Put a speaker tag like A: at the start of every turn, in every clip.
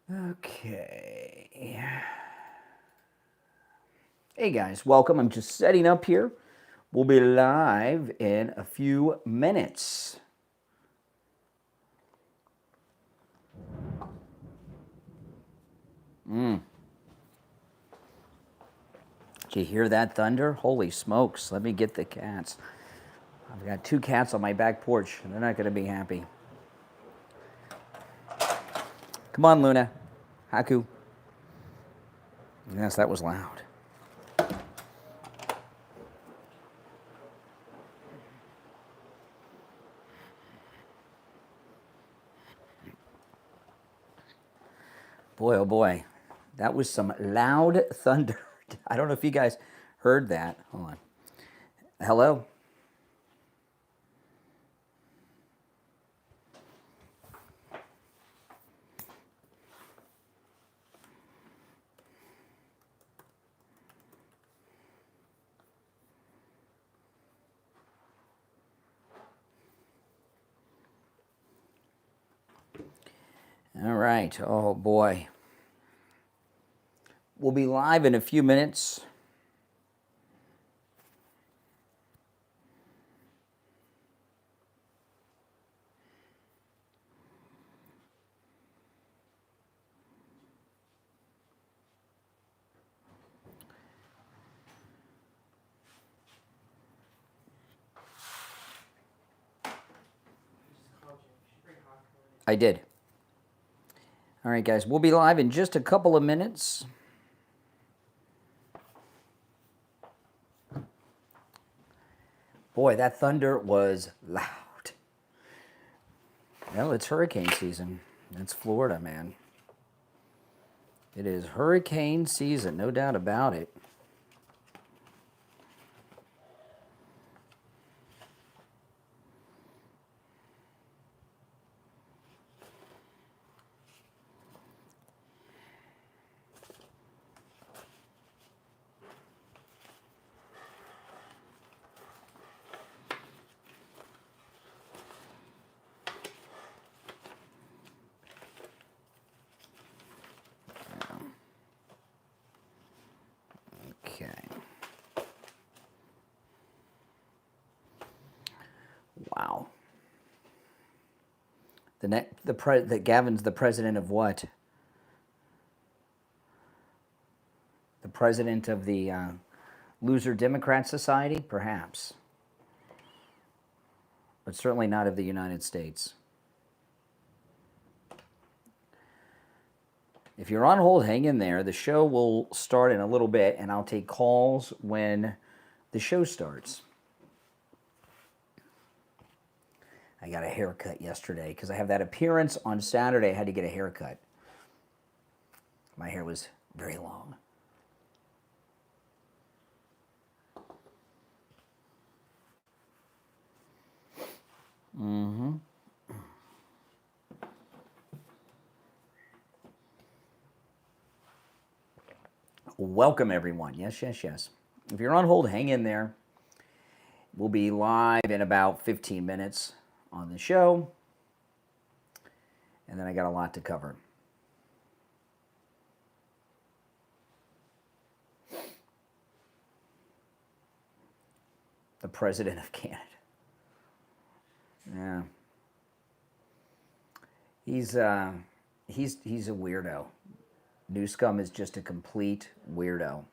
A: Okay. Hey guys, welcome. I'm just setting up here. We'll be live in a few minutes. Did you hear that thunder? Holy smokes. Let me get the cats. I've got 2 cats on my back porch, and they're not going to be happy. Come on, Luna. Haku. Yes, that was loud. Boy, oh boy. That was some loud thunder. I don't know if you guys heard that. Hold on. Hello? All right. Oh boy. We'll be live in a few minutes. I did. All right, guys. We'll be live in just a couple of minutes. Boy, that thunder was loud. Well, it's hurricane season. It's Florida, man. It is hurricane season, no doubt about it. Okay. Wow. That Gavin's the president of what? The president of the Loser Democrat Society, perhaps, but certainly not of the United States. If you're on hold, hang in there. The show will start in a little bit, and I'll take calls when the show starts. I got a haircut yesterday because I have that appearance on Saturday. I had to get a haircut. My hair was very long. Welcome, everyone. Yes, yes, yes. If you're on hold, hang in there. We'll be live in about 15 minutes on the show. And then I got a lot to cover. The president of Canada. Yeah. He's a weirdo. Newscomb is just a complete weirdo.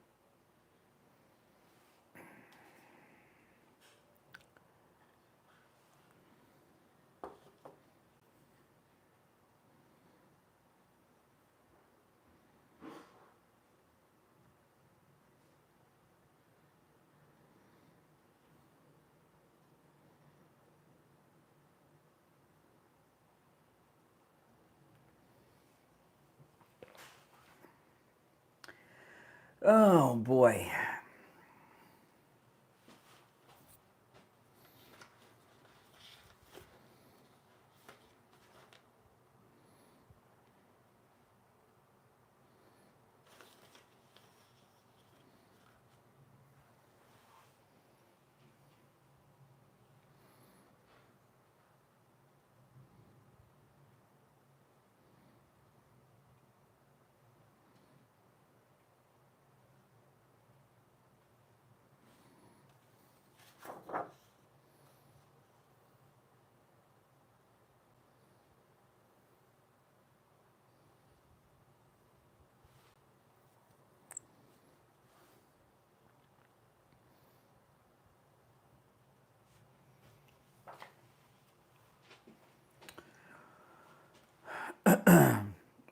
A: Oh boy.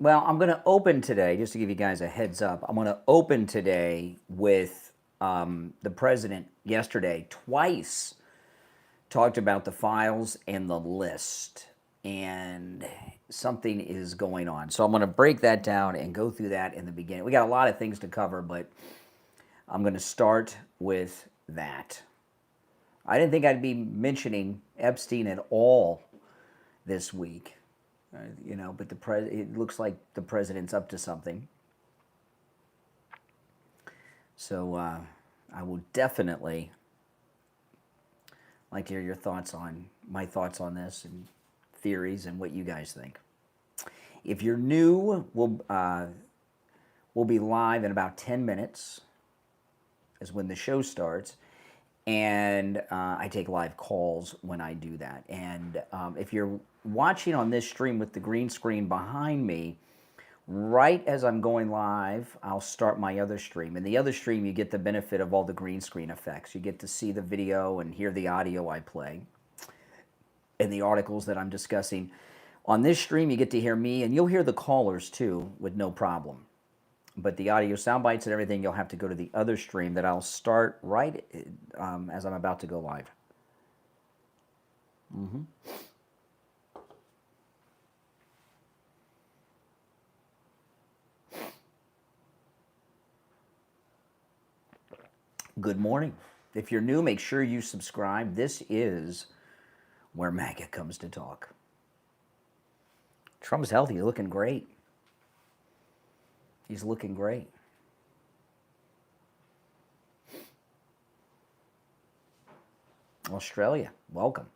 A: Well, I'm going to open today, just to give you guys a heads up. I'm going to open today with the president yesterday twice talked about the files and the list, and something is going on. So I'm going to break that down and go through that in the beginning. We got a lot of things to cover, but I'm going to start with that. I didn't think I'd be mentioning Epstein at all this week, but it looks like the president's up to something. So I will definitely like to hear your thoughts on my thoughts on this and theories and what you guys think. If you're new, we'll be live in about 10 minutes is when the show starts, and I take live calls when I do that. And if you're watching on this stream with the green screen behind me, right as I'm going live, I'll start my other stream. In the other stream, you get the benefit of all the green screen effects. You get to see the video and hear the audio I play and the articles that I'm discussing. On this stream, you get to hear me, and you'll hear the callers too with no problem. But the audio sound bites and everything, you'll have to go to the other stream that I'll start right as I'm about to go live. Good morning. If you're new, make sure you subscribe. This is where MAGA comes to talk. Trump's healthy. He's looking great. He's looking great. Australia, welcome.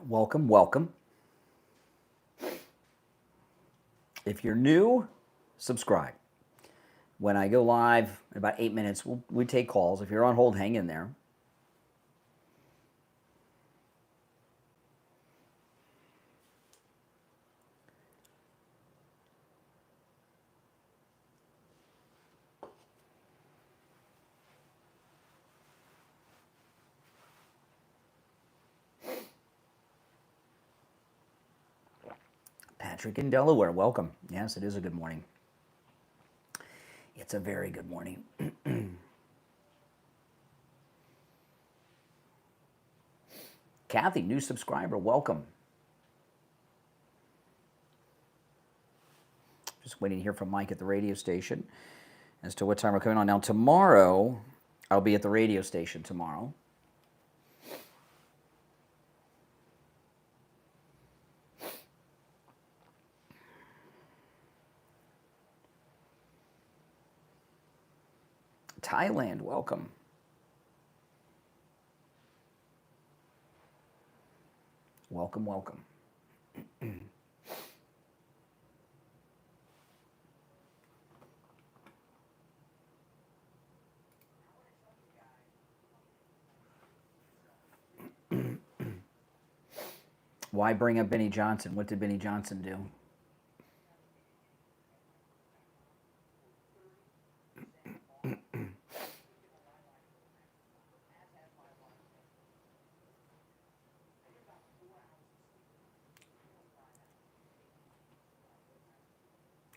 A: Welcome, welcome. If you're new, subscribe. When I go live in about 8 minutes, we take calls. If you're on hold, hang in there. Patrick in Delaware, welcome. Yes, it is a good morning. It's a very good morning. Kathy, new subscriber, welcome. Just waiting to hear from Mike at the radio station as to what time we're coming on. Now, tomorrow, I'll be at the radio station tomorrow. Thailand, welcome. Welcome, welcome. Why bring up Benny Johnson? What did Benny Johnson do?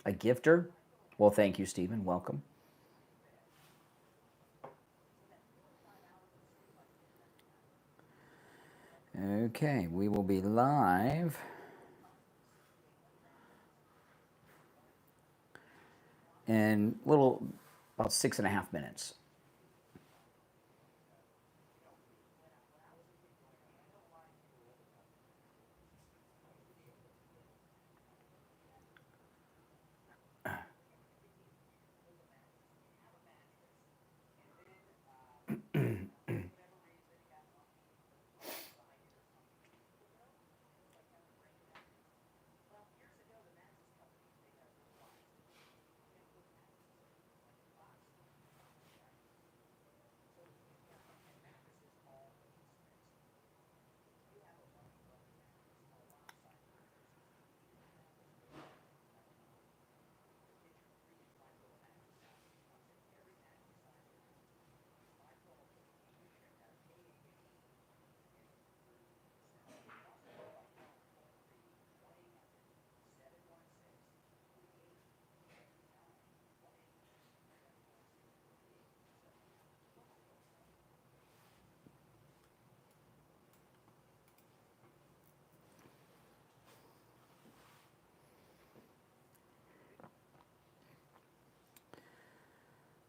A: A gifter? Well, thank you, Stephen. Welcome. Okay, we will be live in about 6.5 minutes.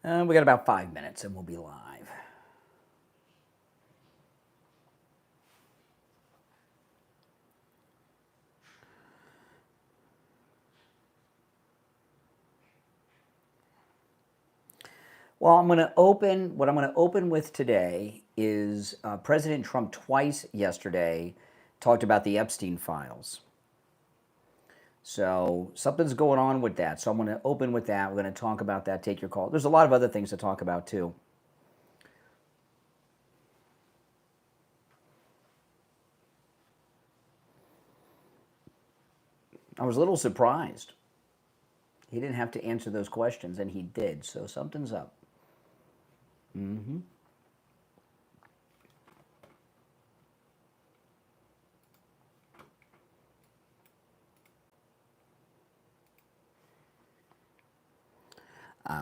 A: We got about 5 minutes and we'll be live. Well, what I'm going to open with today is President Trump twice yesterday talked about the Epstein files. So something's going on with that. So I'm going to open with that. We're going to talk about that, take your call. There's a lot of other things to talk about too. I was a little surprised. He didn't have to answer those questions, and he did. So something's up. Mm-hmm.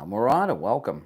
A: Murata, welcome.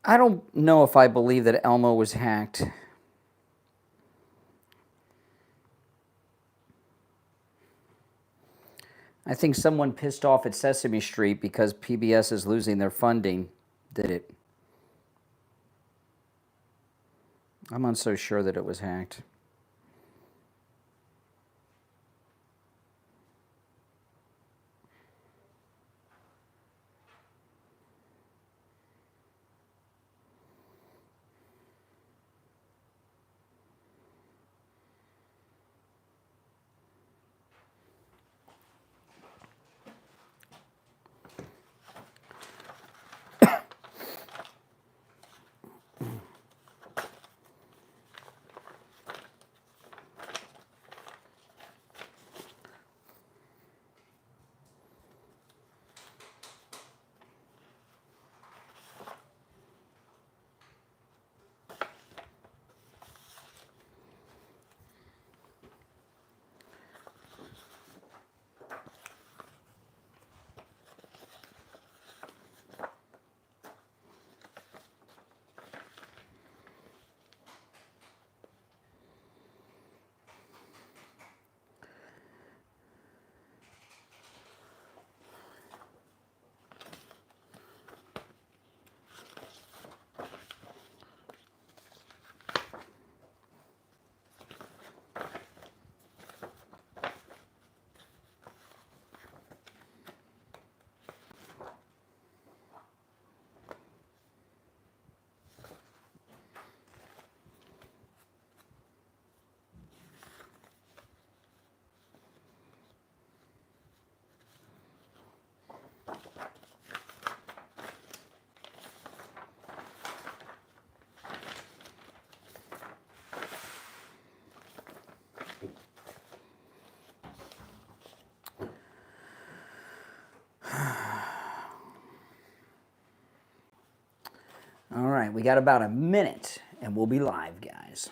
A: I don't know if I believe that Elmo was hacked. I think someone pissed off at Sesame Street because PBS is losing their funding did it. I'm not so sure that it was hacked. All right, we got about a minute and we'll be live, guys.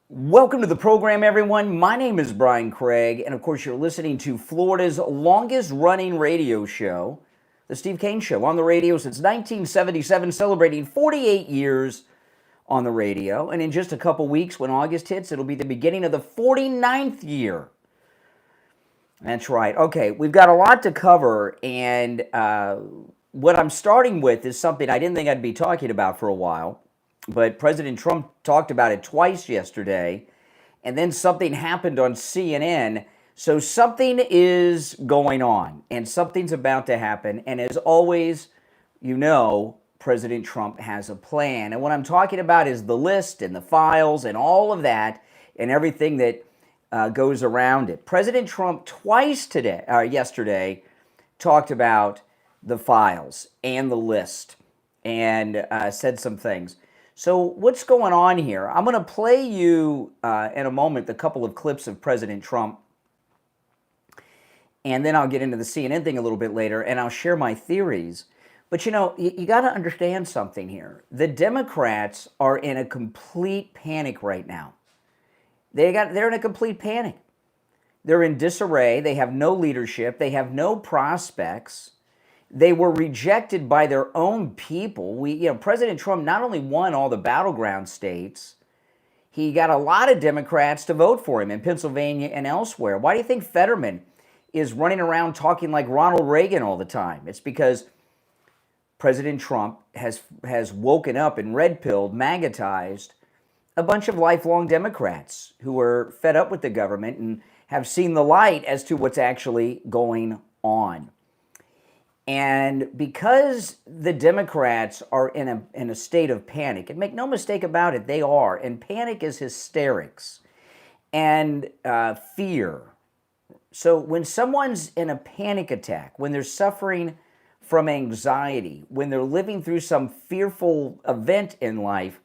A: Welcome to the program, everyone. My name is Brian Craig, and of course, you're listening to Florida's longest running radio show, The Steve Kane Show, on the radio since 1977, celebrating 48 years on the radio. And in just a couple weeks, when August hits, it'll be the beginning of the 49th year. That's right. Okay, we've got a lot to cover, and what I'm starting with is something I didn't think I'd be talking about for a while. But President Trump talked about it twice yesterday, and then something happened on CNN. So something is going on, and something's about to happen. And as always, you know, President Trump has a plan. And what I'm talking about is the list and the files and all of that and everything that goes around it. President Trump twice yesterday talked about the files and the list and said some things. So what's going on here? I'm going to play you in a moment a couple of clips of President Trump, and then I'll get into the CNN thing a little bit later, and I'll share my theories. But you know, you got to understand something here. The Democrats are in a complete panic right now. They're in a complete panic. They're in disarray. They have no leadership. They have no prospects. They were rejected by their own people. President Trump not only won all the battleground states, he got a lot of Democrats to vote for him in Pennsylvania and elsewhere. Why do you think Fetterman is running around talking like Ronald Reagan all the time? It's because President Trump has woken up and red-pilled, magatized a bunch of lifelong Democrats who are fed up with the government and have seen the light as to what's actually going on. And because the Democrats are in a state of panic, and make no mistake about it, they are, and panic is hysterics and fear. So when someone's in a panic attack, when they're suffering from anxiety, when they're living through some fearful event in life,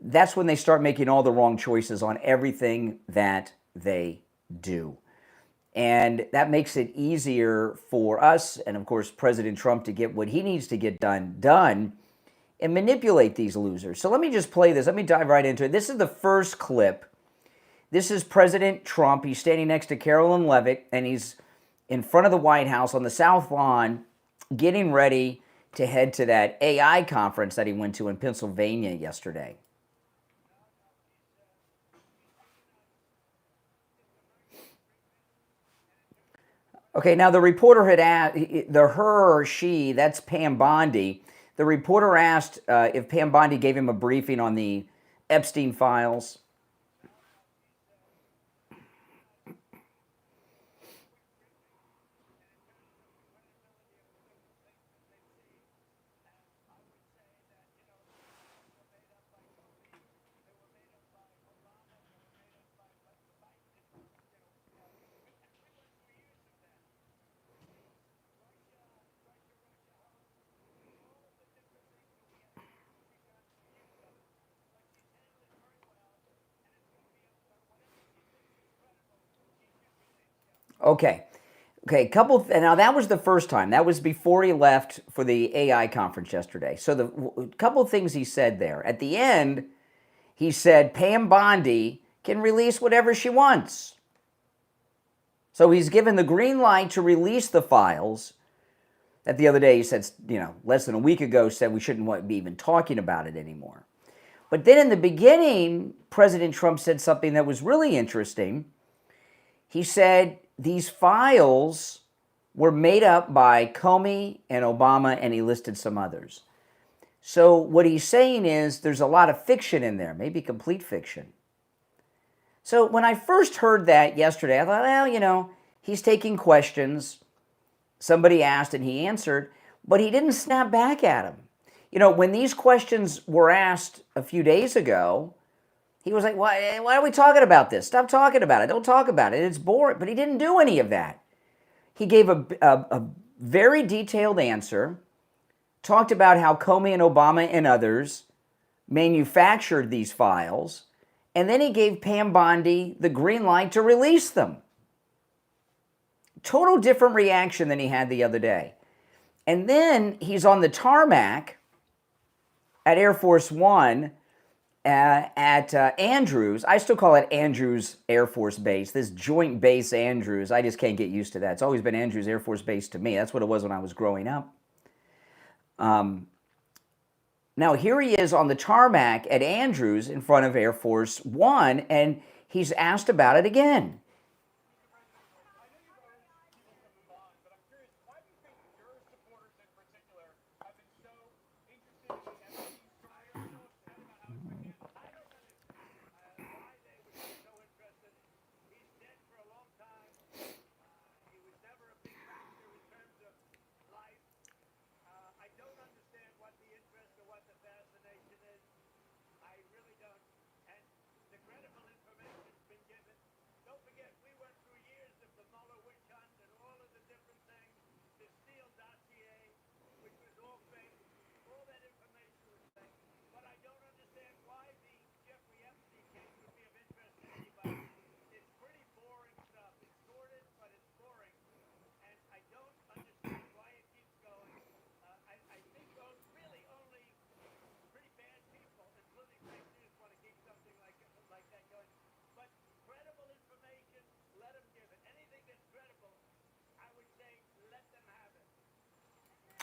A: that's when they start making all the wrong choices on everything that they do. And that makes it easier for us and, of course, President Trump to get what he needs to get done and manipulate these losers. So let me just play this. Let me dive right into it. This is the first clip. This is President Trump. He's standing next to Carolyn Levitt, and he's in front of the White House on the South Lawn getting ready to head to that AI conference that he went to in Pennsylvania yesterday. Okay, now the reporter had asked, her or she, that's Pam Bondi. The reporter asked if Pam Bondi gave him a briefing on the Epstein files. Okay, now that was the first time. That was before he left for the AI conference yesterday. So the couple of things he said there. At the end, he said Pam Bondi can release whatever she wants. So he's given the green light to release the files that the other day he said, less than a week ago, said we shouldn't be even talking about it anymore. But then in the beginning, President Trump said something that was really interesting. He said these files were made up by Comey and Obama, and he listed some others. So what he's saying is there's a lot of fiction in there, maybe complete fiction. So when I first heard that yesterday, I thought, well, he's taking questions. Somebody asked and he answered, but he didn't snap back at him. When these questions were asked a few days ago, he was like, why are we talking about this? Stop talking about it. Don't talk about it. It's boring. But he didn't do any of that. He gave a very detailed answer, talked about how Comey and Obama and others manufactured these files, and then he gave Pam Bondi the green light to release them. Total different reaction than he had the other day. And then he's on the tarmac at Air Force One at Andrews. I still call it Andrews Air Force Base, this Joint Base Andrews. I just can't get used to that. It's always been Andrews Air Force Base to me. That's what it was when I was growing up. Now, here he is on the tarmac at Andrews in front of Air Force One, and he's asked about it again.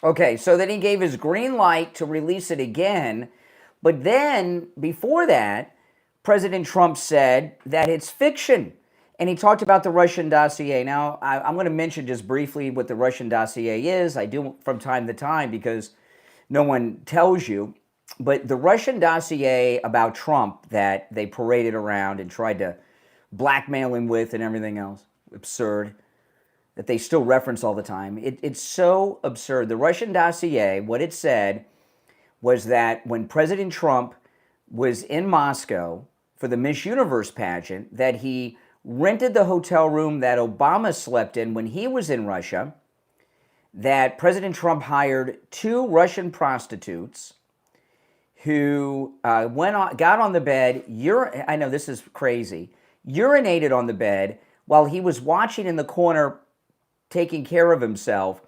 A: Okay, so then he gave his green light to release it again. But then, before that, President Trump said that it's fiction. And he talked about the Russian dossier. Now, I'm going to mention just briefly what the Russian dossier is. I do from time to time because no one tells you. But the Russian dossier about Trump that they paraded around and tried to blackmail him with and everything else, absurd, that they still reference all the time. It's so absurd. The Russian dossier, what it said was that when President Trump was in Moscow for the Miss Universe pageant, that he rented the hotel room that Obama slept in when he was in Russia, that President Trump hired 2 Russian prostitutes who got on the bed, I know this is crazy, urinated on the bed while he was watching in the corner taking care of himself,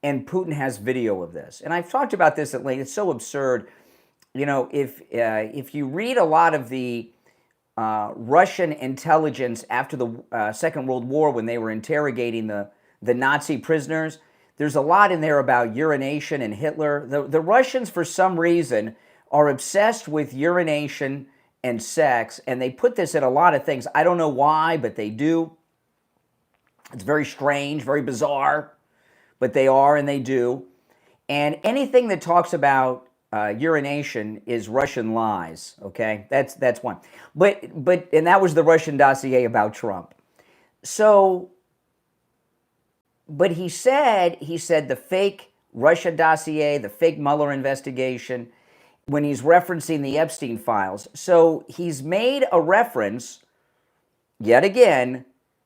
A: and Putin has video of this. And I've talked about this at length. It's so absurd. If you read a lot of the Russian intelligence after the Second World War when they were interrogating the Nazi prisoners, there's a lot in there about urination and Hitler. The Russians, for some reason, are obsessed with urination and sex, and they put this in a lot of things. I don't know why, but they do. It's very strange, very bizarre, but they are and they do. And anything that talks about urination is Russian lies, okay? That's one. But that was the Russian dossier about Trump. So, but he said the fake Russia dossier, the fake Mueller investigation, when he's referencing the Epstein files. So he's made a reference, yet again,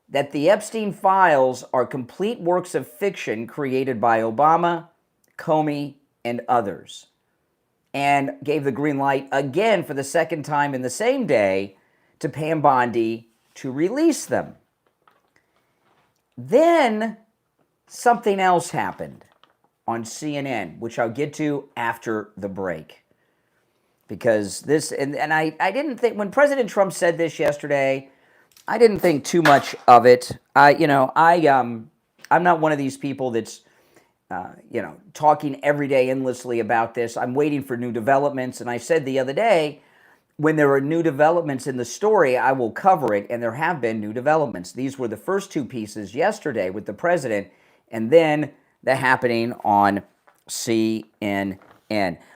A: that the Epstein files are complete works of fiction created by Obama, Comey, and others. And gave the green light again for the second time in the same day to Pam Bondi to release them. Then something else happened on CNN, which I'll get to after the break. Because this, and I didn't think, when President Trump said this yesterday, I didn't think too much of it. I'm not one of these people that's talking every day endlessly about this. I'm waiting for new developments. And I said the other day, when there are new developments in the story, I will cover it. And there have been new developments. These were the first two pieces yesterday with the president, and then the happening on CNN.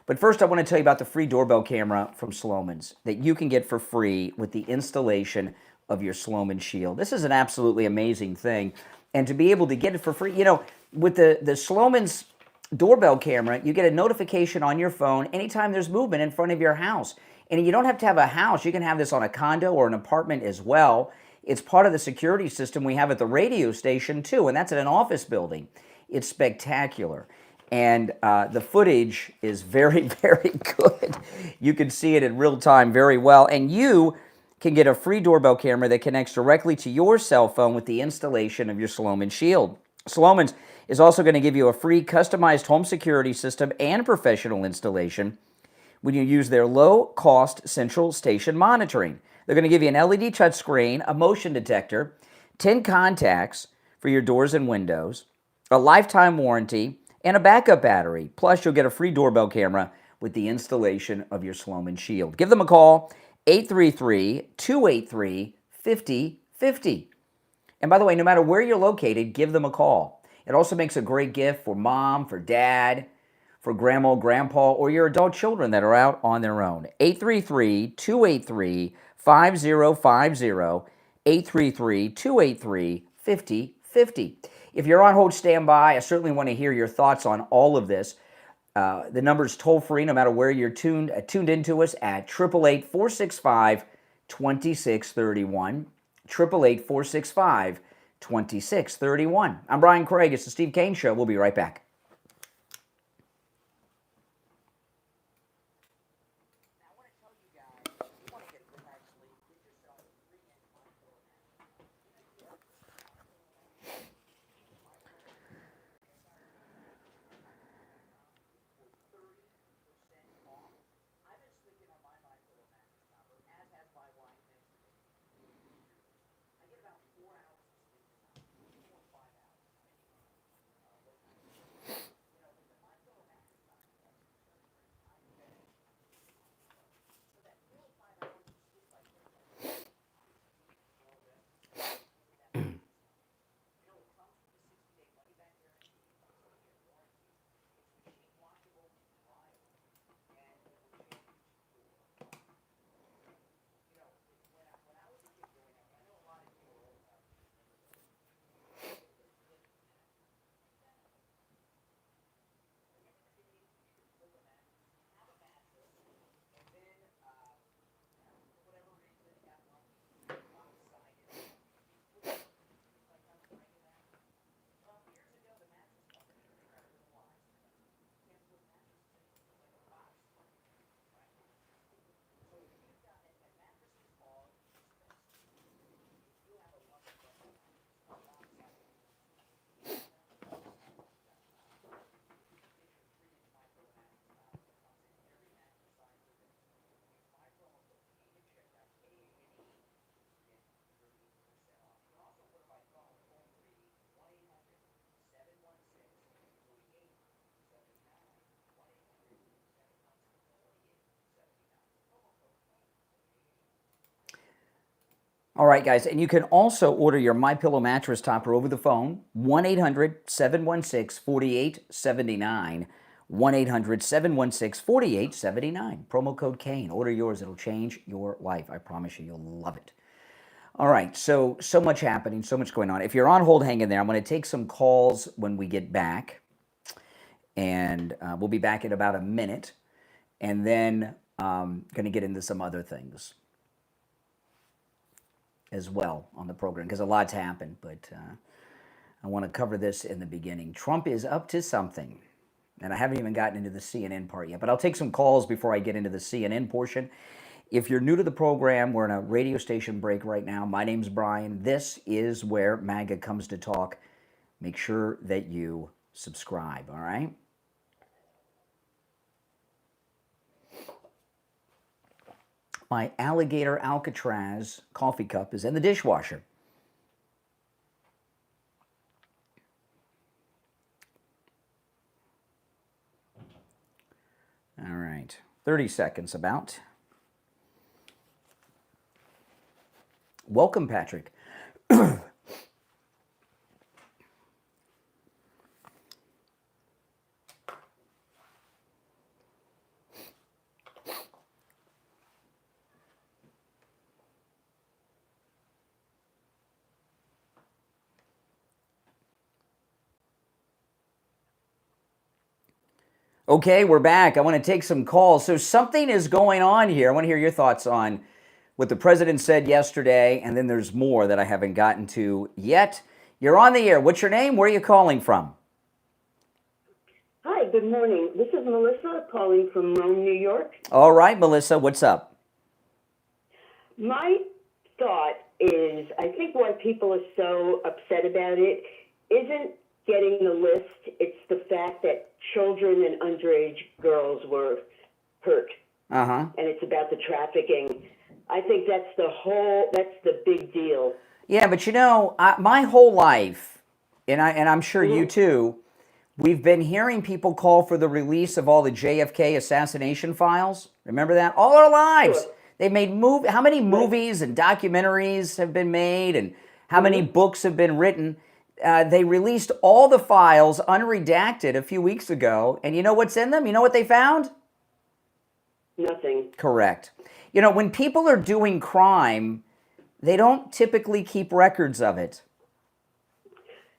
A: But first, I want to tell you about the free doorbell camera from Slomin's that you can get for free with the installation of your Slomin Shield. This is an absolutely amazing thing. And to be able to get it for free, with the Slomin's doorbell camera, you get a notification on your phone anytime there's movement in front of your house. And you don't have to have a house. You can have this on a condo or an apartment as well. It's part of the security system we have at the radio station too, and that's in an office building. It's spectacular. And the footage is very, very good. You can see it in real time very well. And you can get a free doorbell camera that connects directly to your cell phone with the installation of your Slomin Shield. Slomin's is also going to give you a free customized home security system and professional installation when you use their low-cost central station monitoring. They're going to give you an LED touchscreen, a motion detector, 10 contacts for your doors and windows, a lifetime warranty, and a backup battery. Plus, you'll get a free doorbell camera with the installation of your Slomin Shield. Give them a call, 833-283-5050. And by the way, no matter where you're located, give them a call. It also makes a great gift for mom, for dad, for grandma, grandpa, or your adult children that are out on their own. 833-283-5050, 833-283-5050. If you're on hold, stand by. I certainly want to hear your thoughts on all of this. The number is toll-free no matter where you're tuned into us at 888-465-2631, 888-465-2631. I'm Brian Craig. It's the Steve Kane Show. We'll be right back. All right, guys, and you can also order your MyPillow mattress topper over the phone, 1-800-716-4879, 1-800-716-4879, promo code Kane. Order yours. It'll change your life. I promise you, you'll love it. All right, so much happening, so much going on. If you're on hold, hang in there. I'm going to take some calls when we get back, and we'll be back in about a minute, and then going to get into some other things as well on the program, because a lot's happened, but I want to cover this in the beginning. Trump is up to something, and I haven't even gotten into the CNN part yet, but I'll take some calls before I get into the CNN portion. If you're new to the program, we're in a radio station break right now. My name's Brian. This is where MAGA comes to talk. Make sure that you subscribe, all right? My alligator Alcatraz coffee cup is in the dishwasher. 30 seconds about. Welcome, Patrick. Okay, we're back. I want to take some calls. So something is going on here. I want to hear your thoughts on what the president said yesterday, and then there's more that I haven't gotten to yet. You're on the air. What's your name? Where are you calling from?
B: Hi, good morning. This is Melissa calling from Rome, New York.
A: All right, Melissa, what's up?
B: My thought is, I think why people are so upset about it isn't getting the list. It's the fact that children and underage girls were hurt.
A: Uh-huh.
B: And it's about the trafficking. I think that's the big deal.
A: Yeah, but you know, my whole life, and I'm sure you too, we've been hearing people call for the release of all the JFK assassination files. Remember that? All our lives.
B: Sure.
A: They made how many movies and documentaries have been made, and how many books have been written. They released all the files unredacted a few weeks ago, and you know what's in them? You know what they found?
B: Nothing.
A: Correct. You know, when people are doing crime, they don't typically keep records of it.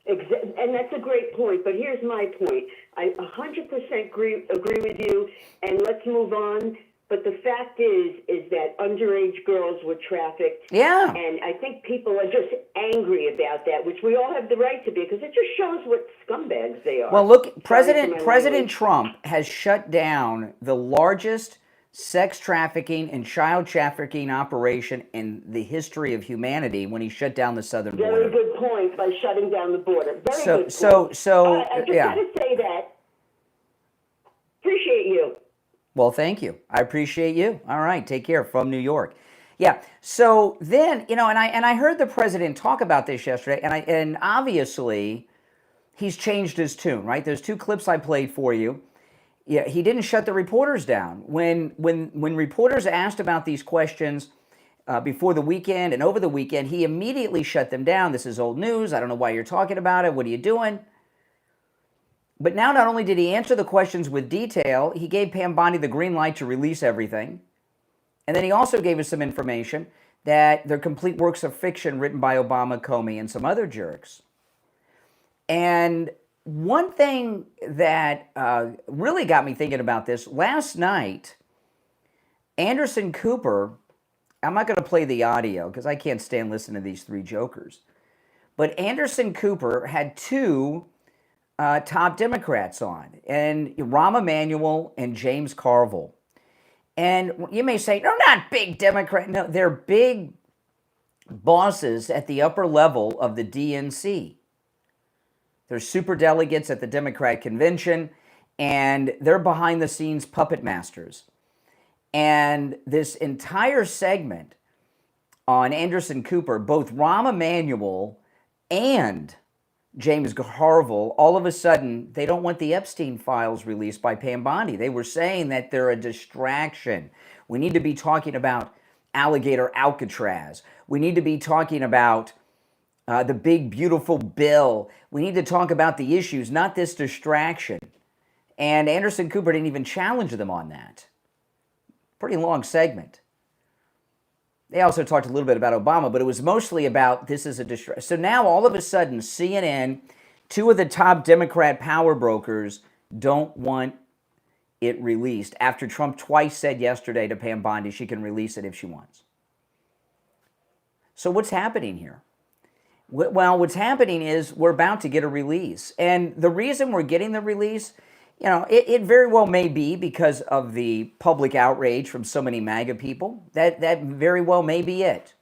B: And that's a great point, but here's my point. I 100% agree with you, and let's move on. But the fact is that underage girls were trafficked.
A: Yeah.
B: And I think people are just angry about that, which we all have the right to be, because it just shows what scumbags they are.
A: Well, look, President Trump has shut down the largest sex trafficking and child trafficking operation in the history of humanity when he shut down the southern border.
B: Very good point, by shutting down the border. Very good point. I just
A: yeah.
B: had to say that. Appreciate you.
A: Well, thank you. I appreciate you. All right, take care. From New York. Yeah. So then, you know, and I heard the president talk about this yesterday, and obviously he's changed his tune, right? There's two clips I played for you. Yeah, he didn't shut the reporters down. When reporters asked about these questions before the weekend and over the weekend, he immediately shut them down. This is old news. I don't know why you're talking about it. What are you doing? But now not only did he answer the questions with detail, he gave Pam Bondi the green light to release everything. And then he also gave us some information that they're complete works of fiction written by Obama, Comey, and some other jerks. And one thing that really got me thinking about this, last night, Anderson Cooper, I'm not going to play the audio because I can't stand listening to these three jokers, but Anderson Cooper had two top Democrats on, and Rahm Emanuel and James Carville. And you may say, they're not big Democrats. No, they're big bosses at the upper level of the DNC. They're superdelegates at the Democrat convention, and they're behind-the-scenes puppet masters. And this entire segment on Anderson Cooper, both Rahm Emanuel and James Carville, all of a sudden, they don't want the Epstein files released by Pam Bondi. They were saying that they're a distraction. We need to be talking about alligator Alcatraz. We need to be talking about the big, beautiful bill. We need to talk about the issues, not this distraction. And Anderson Cooper didn't even challenge them on that. Pretty long segment. They also talked a little bit about Obama, but it was mostly about this is a distraction. So now all of a sudden, CNN, two of the top Democrat power brokers, don't want it released after Trump twice said yesterday to Pam Bondi she can release it if she wants. So what's happening here? Well, what's happening is we're about to get a release. And the reason we're getting the release, you know, it very well may be because of the public outrage from so many MAGA people. That very well may be it.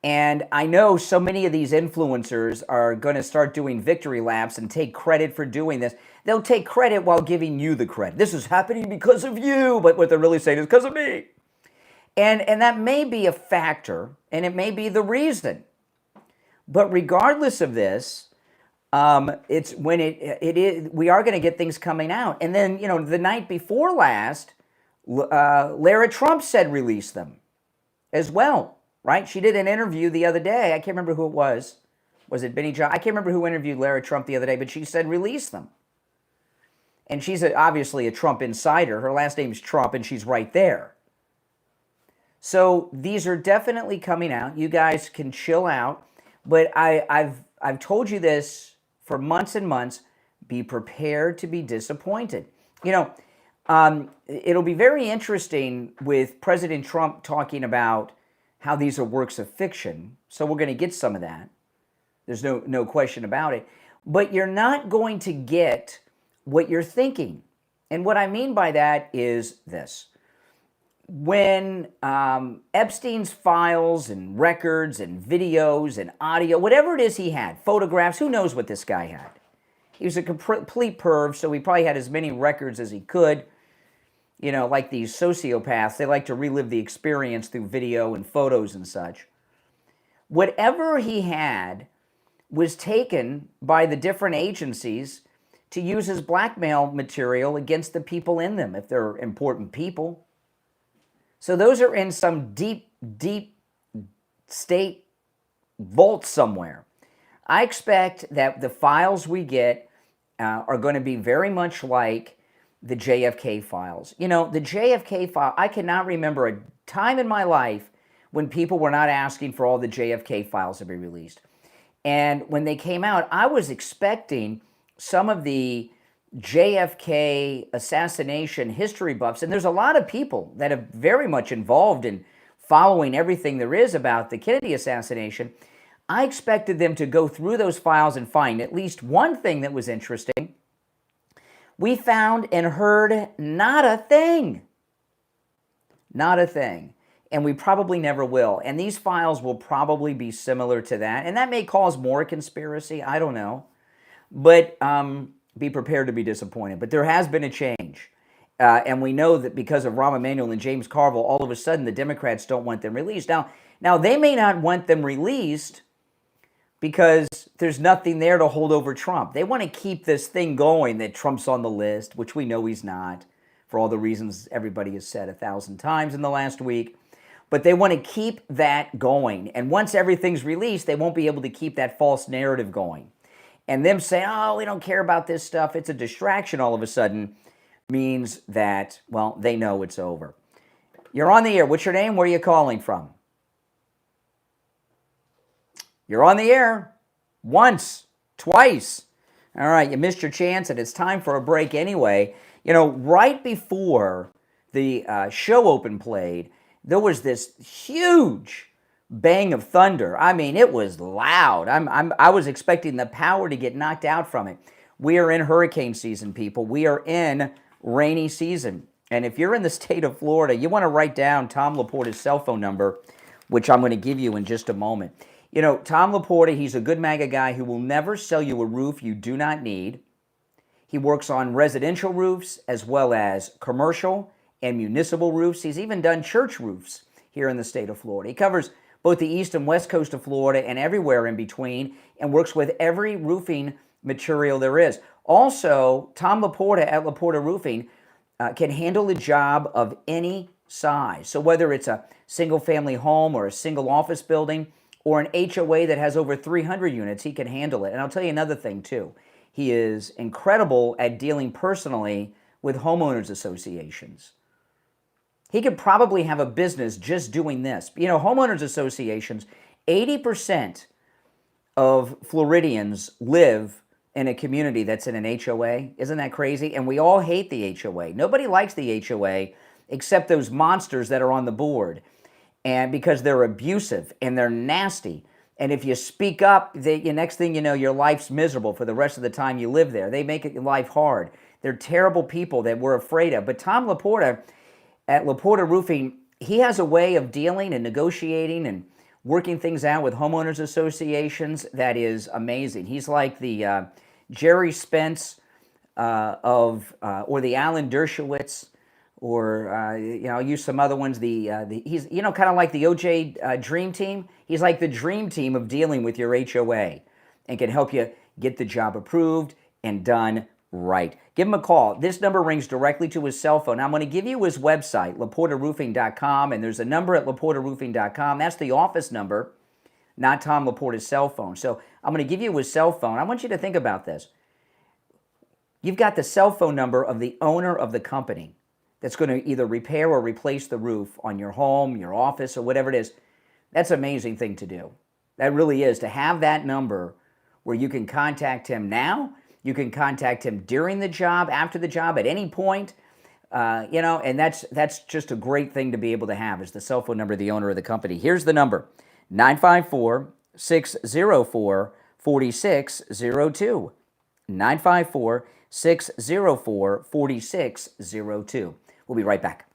A: And I know so many of these influencers are going to start doing victory laps and take credit for doing this. They'll take credit while giving you the credit. This is happening because of you, but what they're really saying is because of me. And that may be a factor, and it may be the reason. But regardless of this, it's when it is we are going to get things coming out. And then, you know, the night before last, Lara Trump said release them as well, right? She did an interview the other day. I can't remember who it was. Was it Benny John? I can't remember who interviewed Lara Trump the other day, but she said release them. And she's obviously a Trump insider. Her last name is Trump, and she's right there. So these are definitely coming out. You guys can chill out. But I've told you this for months and months. Be prepared to be disappointed. It'll be very interesting with President Trump talking about how these are works of fiction. So we're going to get some of that. There's no question about it. But you're not going to get what you're thinking. And what I mean by that is this. When Epstein's files and records and videos and audio, whatever it is he had, photographs, who knows what this guy had? He was a complete perv, so he probably had as many records as he could. Like these sociopaths, they like to relive the experience through video and photos and such. Whatever he had was taken by the different agencies to use as blackmail material against the people in them, if they're important people. So those are in some deep, deep state vault somewhere. I expect that the files we get are going to be very much like the JFK files. The JFK file, I cannot remember a time in my life when people were not asking for all the JFK files to be released. And when they came out, I was expecting some of the JFK assassination history buffs, and there's a lot of people that are very much involved in following everything there is about the Kennedy assassination. I expected them to go through those files and find at least one thing that was interesting. We found and heard not a thing. Not a thing. And we probably never will. And these files will probably be similar to that. And that may cause more conspiracy. I don't know. But be prepared to be disappointed. But there has been a change. And we know that because of Rahm Emanuel and James Carville, all of a sudden the Democrats don't want them released. Now they may not want them released because there's nothing there to hold over Trump. They want to keep this thing going that Trump's on the list, which we know he's not, for all the reasons everybody has said 1,000 times in the last week. But they want to keep that going. And once everything's released, they won't be able to keep that false narrative going. And them saying, oh, we don't care about this stuff, it's a distraction all of a sudden, means that, well, they know it's over. You're on the air. What's your name? Where are you calling from? You're on the air. Once, twice. All right, you missed your chance, and it's time for a break anyway. Right before the show open played, there was this huge bang of thunder. I mean, it was loud. I was expecting the power to get knocked out from it. We are in hurricane season, people. We are in rainy season. And if you're in the state of Florida, you want to write down Tom Laporta's cell phone number, which I'm going to give you in just a moment. Tom Laporta, he's a good MAGA guy who will never sell you a roof you do not need. He works on residential roofs as well as commercial and municipal roofs. He's even done church roofs here in the state of Florida. He covers both the east and west coast of Florida and everywhere in between, and works with every roofing material there is. Also, Tom Laporta at Laporta Roofing can handle the job of any size. So whether it's a single-family home or a single office building or an HOA that has over 300 units, he can handle it. And I'll tell you another thing, too. He is incredible at dealing personally with homeowners associations. He could probably have a business just doing this. Homeowners associations, 80% of Floridians live in a community that's in an HOA. Isn't that crazy? And we all hate the HOA. Nobody likes the HOA except those monsters that are on the board. And because they're abusive and they're nasty. And if you speak up, the next thing you know, your life's miserable for the rest of the time you live there. They make life hard. They're terrible people that we're afraid of. But Tom Laporta at Laporta Roofing, he has a way of dealing and negotiating and working things out with homeowners associations that is amazing. He's like the Jerry Spence or the Alan Dershowitz, or I'll use some other ones. He's kind of like the OJ Dream Team. He's like the dream team of dealing with your HOA, and can help you get the job approved and done Right. Give him a call. This number rings directly to his cell phone. Now, I'm going to give you his website, laportaroofing.com, and there's a number at laportaroofing.com. That's the office number, not Tom Laporta's cell phone. So I'm going to give you his cell phone. I want you to think about this. You've got the cell phone number of the owner of the company that's going to either repair or replace the roof on your home, your office, or whatever it is. That's an amazing thing to do. That really is, to have that number where you can contact him now. You can contact him during the job, after the job, at any point. And that's just a great thing to be able to have, is the cell phone number of the owner of the company. Here's the number, 954-604-4602. 954-604-4602. We'll be right back.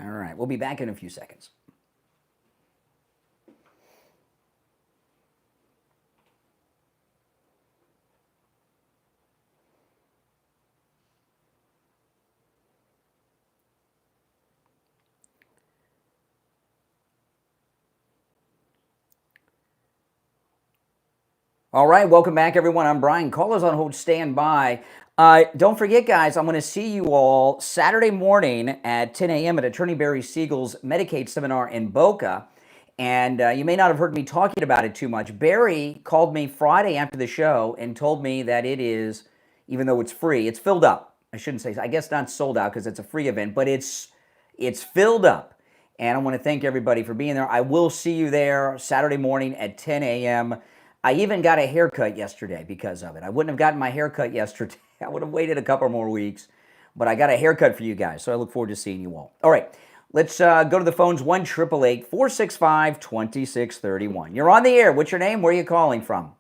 A: All right, we'll be back in a few seconds. All right, welcome back, everyone. I'm Brian. Callers on hold, stand by. Don't forget, guys, I'm going to see you all Saturday morning at 10 a.m. at Attorney Barry Siegel's Medicaid seminar in Boca. And you may not have heard me talking about it too much. Barry called me Friday after the show and told me that it is, even though it's free, it's filled up. I shouldn't say, I guess not sold out because it's a free event, but it's filled up. And I want to thank everybody for being there. I will see you there Saturday morning at 10 a.m. I even got a haircut yesterday because of it. I wouldn't have gotten my haircut yesterday. I would have waited a couple more weeks. But I got a haircut for you guys, so I look forward to seeing you all. All right, let's go to the phones, 1-888-465-2631. You're on the air. What's your name? Where are you calling from?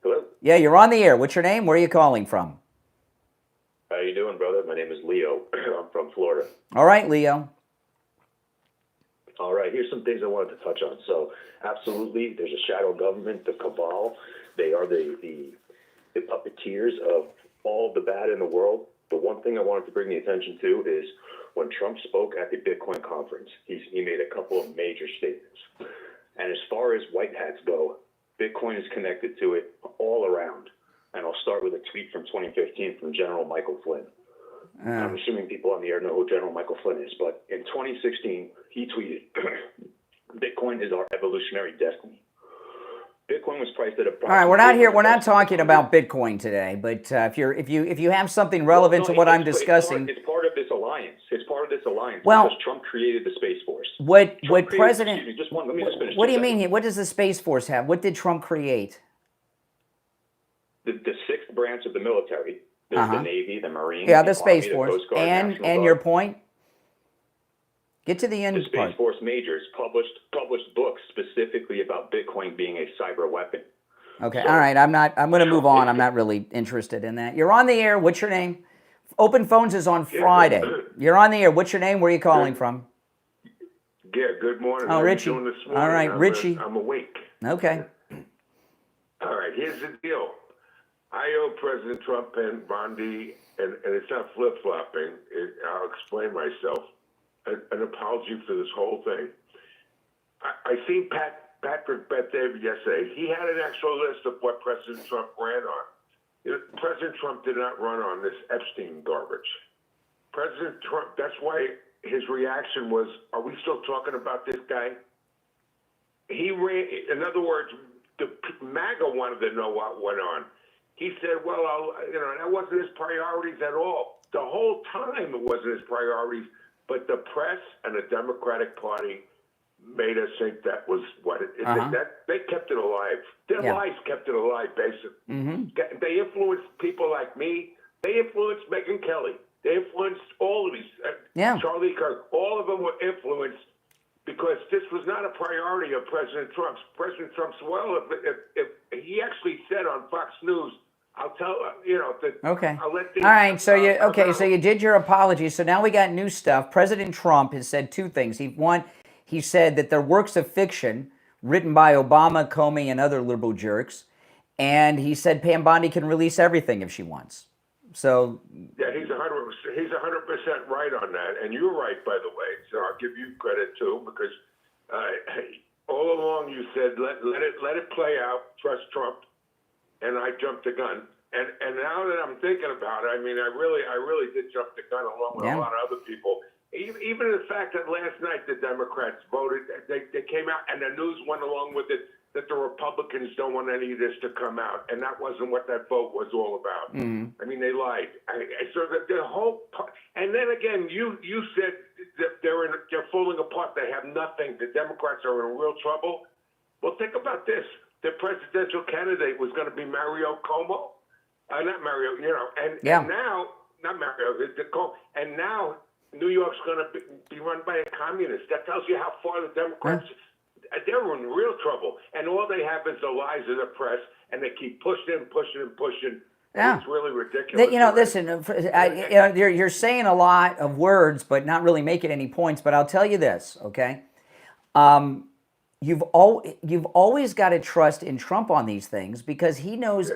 C: Hello?
A: Yeah, you're on the air. What's your name? Where are you calling from?
C: How you doing, brother? My name is Leo. I'm from Florida.
A: All right, Leo.
C: All right, here's some things I wanted to touch on. So, absolutely, there's a shadow government, the cabal. They are the puppeteers of all the bad in the world. The one thing I wanted to bring the attention to is when Trump spoke at the Bitcoin conference, he made a couple of major statements. And as far as white hats go, Bitcoin is connected to it all around. And I'll start with a tweet from 2015 from General Michael Flynn. I'm assuming people on the air know who General Michael Flynn is, but in 2016, he tweeted, Bitcoin is our evolutionary destiny. Bitcoin was priced at approximately...
A: All right, we're not here. We're not talking about Bitcoin today, but if you have something relevant to what I'm discussing...
C: It's part of this alliance. It's part of this alliance
A: well,
C: because Trump created the Space Force.
A: What
C: Trump
A: President...
C: Excuse me, let me just finish.
A: What do you mean here? What does the Space Force have? What did Trump create?
C: The sixth branch of the military. There's the Navy, the Marines,
A: the Space
C: Army,
A: Force.
C: the Coast Guard, National
A: And
C: Guard.
A: your point? Get to the end
C: The Space
A: part.
C: Force majors published books specifically about Bitcoin being a cyber weapon.
A: Okay,
C: So,
A: all right. I'm going to move on. I'm not really interested in that. You're on the air. What's your name? Open phones is on Friday. You're on the air. What's your name? Where are you calling from?
D: Yeah, good morning.
A: Oh,
D: How
A: Richie.
D: you doing this morning?
A: All right, Richie.
D: I'm awake.
A: Okay.
D: All right, here's the deal. I owe President Trump and Bondi, and it's not flip-flopping. I'll explain myself. An apology for this whole thing. I seen Patrick Bet-David yesterday. He had an actual list of what President Trump ran on. President Trump did not run on this Epstein garbage. President Trump, that's why his reaction was, are we still talking about this guy? He ran, in other words, the MAGA wanted to know what went on. He said, well, that wasn't his priorities at all. The whole time it wasn't his priorities, but the press and the Democratic Party made us think that was what it is. They kept it alive. Their lies kept it alive, basically. They influenced people like me. They influenced Megyn Kelly. They influenced all of these. Charlie Kirk. All of them were influenced because this was not a priority of President Trump's. President Trump's, if he actually said on Fox News, I'll tell that.
A: Okay.
D: I'll let these,
A: all right. So you did your apology. So now we got new stuff. President Trump has said two things. He said that they're works of fiction written by Obama, Comey, and other liberal jerks, and he said Pam Bondi can release everything if she wants. So
D: yeah, he's 100% right on that, and you're right, by the way. So I'll give you credit too, because all along you said let it play out, trust Trump, and I jumped the gun. And now that I'm thinking about it, I mean, I really did jump the gun along with a lot of other people. Even the fact that last night the Democrats voted, they came out, and the news went along with it, that the Republicans don't want any of this to come out, and that wasn't what that vote was all about. I mean, they lied. So the whole, and then again, you said that they're falling apart. They have nothing. The Democrats are in real trouble. Well, think about this: the presidential candidate was going to be Mario Cuomo, not Mario, and now not Mario, and now New York's going to be run by a communist. That tells you how far the Democrats. They're in real trouble, and all they have is the lies of the press, and they keep pushing and pushing and pushing.
A: Yeah.
D: It's really ridiculous.
A: Listen, you're saying a lot of words, but not really making any points. But I'll tell you this, okay? You've always got to trust in Trump on these things because he knows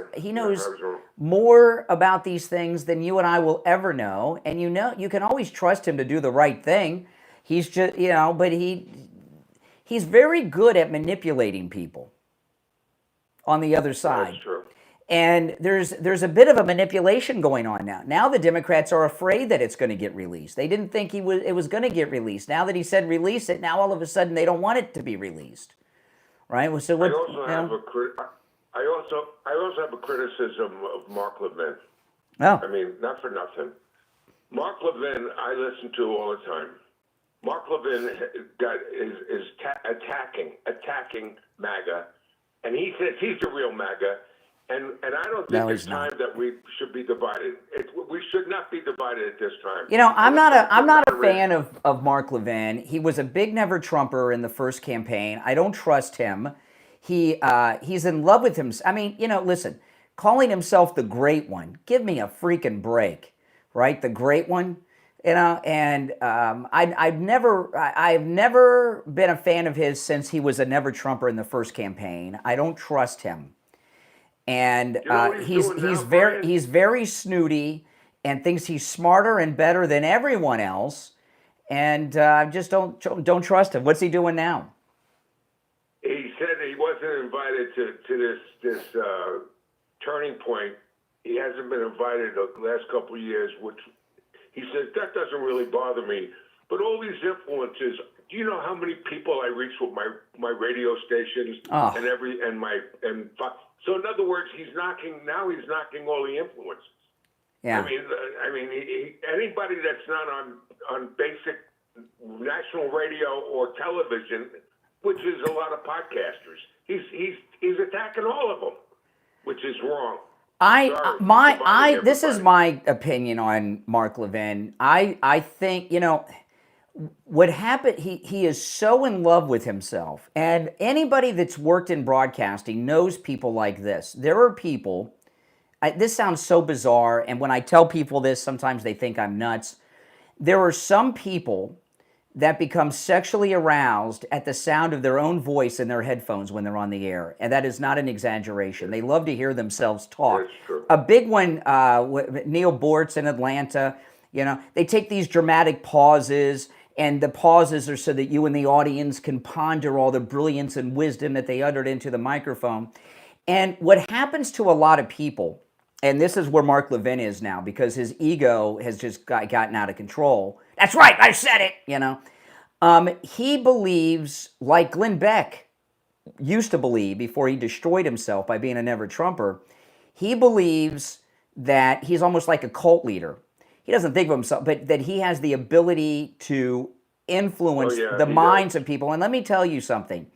A: more about these things than you and I will ever know, and you can always trust him to do the right thing. He's just but he's very good at manipulating people on the other side.
D: That's true.
A: And there's a bit of a manipulation going on now. Now the Democrats are afraid that it's going to get released. They didn't think it was going to get released. Now that he said release it, now all of a sudden they don't want it to be released, right? Well, so what,
D: I also have a criticism of Mark Levin.
A: Oh.
D: I mean, not for nothing. Mark Levin, I listen to all the time. Mark Levin is attacking MAGA, and he says he's the real MAGA. And I don't think it's time that we should be divided. We should not be divided at this time.
A: You know, I'm not a fan of Mark Levin. He was a big never Trumper in the first campaign. I don't trust him. He's in love with him. I mean, you know, listen, calling himself the Great One, give me a freaking break, right? The Great One, you know. And I've never been a fan of his since he was a never Trumper in the first campaign. I don't trust him. And he's very snooty and thinks he's smarter and better than everyone else, and I just don't trust him. What's he doing now?
D: He said he wasn't invited to this turning point. He hasn't been invited the last couple of years, which he says that doesn't really bother me. But all these influences. Do you know how many people I reach with my radio stations and so in other words, he's knocking all the influences.
A: Yeah.
D: I mean, anybody that's not on basic national radio or television, which is a lot of podcasters, he's attacking all of them, which is wrong.
A: This is my opinion on Mark Levin. I think, you know, what happened, he is so in love with himself. And anybody that's worked in broadcasting knows people like this. There are people, this sounds so bizarre, and when I tell people this, sometimes they think I'm nuts. There are some people that become sexually aroused at the sound of their own voice in their headphones when they're on the air. And that is not an exaggeration. They love to hear themselves talk.
D: That's true.
A: A big one, Neil Bortz in Atlanta, you know, they take these dramatic pauses, and the pauses are so that you and the audience can ponder all the brilliance and wisdom that they uttered into the microphone. And what happens to a lot of people, and this is where Mark Levin is now, because his ego has just gotten out of control. That's right, I said it, you know. He believes, like Glenn Beck used to believe before he destroyed himself by being a never Trumper, he believes that he's almost like a cult leader. He doesn't think of himself, but that he has the ability to influence the minds of people. And let me tell you something.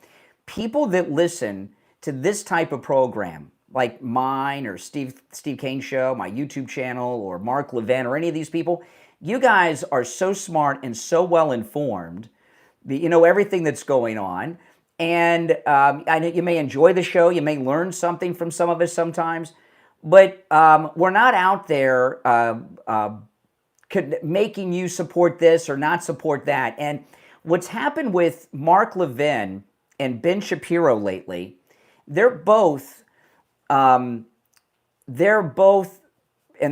A: People that listen to this type of program, like mine or Steve Kane Show, my YouTube channel, or Mark Levin, or any of these people, you guys are so smart and so well informed. You know everything that's going on. And I know you may enjoy the show. You may learn something from some of us sometimes. But we're not out there making you support this or not support that. And what's happened with Mark Levin and Ben Shapiro lately, they're both in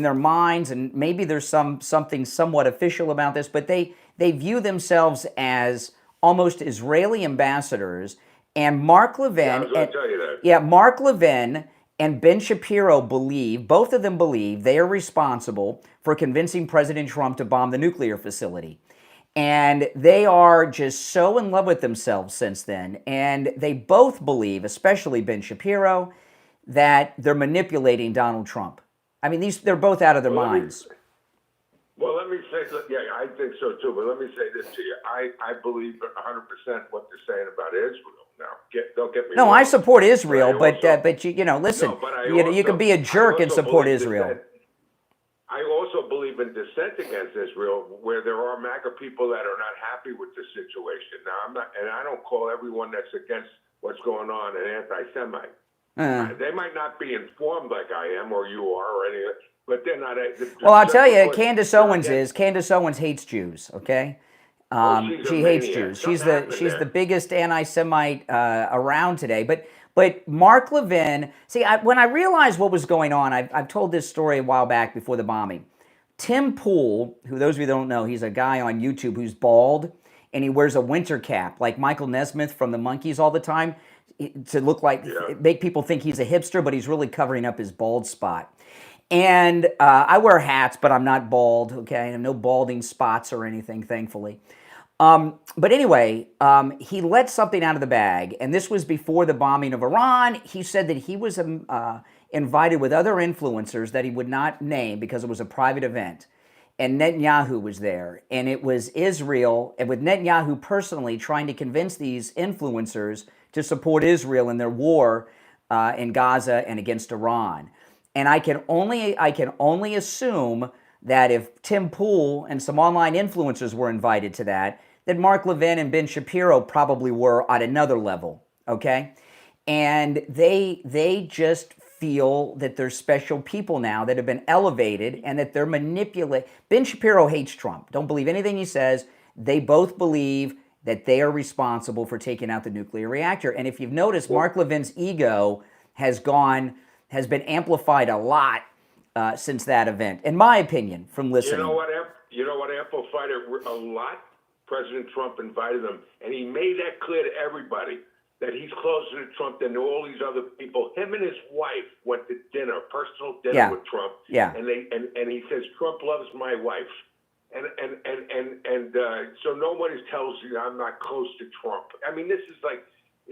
A: their minds, and maybe there's something somewhat official about this, but they view themselves as almost Israeli ambassadors. And Mark Levin, Mark Levin and Ben Shapiro both of them believe they are responsible for convincing President Trump to bomb the nuclear facility. And they are just so in love with themselves since then. And they both believe, especially Ben Shapiro, that they're manipulating Donald Trump. I mean, they're both out of their minds.
D: Let me say, I think so too, but let me say this to you. I believe 100% what they're saying about Israel. Now, don't get me wrong.
A: No, I support Israel, but you know, listen, you can be a jerk and support Israel.
D: I also believe in dissent against Israel, where there are MAGA people that are not happy with the situation. Now, I don't call everyone that's against what's going on an anti-Semite. They might not be informed like I am, or you are, or any, but they're not.
A: Well, I'll tell you, Candace Owens hates Jews. Okay. She hates Jews. She's the biggest anti-Semite around today. But Mark Levin, see, when I realized what was going on, I've told this story a while back before the bombing. Tim Pool, who those of you that don't know, he's a guy on YouTube who's bald, and he wears a winter cap like Michael Nesmith from the Monkees all the time. to look like, make people think he's a hipster, but he's really covering up his bald spot. And I wear hats, but I'm not bald, okay? I have no balding spots or anything, thankfully. But anyway, he let something out of the bag, and this was before the bombing of Iran. He said that he was invited with other influencers that he would not name because it was a private event. And Netanyahu was there, and it was Israel, and with Netanyahu personally trying to convince these influencers to support Israel in their war in Gaza and against Iran. And I can only assume that if Tim Pool and some online influencers were invited to that Mark Levin and Ben Shapiro probably were at another level, okay? And they just feel that they're special people now that have been elevated and that they're manipulating. Ben Shapiro hates Trump. Don't believe anything he says. They both believe that they are responsible for taking out the nuclear reactor. And if you've noticed, Mark Levin's ego has been amplified a lot since that event, in my opinion, from listening.
D: You know what amplified it a lot? President Trump invited them, and he made that clear to everybody that he's closer to Trump than to all these other people. Him and his wife went to dinner, personal dinner with Trump.
A: Yeah.
D: And he says Trump loves my wife, and so nobody tells you I'm not close to Trump. I mean, this is like.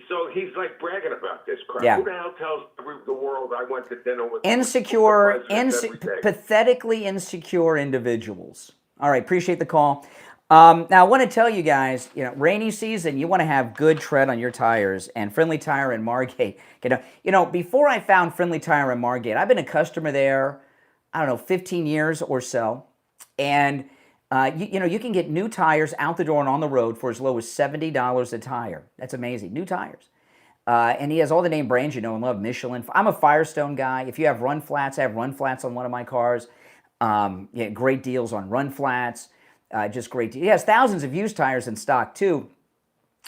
D: So he's like bragging about this crap.
A: Yeah.
D: Who the hell tells the world I went to dinner with
A: insecure,
D: with
A: pathetically insecure individuals? All right, appreciate the call. Now I want to tell you guys, rainy season, you want to have good tread on your tires, and Friendly Tire in Margate. Before I found Friendly Tire in Margate, I've been a customer there, 15 years or so, and you can get new tires out the door and on the road for as low as $70 a tire. That's amazing. New tires. And he has all the name brands you know and love, Michelin. I'm a Firestone guy. If you have run flats, I have run flats on one of my cars. Great deals on run flats. Just great. He has thousands of used tires in stock too.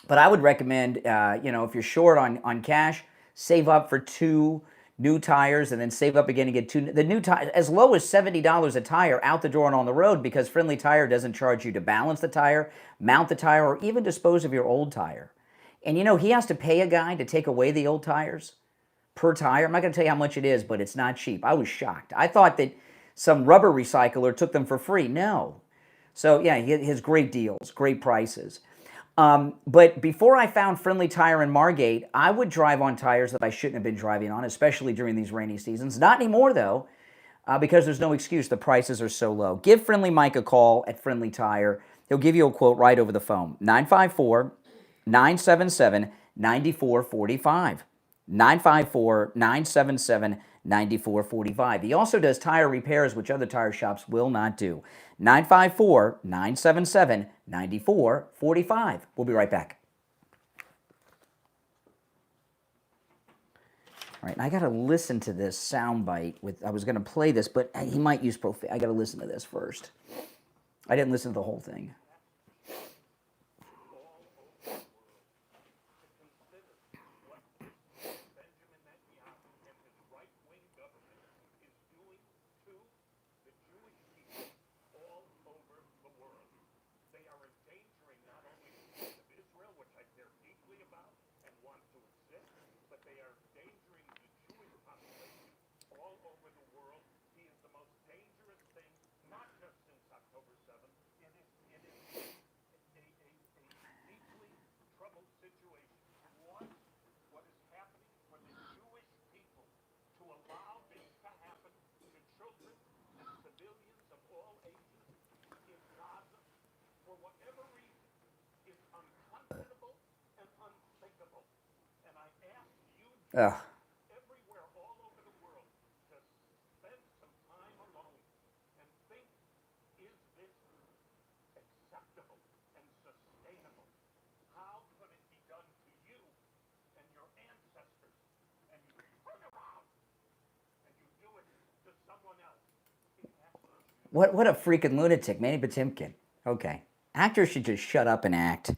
A: But I would recommend, if you're short on cash, save up for 2 new tires and then save up again and get 2. The new tire, as low as $70 a tire out the door and on the road, because Friendly Tire doesn't charge you to balance the tire, mount the tire, or even dispose of your old tire. And he has to pay a guy to take away the old tires per tire. I'm not going to tell you how much it is, but it's not cheap. I was shocked. I thought that some rubber recycler took them for free. No. So, yeah, he has great deals, great prices. But before I found Friendly Tire in Margate, I would drive on tires that I shouldn't have been driving on, especially during these rainy seasons. Not anymore, though, because there's no excuse. The prices are so low. Give Friendly Mike a call at Friendly Tire. He'll give you a quote right over the phone. 954-977-9445. 954-977-9445. He also does tire repairs, which other tire shops will not do. 954-977-9445. We'll be right back. All right, and I got to listen to this soundbite. I was going to play this, but he might use profanity. I got to listen to this first. I didn't listen to the whole thing. Ugh.
E: Everywhere all over the world to spend some time alone and think, is this acceptable and sustainable? How could it be done to you and your ancestors? And you turn around and you do it to someone else.
A: What a freaking lunatic, Mandy Patinkin. Okay. Actors should just shut up and act.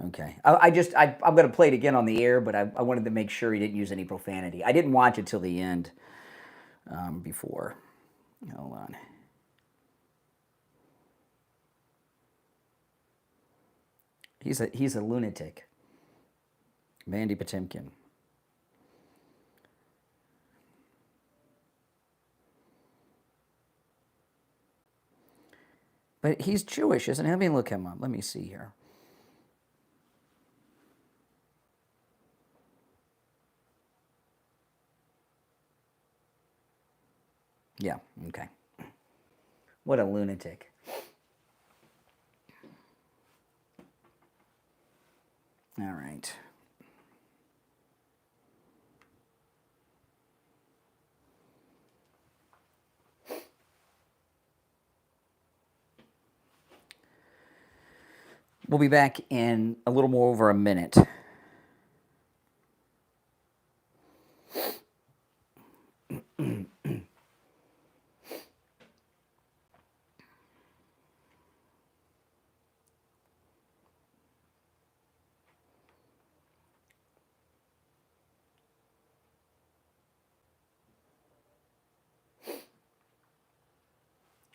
A: Okay. I'm going to play it again on the air, but I wanted to make sure he didn't use any profanity. I didn't watch it till the end before. Hold on. He's a lunatic. Mandy Patinkin. But he's Jewish, isn't he? Let me look him up. Let me see here. Yeah, okay. What a lunatic. All right. We'll be back in a little more over a minute.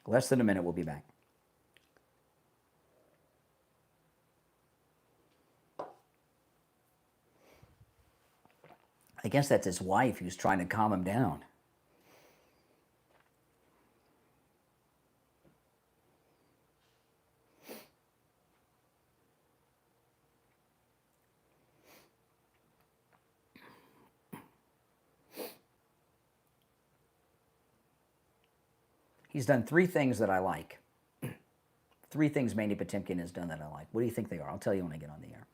A: Less than a minute, we'll be back. I guess that's his wife who's trying to calm him down. He's done 3 things that I like. 3 things Mandy Patinkin has done that I like. What do you think they are? I'll tell you when I get on the air.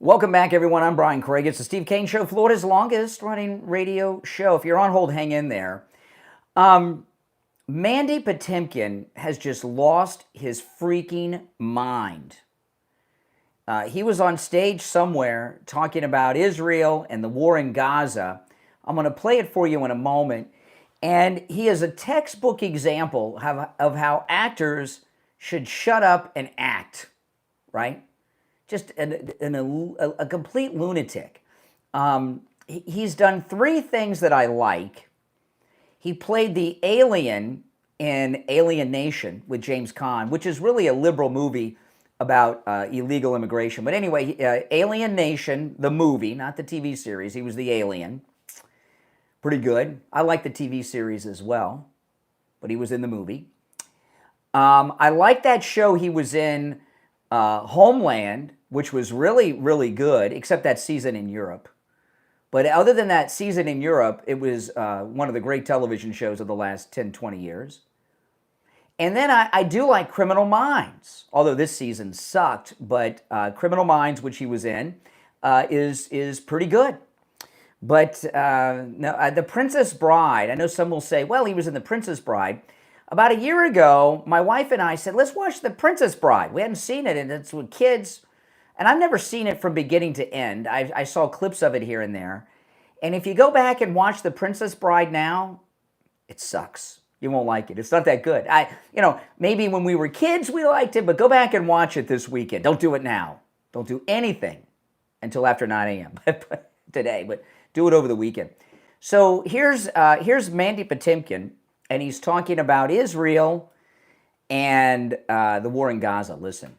A: Welcome back, everyone. I'm Brian Craig. It's the Steve Kane Show, Florida's longest running radio show. If you're on hold, hang in there. Mandy Patinkin has just lost his freaking mind. He was on stage somewhere talking about Israel and the war in Gaza. I'm going to play it for you in a moment. And he is a textbook example of how actors should shut up and act, right? Just a complete lunatic. He's done 3 things that I like. He played the alien in Alien Nation with James Caan, which is really a liberal movie about illegal immigration. But anyway, Alien Nation, the movie, not the TV series. He was the alien. Pretty good. I like the TV series as well, but he was in the movie. I like that show he was in, Homeland, which was really, really good, except that season in Europe. But other than that season in Europe, it was one of the great television shows of the last 10, 20 years. And then I do like Criminal Minds, although this season sucked, but Criminal Minds, which he was in, is pretty good. But no, The Princess Bride, I know some will say, well, he was in The Princess Bride. About a year ago, my wife and I said, let's watch The Princess Bride. We hadn't seen it, and it's with kids. And I've never seen it from beginning to end. I saw clips of it here and there. And if you go back and watch The Princess Bride now, it sucks. You won't like it. It's not that good. Maybe when we were kids we liked it, but go back and watch it this weekend. Don't do it now. Don't do anything until after 9 a.m. today, but do it over the weekend. So here's Mandy Patinkin, and he's talking about Israel and the war in Gaza. Listen.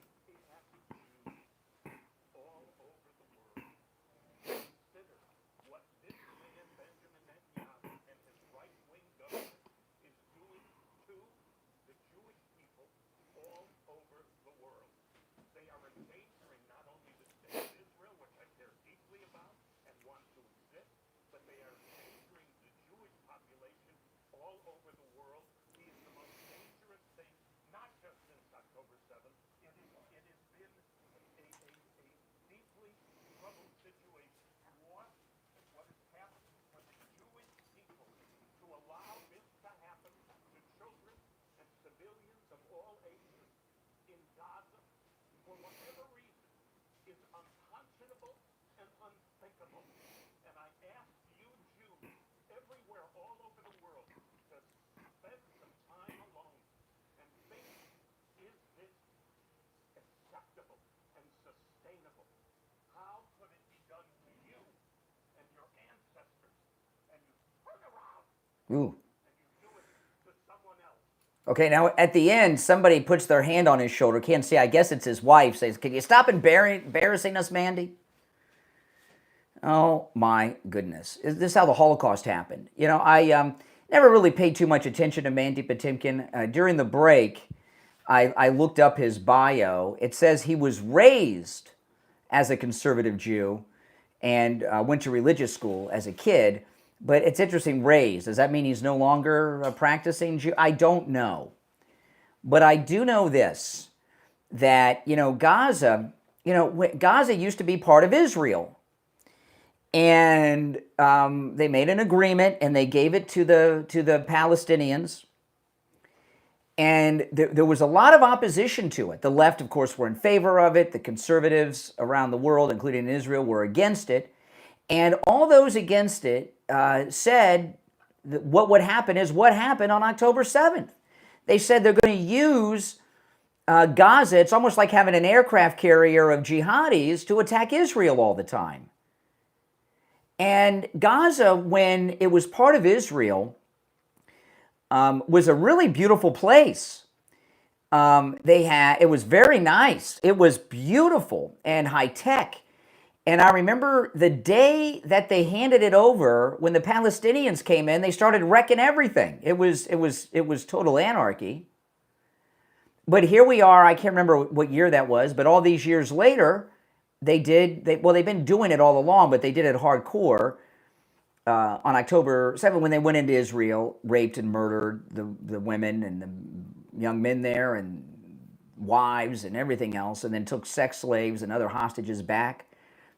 A: Ooh.
E: and you do it to someone else.
A: Okay, now at the end, somebody puts their hand on his shoulder. Can't see. I guess it's his wife. Says, "Can you stop embarrassing us, Mandy?" Oh my goodness! This is how the Holocaust happened. You know, I never really paid too much attention to Mandy Patinkin. During the break, I looked up his bio. It says he was raised as a conservative Jew and went to religious school as a kid. But it's interesting, raised. Does that mean he's no longer a practicing Jew? I don't know. But I do know this, that, Gaza, Gaza used to be part of Israel. And they made an agreement and they gave it to the Palestinians. And there was a lot of opposition to it. The left, of course, were in favor of it. The conservatives around the world, including Israel, were against it. And all those against it said that what would happen is what happened on October 7th. They said they're going to use Gaza. It's almost like having an aircraft carrier of jihadis to attack Israel all the time. And Gaza, when it was part of Israel, was a really beautiful place. It was very nice. It was beautiful and high tech. And I remember the day that they handed it over, when the Palestinians came in, they started wrecking everything. It was total anarchy. But here we are. I can't remember what year that was, but all these years later, they've been doing it all along, but they did it hardcore on October 7th when they went into Israel, raped and murdered the women and the young men there and wives and everything else, and then took sex slaves and other hostages back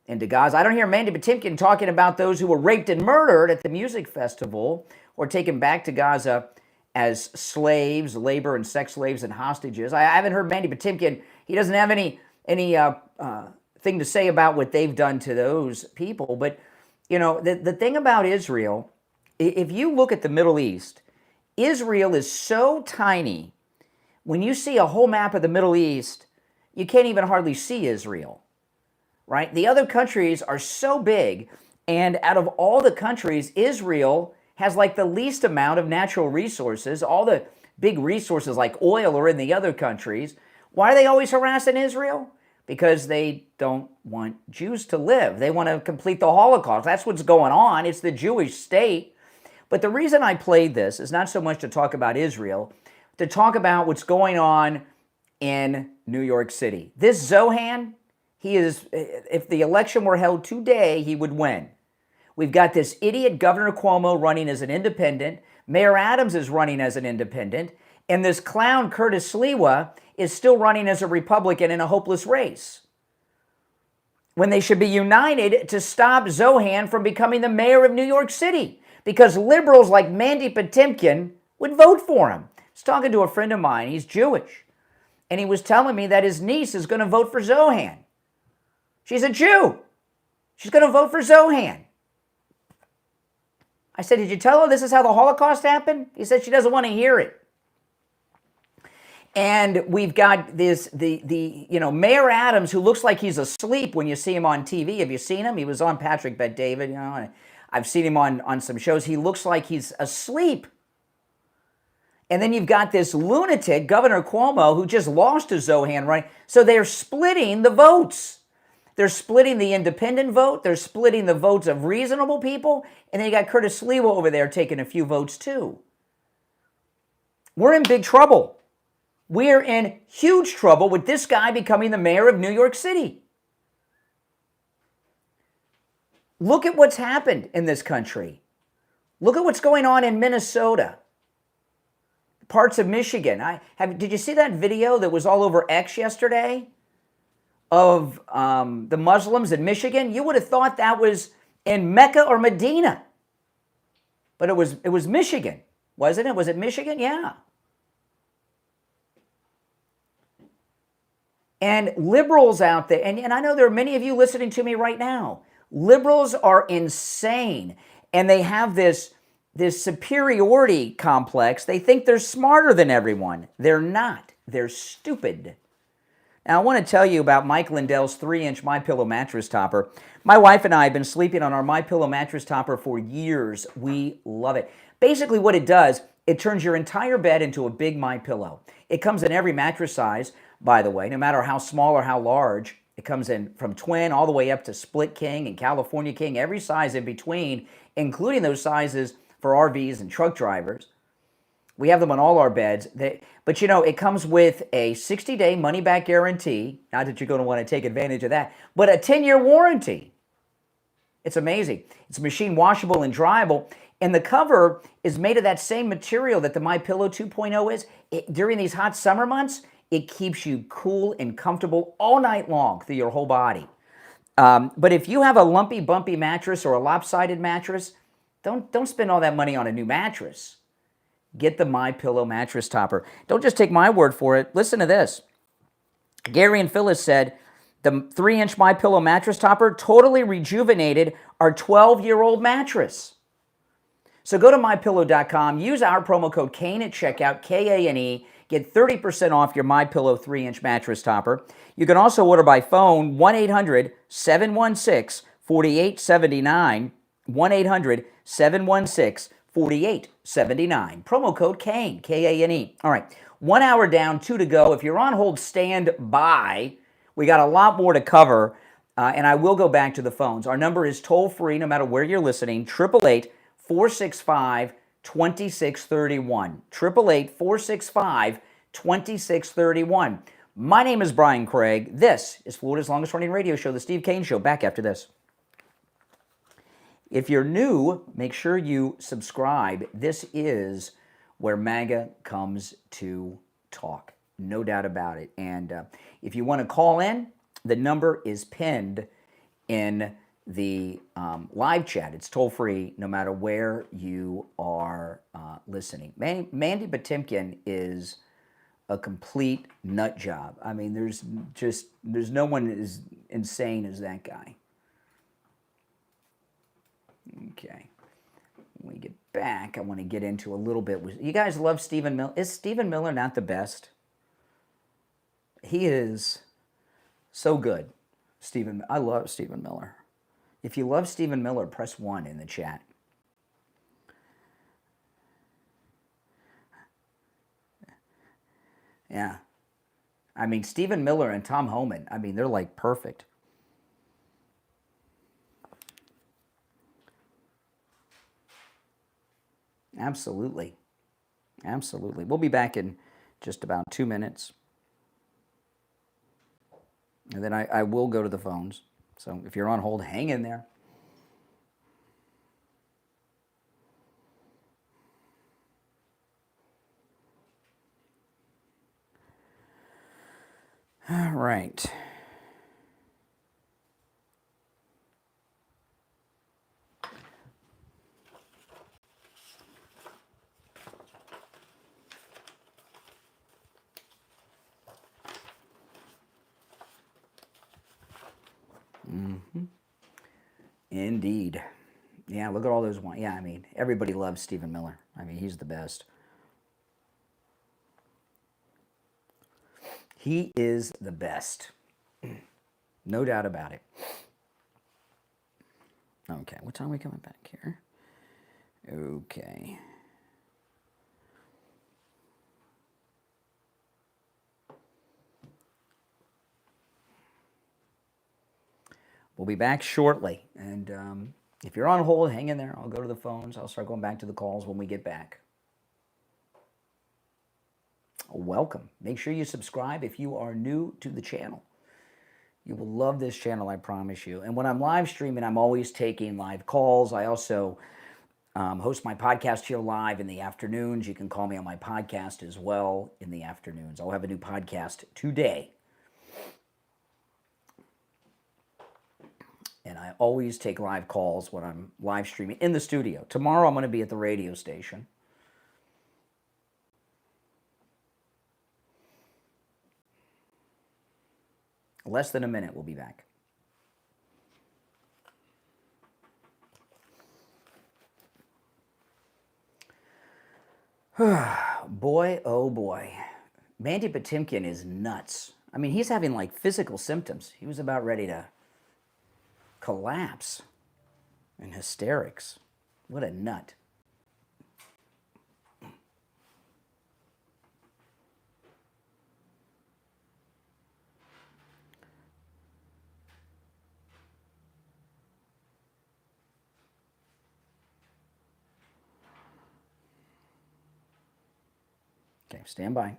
A: into Gaza. I don't hear Mandy Patinkin talking about those who were raped and murdered at the music festival or taken back to Gaza as slaves, labor and sex slaves and hostages. I haven't heard Mandy Patinkin. He doesn't have any thing to say about what they've done to those people. But, the thing about Israel, if you look at the Middle East, Israel is so tiny. When you see a whole map of the Middle East, you can't even hardly see Israel, right? The other countries are so big, and out of all the countries, Israel has like the least amount of natural resources. All the big resources like oil are in the other countries. Why are they always harassing Israel? Because they don't want Jews to live. They want to complete the Holocaust. That's what's going on. It's the Jewish state. But the reason I played this is not so much to talk about Israel, to talk about what's going on in New York City. This Jogn, if the election were held today, he would win. We've got this idiot Governor Cuomo running as an independent. Mayor Adams is running as an independent. And this clown Curtis Sliwa is still running as a Republican in a hopeless race, when they should be united to stop Jogn from becoming the mayor of New York City, because liberals like Mandy Patinkin would vote for him. I was talking to a friend of mine, he's Jewish, and he was telling me that his niece is going to vote for Jogn. She's a Jew. She's going to vote for Jogn. I said, did you tell her this is how the Holocaust happened? He said she doesn't want to hear it. And we've got Mayor Adams, who looks like he's asleep when you see him on TV. Have you seen him? He was on Patrick Bet David, and I've seen him on some shows. He looks like he's asleep. And then you've got this lunatic, Governor Cuomo, who just lost to Jogn, right? So they're splitting the votes. They're splitting the independent vote. They're splitting the votes of reasonable people. And then you got Curtis Sliwa over there taking a few votes too. We're in big trouble. We're in huge trouble with this guy becoming the mayor of New York City. Look at what's happened in this country. Look at what's going on in Minnesota, parts of Michigan. Did you see that video that was all over X yesterday of the Muslims in Michigan? You would have thought that was in Mecca or Medina, but it was Michigan, wasn't it? Was it Michigan? Yeah. And liberals out there, and I know there are many of you listening to me right now, liberals are insane, and they have this superiority complex. They think they're smarter than everyone. They're not. They're stupid. Now, I want to tell you about Mike Lindell's 3-inch MyPillow mattress topper. My wife and I have been sleeping on our MyPillow mattress topper for years. We love it. Basically, what it does, it turns your entire bed into a big MyPillow. It comes in every mattress size, by the way, no matter how small or how large. It comes in from twin all the way up to split king and California king, every size in between, including those sizes for RVs and truck drivers. We have them on all our beds. But you know, it comes with a 60-day money-back guarantee. Not that you're going to want to take advantage of that, but a 10-year warranty. It's amazing. It's machine washable and dryable. And the cover is made of that same material that the MyPillow 2.0 is. During these hot summer months, it keeps you cool and comfortable all night long through your whole body. But if you have a lumpy, bumpy mattress or a lopsided mattress, don't spend all that money on a new mattress. Get the MyPillow mattress topper. Don't just take my word for it. Listen to this. Gary and Phyllis said the 3-inch MyPillow mattress topper totally rejuvenated our 12-year-old mattress. So go to MyPillow.com. Use our promo code KANE at checkout, K-A-N-E. Get 30% off your MyPillow 3-inch mattress topper. You can also order by phone, 1-800-716-4879, 1-800-716-4879. 4879. Promo code KANE, K-A-N-E. All right, 1 hour down, 2 to go. If you're on hold, stand by. We got a lot more to cover, and I will go back to the phones. Our number is toll-free, no matter where you're listening, 888-465-2631. 888-465-2631. My name is Brian Craig. This is Florida's longest-running radio show, The Steve Kane Show. Back after this. If you're new, make sure you subscribe. This is where MAGA comes to talk. No doubt about it. And if you want to call in, the number is pinned in the live chat. It's toll-free no matter where you are listening. Mandy Patinkin is a complete nut job. I mean, there's no one as insane as that guy. Okay, when we get back, I want to get into a little bit. You guys love Stephen Miller. Is Stephen Miller not the best? He is so good. I love Stephen Miller. If you love Stephen Miller, press 1 in the chat. Yeah. I mean, Stephen Miller and Tom Homan, I mean, they're like perfect. Absolutely. Absolutely. We'll be back in just about 2 minutes. And then I will go to the phones. So if you're on hold, hang in there. All right. Indeed. Yeah, look at all those ones. Yeah, I mean, everybody loves Stephen Miller. I mean, he's the best. He is the best. No doubt about it. Okay, what time are we coming back here? Okay. We'll be back shortly. And if you're on hold, hang in there. I'll go to the phones. I'll start going back to the calls when we get back. Welcome. Make sure you subscribe if you are new to the channel. You will love this channel, I promise you. And when I'm live streaming, I'm always taking live calls. I also host my podcast here live in the afternoons. You can call me on my podcast as well in the afternoons. I'll have a new podcast today. And I always take live calls when I'm live streaming in the studio. Tomorrow I'm going to be at the radio station. Less than a minute, we'll be back. Boy, oh boy. Mandy Patinkin is nuts. I mean, he's having like physical symptoms. He was about ready to collapse in hysterics. What a nut. Okay, stand by.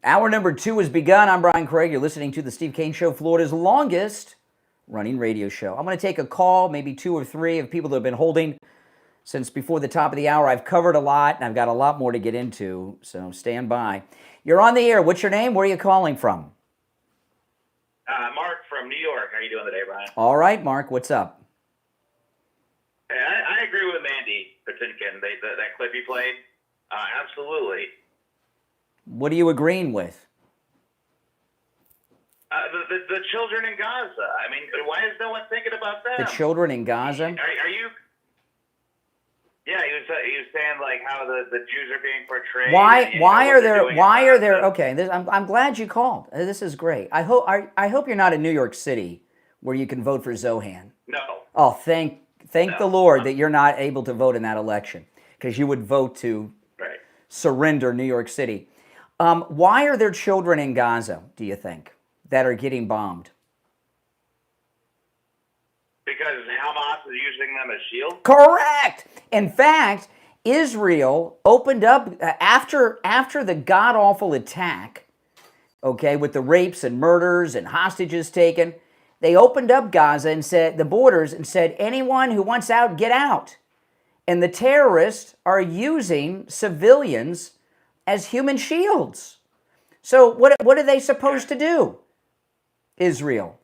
A: Hour number 2 has begun. I'm Brian Craig. You're listening to the Steve Kane Show, Florida's longest running radio show. I'm going to take a call, maybe 2 or 3 of people that have been holding since before the top of the hour. I've covered a lot, and I've got a lot more to get into, so stand by. You're on the air. What's your name? Where are you calling from?
F: Mark from New York. How are you doing today, Brian?
A: All right, Mark. What's up?
F: Hey, I agree with Mandy Patinkin. That clip you played, absolutely.
A: What are you agreeing with?
F: The children in Gaza. I mean, why is no one thinking about them?
A: The children in Gaza?
F: Are you? Yeah, he was saying like how the Jews are being portrayed.
A: Why are there? Okay, I'm glad you called. This is great. I hope you're not in New York City where you can vote for Zohan.
F: No.
A: Oh, thank the Lord that you're not able to vote in that election, because you would vote to surrender New York City. Why are there children in Gaza, do you think, that are getting bombed?
F: Because Hamas is using them as shields?
A: Correct. In fact, Israel opened up, after the god-awful attack, okay, with the rapes and murders and hostages taken, they opened up Gaza and said, the borders, and said, anyone who wants out, get out. And the terrorists are using civilians as human shields. So what are they supposed to do, Israel?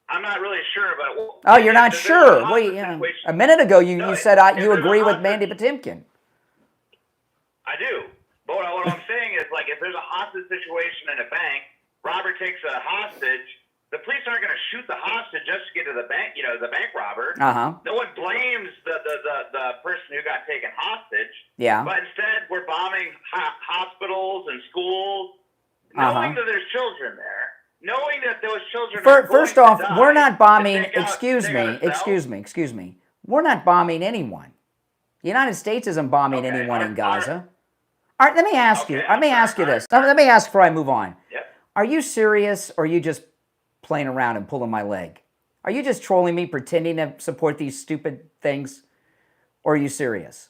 F: I'm not really sure, but...
A: Oh, you're not sure? Wait, a minute ago you said you agree with Mandy Patinkin.
F: I do. But what I'm saying is, like, if there's a hostage situation in a bank, robber takes a hostage, the police aren't going to shoot the hostage just to get to the bank, the bank robber.
A: Uh-huh.
F: No one blames the person who got taken hostage.
A: Yeah.
F: But instead, we're bombing hospitals and schools, knowing that there's children there, knowing that those children are
A: First
F: going
A: off,
F: to die,
A: we're not bombing,
F: excuse
A: me. We're not bombing anyone. The United States isn't bombing anyone in Gaza. All right, let me ask you this. Let me ask before I move on.
F: Yep.
A: Are you serious, or are you just playing around and pulling my leg? Are you just trolling me, pretending to support these stupid things, or are you serious?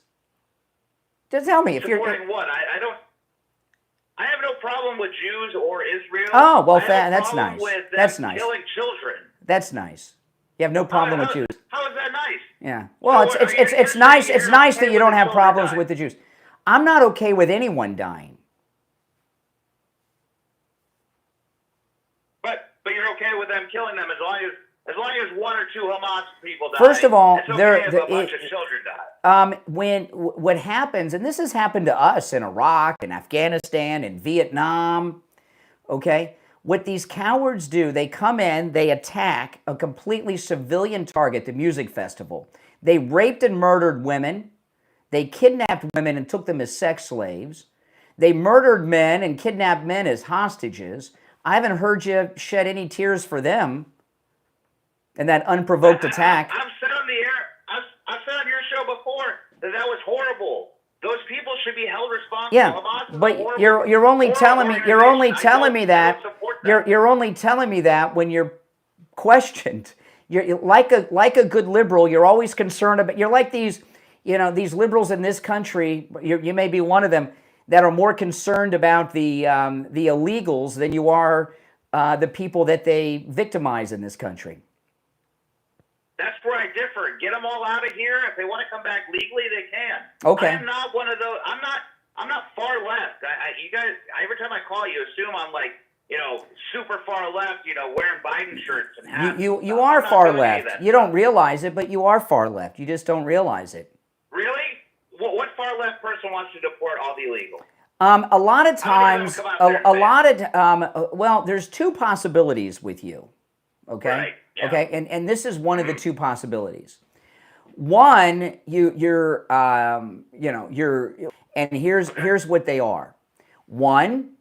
A: Just tell me if you're
F: supporting what? I have no problem with Jews or Israel.
A: Oh, well,
F: that's
A: nice.
F: That's nice. Killing children.
A: That's nice. You have no problem with Jews.
F: How is that nice?
A: Yeah. Well, it's nice. It's nice that you don't have problems with the Jews. I'm not okay with anyone dying.
F: But you're okay with them killing them as long as 1 or 2 Hamas people die.
A: First of all,
F: it's okay if a bunch of children die.
A: What happens, and this has happened to us in Iraq and Afghanistan and Vietnam, okay? What these cowards do, they come in, they attack a completely civilian target, the music festival. They raped and murdered women. They kidnapped women and took them as sex slaves. They murdered men and kidnapped men as hostages. I haven't heard you shed any tears for them in that unprovoked attack.
F: I've said on the air, I've said on your show before that was horrible. Those people should be held responsible.
A: Yeah, but you're only telling me that when you're questioned. You're like a good liberal. You're always concerned about. You're like these liberals in this country. You may be one of them that are more concerned about the illegals than you are the people that they victimize in this country.
F: That's where I differ. Get them all out of here. If they want to come back legally, they can.
A: Okay.
F: I'm not one of those. I'm not far left. You guys. Every time I call you, assume I'm like super far left. Wearing Biden shirts and hats.
A: You are far left. You don't realize it, but you are far left. You just don't realize it.
F: Really? What far left person wants to deport all the illegals?
A: A lot of
F: How many of
A: times,
F: them come out there
A: a
F: and
A: lot of, well, there's two possibilities with you, okay?
F: Right, yeah.
A: Okay, and this is one of the two possibilities. One, you're, and here's what they are. One,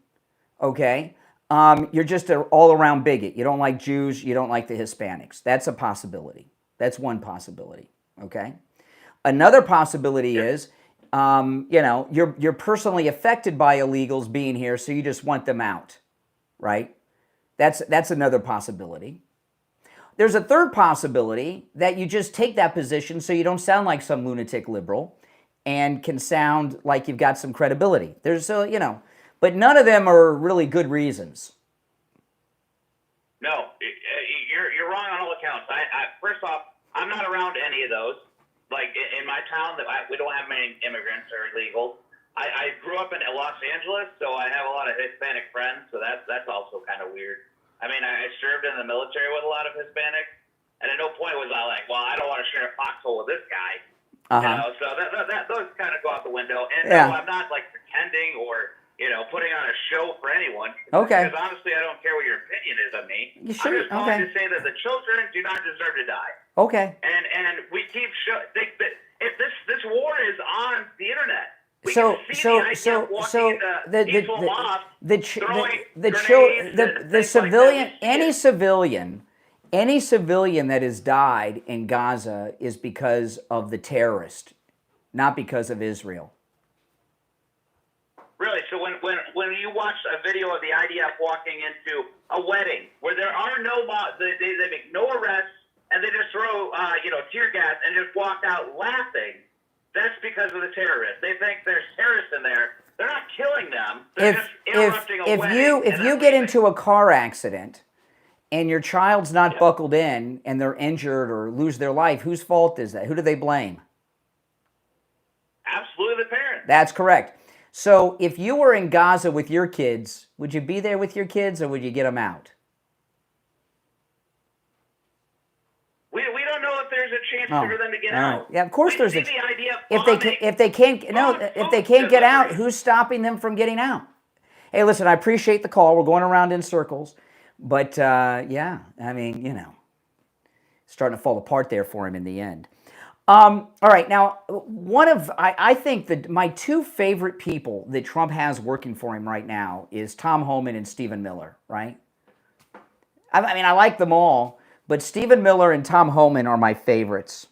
A: okay, you're just an all-around bigot. You don't like Jews. You don't like the Hispanics. That's a possibility. That's one possibility, okay? Another possibility is, you're personally affected by illegals being here, so you just want them out, right? That's another possibility. There's a third possibility that you just take that position so you don't sound like some lunatic liberal and can sound like you've got some credibility. But none of them are really good reasons.
F: No, you're wrong on all accounts. First off, I'm not around any of those. Like in my town, we don't have many immigrants or illegals. I grew up in Los Angeles, so I have a lot of Hispanic friends. So that's also kind of weird. I mean, I served in the military with a lot of Hispanics, and at no point was I like, well, I don't want to share a foxhole with this guy. So those kind of go out the window. And no, I'm not like pretending or putting on a show for anyone.
A: Okay.
F: Because honestly, I don't care what your opinion is of me.
A: You should.
F: I'm just calling to say that the children do not deserve to die.
A: Okay.
F: And we keep if this war is on the internet. We
A: So
F: can see the IDF walking into peaceful mosques, throwing grenades
A: the
F: and
A: civilian,
F: things like that.
A: any civilian that has died in Gaza is because of the terrorist, not because of Israel.
F: Really? So when you watch a video of the IDF walking into a wedding where there are no they make no arrests and they just throw tear gas and just walk out laughing, that's because of the terrorists. They think there's terrorists in there. They're not killing them. They're just interrupting a wedding.
A: If you get into a car accident and your child's not buckled in and they're injured or lose their life, whose fault is that? Who do they blame?
F: Absolutely the parents.
A: That's correct. So if you were in Gaza with your kids, would you be there with your kids or would you get them out?
F: We don't know if there's a chance for them to get out.
A: Yeah, of course there's
F: the idea
A: if they can't get out, who's stopping them from getting out? Hey, listen, I appreciate the call. We're going around in circles, but starting to fall apart there for him in the end. All right, now I think that my two favorite people that Trump has working for him right now is Tom Homan and Stephen Miller, right? I like them all, but Stephen Miller and Tom Homan are my favorites.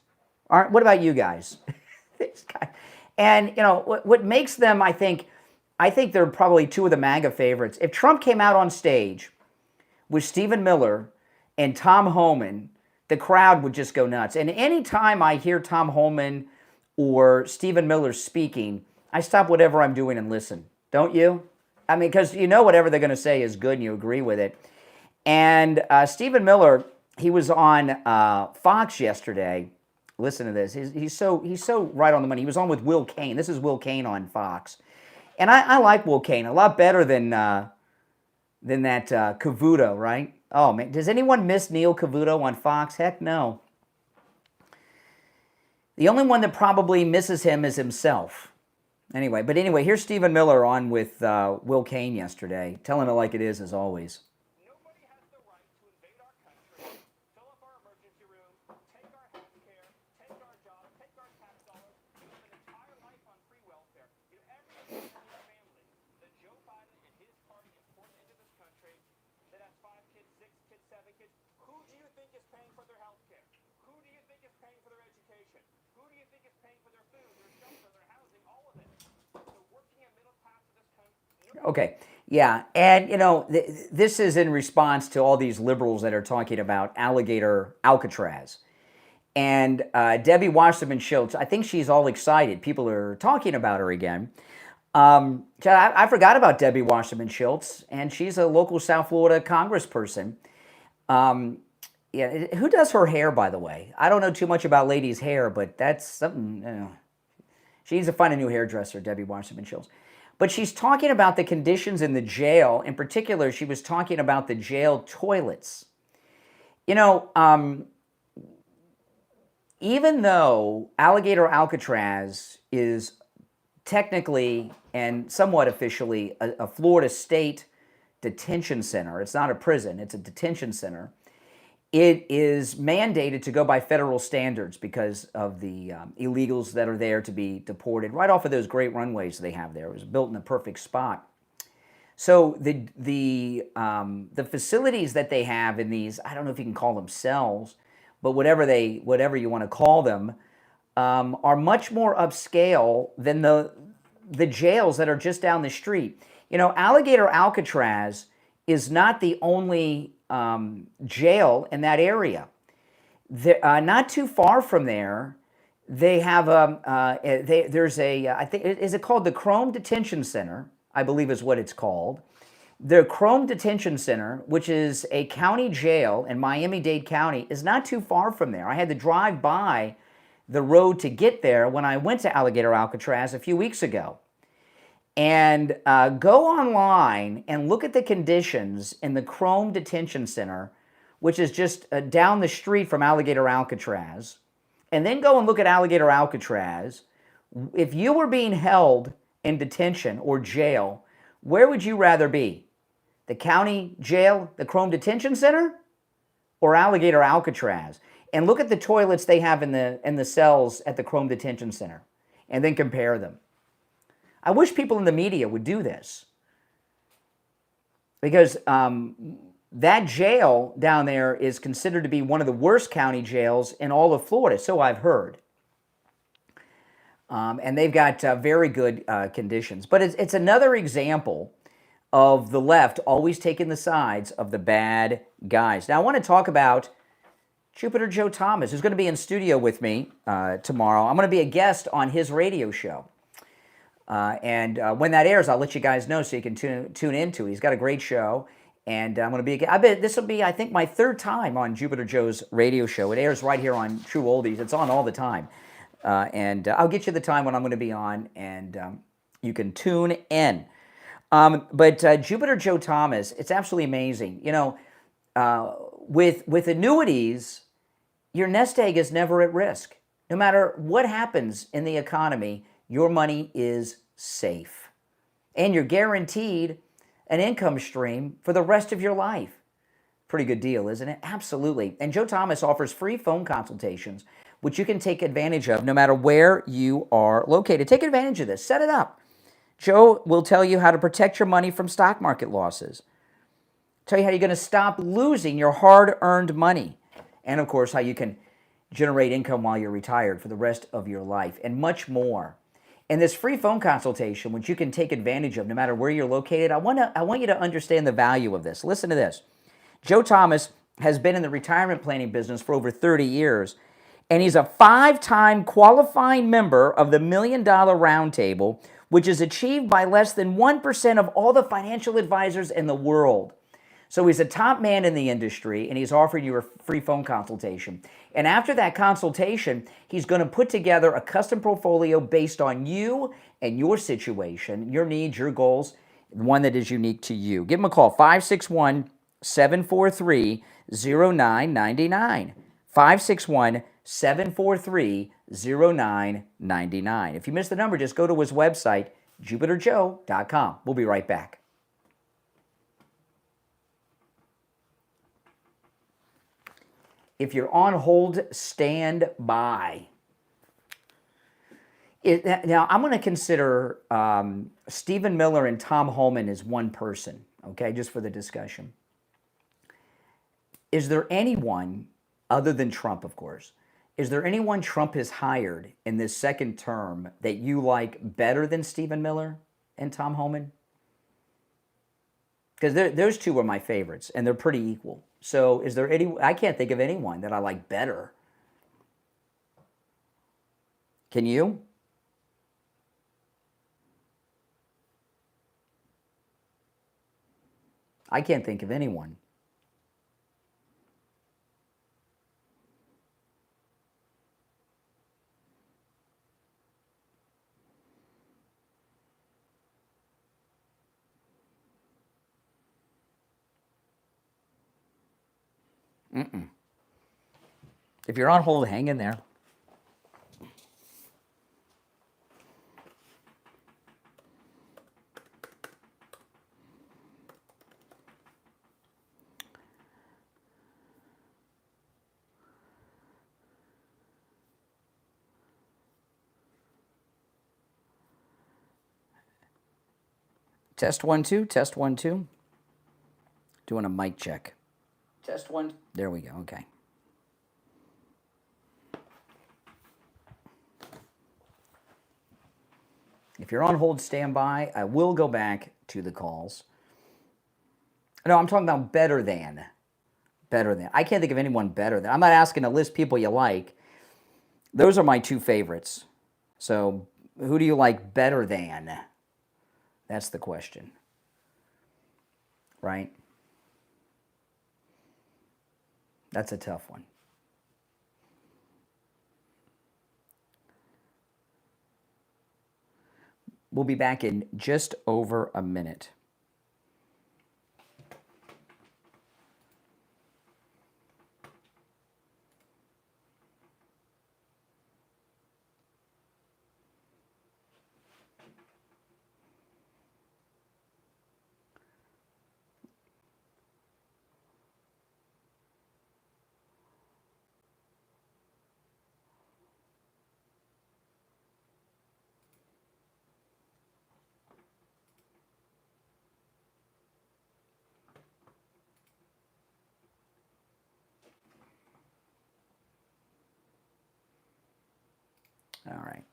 A: What about you guys? And what makes them, I think they're probably two of the MAGA favorites. If Trump came out on stage with Stephen Miller and Tom Homan, the crowd would just go nuts. And anytime I hear Tom Homan or Stephen Miller speaking, I stop whatever I'm doing and listen. Don't you? Because whatever they're going to say is good and you agree with it. And Stephen Miller, he was on Fox yesterday. Listen to this. He's so right on the money. He was on with Will Kane. This is Will Kane on Fox. And I like Will Kane a lot better than that Cavuto, right? Oh, man. Does anyone miss Neil Cavuto on Fox? Heck no. The only one that probably misses him is himself. Anyway, here's Stephen Miller on with Will Kane yesterday, telling it like it is, as always.
E: Nobody has the right to invade our country, fill up our emergency room, take our health care, take our jobs, take our tax dollars, and live an entire life on free welfare. Every American family that Joe Biden and his party imported into this country that has 5 kids, 6 kids, 7 kids, who do you think is paying for their health care? Who do you think is paying for their education? Who do you think is paying for their food, their shelter, their housing, all of it? The working and middle class of this country.
A: Okay. Yeah, and this is in response to all these liberals that are talking about alligator Alcatraz. And Debbie Wasserman Schultz, I think she's all excited. People are talking about her again. I forgot about Debbie Wasserman Schultz, and she's a local South Florida congressperson. Who does her hair, by the way? I don't know too much about ladies' hair, but that's something. She needs to find a new hairdresser, Debbie Wasserman Schultz. But she's talking about the conditions in the jail. In particular, she was talking about the jail toilets. Even though Alligator Alcatraz is technically and somewhat officially a Florida state detention center. It's not a prison, it's a detention center. It is mandated to go by federal standards because of the illegals that are there to be deported right off of those great runways they have there. It was built in a perfect spot. So the facilities that they have in these, I don't know if you can call them cells, but whatever you want to call them, are much more upscale than the jails that are just down the street. You know, Alligator Alcatraz is not the only jail in that area. Not too far from there, they have there's a I think is it called the Chrome Detention Center, I believe is what it's called. The Chrome Detention Center, which is a county jail in Miami-Dade County, is not too far from there. I had to drive by the road to get there when I went to Alligator Alcatraz a few weeks ago. And go online and look at the conditions in the Chrome Detention Center, which is just down the street from Alligator Alcatraz. And then go and look at Alligator Alcatraz. If you were being held in detention or jail, where would you rather be? The county jail, the Chrome Detention Center, or Alligator Alcatraz? And look at the toilets they have in the cells at the Chrome Detention Center, and then compare them. I wish people in the media would do this, because that jail down there is considered to be one of the worst county jails in all of Florida, so I've heard. And they've got very good conditions. But it's another example of the left always taking the sides of the bad guys. Now, I want to talk about Jupiter Joe Thomas, who's going to be in studio with me tomorrow. I'm going to be a guest on his radio show. And when that airs, I'll let you guys know so you can tune into it. He's got a great show. And I'm going to be, I bet this will be, I think, my third time on Jupiter Joe's radio show. It airs right here on True Oldies. It's on all the time. And I'll get you the time when I'm going to be on, and you can tune in. But Jupiter Joe Thomas, it's absolutely amazing. You know, with annuities, your nest egg is never at risk. No matter what happens in the economy, your money is safe. And you're guaranteed an income stream for the rest of your life. Pretty good deal, isn't it? Absolutely. And Joe Thomas offers free phone consultations, which you can take advantage of no matter where you are located. Take advantage of this. Set it up. Joe will tell you how to protect your money from stock market losses. Tell you how you're going to stop losing your hard-earned money. And, of course, how you can generate income while you're retired for the rest of your life, and much more. And this free phone consultation, which you can take advantage of no matter where you're located, I want you to understand the value of this. Listen to this. Joe Thomas has been in the retirement planning business for over 30 years, and he's a 5-time qualifying member of the $1 Million Roundtable, which is achieved by less than 1% of all the financial advisors in the world. So he's a top man in the industry, and he's offering you a free phone consultation. And after that consultation, he's going to put together a custom portfolio based on you and your situation, your needs, your goals, one that is unique to you. Give him a call, 561-743-0999. 561-743-0999. If you missed the number, just go to his website, jupiterjoe.com. We'll be right back. If you're on hold, stand by. Now, I'm going to consider Stephen Miller and Tom Homan as one person, okay, just for the discussion. Is there anyone, other than Trump, of course, is there anyone Trump has hired in this second term that you like better than Stephen Miller and Tom Homan? Because those two were my favorites, and they're pretty equal. So is there any, I can't think of anyone that I like better. Can you? I can't think of anyone. If you're on hold, hang in there. Test 1 2. Test 1 2. Doing a mic check.
G: Test 1.
A: There we go. Okay. If you're on hold, stand by. I will go back to the calls. No, I'm talking about better than. Better than. I can't think of anyone better than. I'm not asking to list people you like. Those are my two favorites. So, who do you like better than? That's the question. Right? That's a tough one. We'll be back in just over a minute. All right.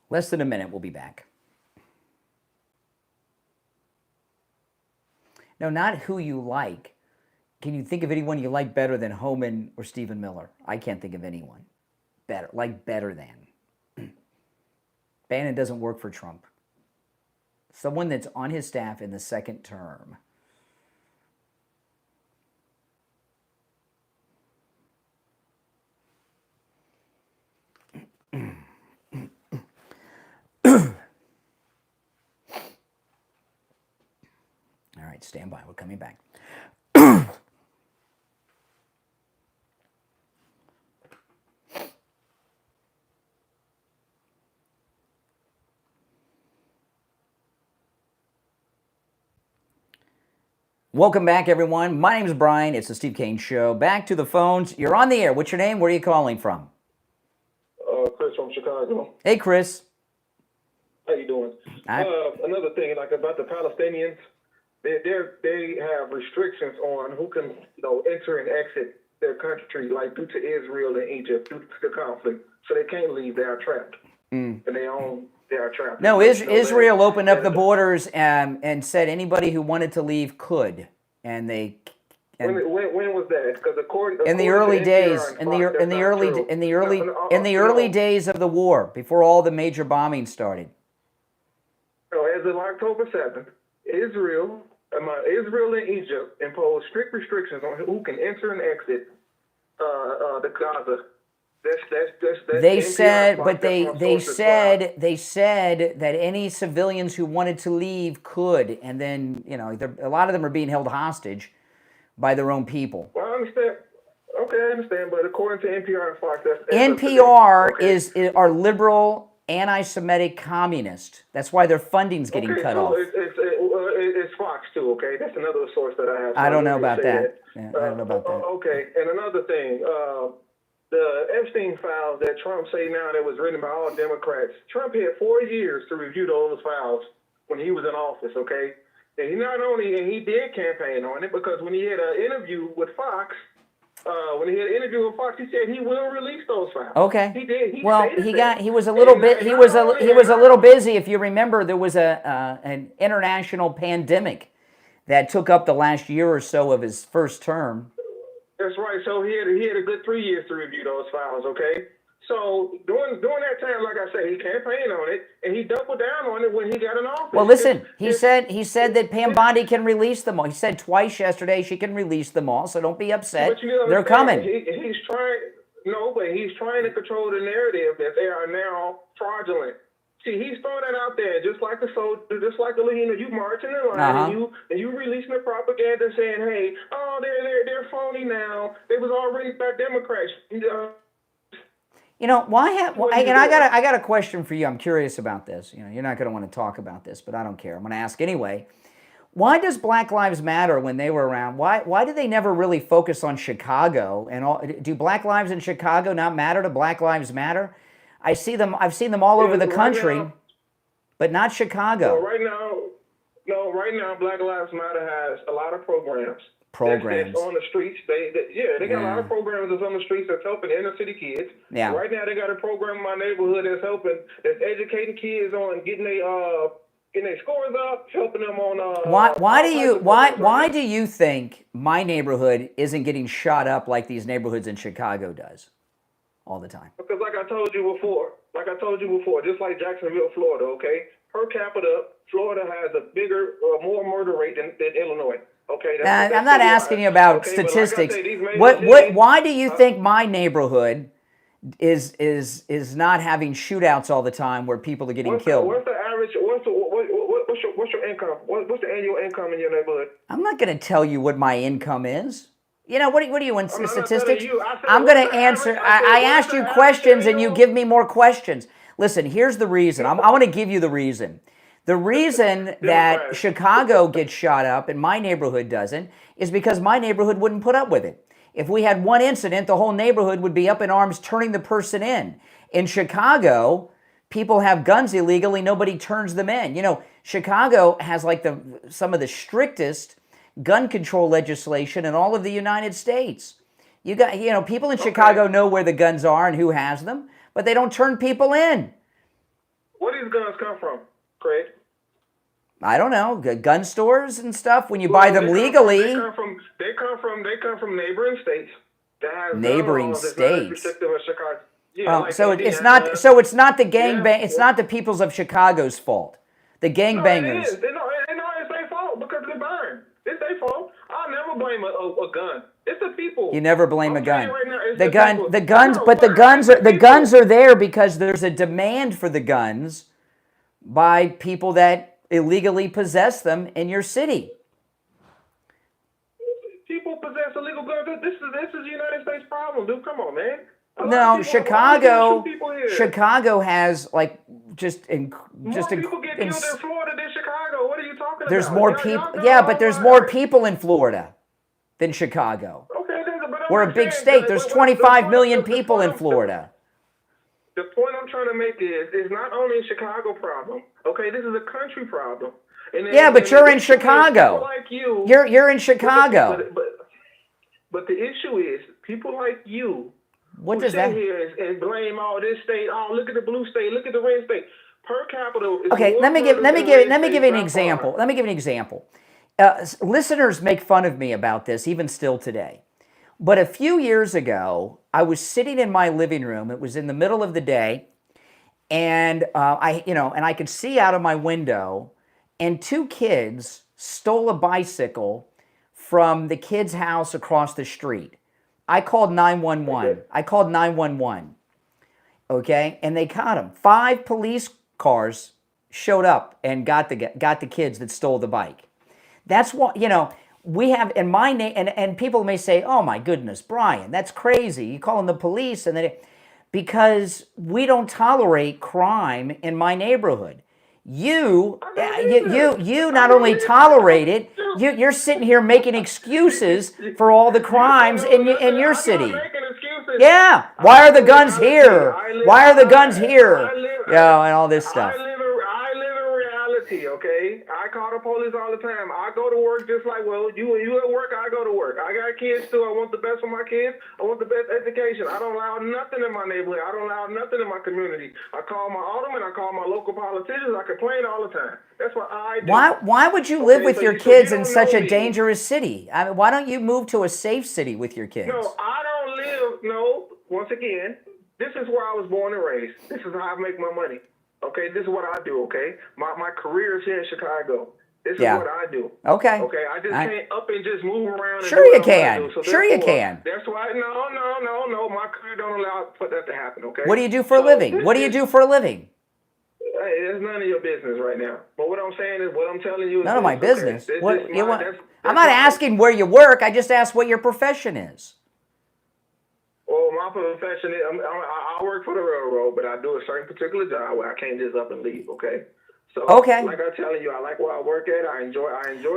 A: Less than a minute, we'll be back. No, not who you like. Can you think of anyone you like better than Homan or Stephen Miller? I can't think of anyone better, like better than. Bannon doesn't work for Trump. Someone that's on his staff in the second term. All right, stand by. We're coming back. Welcome back, everyone. My name is Brian. It's the Steve Kane Show. Back to the phones. You're on the air. What's your name? Where are you calling from?
H: Chris from Chicago.
A: Hey, Chris.
H: How you doing? Another thing, like about the Palestinians, they have restrictions on who can, enter and exit their country, like due to Israel and Egypt, due to the conflict. So they can't leave. They are trapped, and they are trapped.
A: No, Israel opened up the borders and said anybody who wanted to leave could, and they.
H: When was that? Because according
A: in the early days, in the early days of the war, before all the major bombings started.
H: As of October 7th, Israel and Egypt imposed strict restrictions on who can enter and exit the Gaza.
A: They said, but they said that any civilians who wanted to leave could, and then a lot of them are being held hostage by their own people.
H: Well, I understand. Okay, I understand, but according to NPR and Fox,
A: NPR are liberal, anti-Semitic communist. That's why their funding's getting cut off.
H: It's Fox too. Okay, that's another source that I have. So
A: I don't know about that. Yeah, I don't know about that.
H: Okay, and another thing, the Epstein files that Trump say now that was written by all Democrats. Trump had 4 years to review those files when he was in office. Okay. And he did campaign on it, because when he had an interview with Fox, he said he will release those files.
A: Okay.
H: He did.
A: He was a little busy. If you remember, there was an international pandemic that took up the last year or so of his first term.
H: That's right. So he had a good 3 years to review those files. Okay. So during that time, like I said, he campaigned on it, and he doubled down on it when he got in office.
A: Well, listen, he said that Pam Bondi can release them all. He said twice yesterday she can release them all, so don't be upset. They're coming.
H: He's trying to control the narrative that they are now fraudulent. See, he's throwing that out there, just like the soldier, just like you marching in line, and you releasing the propaganda saying, "Hey, they're phony now. They was already by Democrats."
A: I got a question for you. I'm curious about this. You're not going to want to talk about this, but I don't care. I'm going to ask anyway. Why does Black Lives Matter when they were around? Why did they never really focus on Chicago and all? Do Black lives in Chicago not matter to Black Lives Matter? I've seen them all over the country,
H: now,
A: but not Chicago.
H: Right now, Black Lives Matter has a lot of programs.
A: Programs
H: that's on the streets. They got a lot of programs that's on the streets that's helping inner city kids.
A: Yeah.
H: Right now, they got a program in my neighborhood that's educating kids on getting their scores up, helping them on.
A: Why do you think my neighborhood isn't getting shot up like these neighborhoods in Chicago does all the time?
H: Because like I told you before, just like Jacksonville, Florida, okay, per capita, Florida has a bigger, more murder rate than Illinois. Okay,
A: I'm not asking you about statistics. Why do you think my neighborhood is not having shootouts all the time where people are getting killed?
H: What's the average? What's your income? What's the annual income in your neighborhood?
A: I'm not going to tell you what my income is. You know, what do you want statistics? I'm going to answer. I asked you questions and you give me more questions. Listen, here's the reason. I want to give you the reason. The reason that Chicago gets shot up and my neighborhood doesn't is because my neighborhood wouldn't put up with it. If we had one incident, the whole neighborhood would be up in arms turning the person in. In Chicago, people have guns illegally, nobody turns them in. You know, Chicago has like some of the strictest gun control legislation in all of the United States. People in Chicago know where the guns are and who has them, but they don't turn people in.
H: Where do these guns come from, Craig?
A: I don't know, gun stores and stuff. When you buy them legally,
H: they come from neighboring states. That has
A: neighboring
H: states.
A: Chicago.
H: Yeah,
A: so it's not. So it's not the gangbang. It's not the peoples of Chicago's fault. The gangbangers.
H: It is. It's their fault because they burn. It's their fault. I'll never blame a gun. It's the people.
A: You never blame a gun.
H: Right now,
A: the guns are there because there's a demand for the guns by people that illegally possess them in your city.
H: People possess illegal guns. This is a United States problem, dude. Come on, man.
A: No, Chicago has like
H: more people get killed in Florida than Chicago. What are you talking about?
A: There's more people. Yeah, but there's more people in Florida than Chicago.
H: Okay,
A: we're a big state. There's 25 million people in Florida.
H: The point I'm trying to make is it's not only a Chicago problem. Okay, this is a country problem.
A: But you're in Chicago.
H: Like you,
A: you're in Chicago.
H: But the issue is people like you.
A: What does that?
H: Here and blame all this state. Oh, look at the blue state. Look at the red state. Per capita.
A: Okay, let me give you an example. Let me give you an example. Listeners make fun of me about this even still today. But a few years ago, I was sitting in my living room. It was in the middle of the day, and I could see out of my window, and two kids stole a bicycle from the kid's house across the street. I called 911. Okay, and they caught them. 5 police cars showed up and got the kids that stole the bike. That's what we have in my name, and people may say, "Oh my goodness, Brian, that's crazy. You calling the police?" Because we don't tolerate crime in my neighborhood. You not only tolerate it, you're sitting here making excuses for all the crimes in your city. Yeah, why are the guns here? Why are the guns here? And all this stuff.
H: I live in reality, okay? I call the police all the time. I go to work just like, you at work, I go to work. I got kids too. I want the best for my kids. I want the best education. I don't allow nothing in my neighborhood. I don't allow nothing in my community. I call my alderman. I call my local politicians. I complain all the time. That's what I do.
A: Why would you live with your kids in such a dangerous city? I mean, why don't you move to a safe city with your kids?
H: No, I don't live. No, once again, this is where I was born and raised. This is how I make my money. Okay, this is what I do, okay? My career is here in Chicago. This is what I do.
A: Okay.
H: Okay, I just can't up and just move around.
A: Sure you can. Sure you can.
H: That's why, no. My career don't allow for that to happen, okay?
A: What do you do for a living? What do you do for a living?
H: Hey, it's none of your business right now. But what I'm saying is, what I'm telling you is...
A: None of my business. I'm not asking where you work. I just asked what your profession is.
H: Well, my profession is, I work for the railroad, but I do a certain particular job where I can't just up and leave, okay? So,
A: Okay.
H: like I'm telling you, I like where I work at. I enjoy.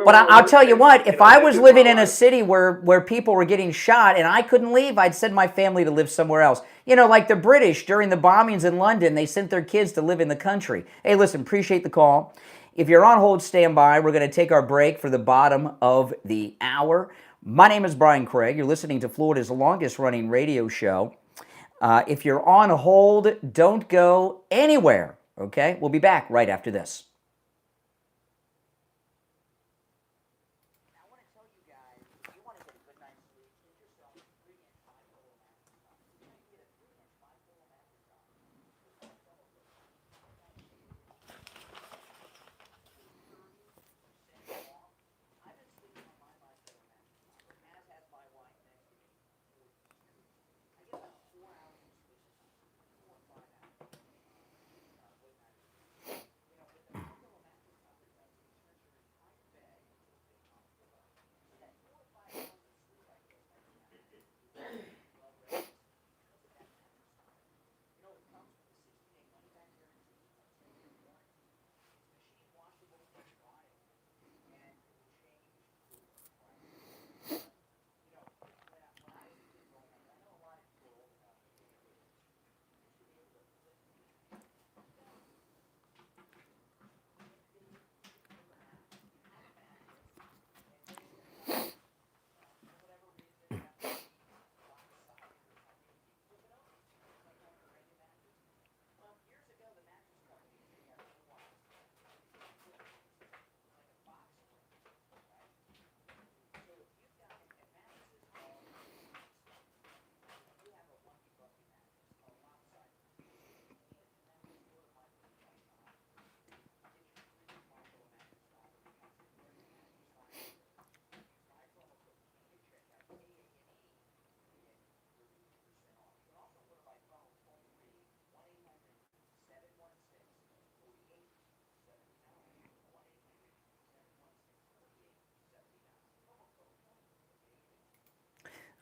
A: But
H: where I
A: I'll
H: work,
A: tell you
H: and,
A: what, if
H: know,
A: I
H: this
A: was
H: is
A: living
H: my
A: in a
H: life.
A: city where people were getting shot and I couldn't leave, I'd send my family to live somewhere else. You know, like the British during the bombings in London, they sent their kids to live in the country. Hey, listen, appreciate the call. If you're on hold, stand by. We're going to take our break for the bottom of the hour. My name is Brian Craig. You're listening to Florida's longest running radio show. If you're on hold, don't go anywhere, okay? We'll be back right after this.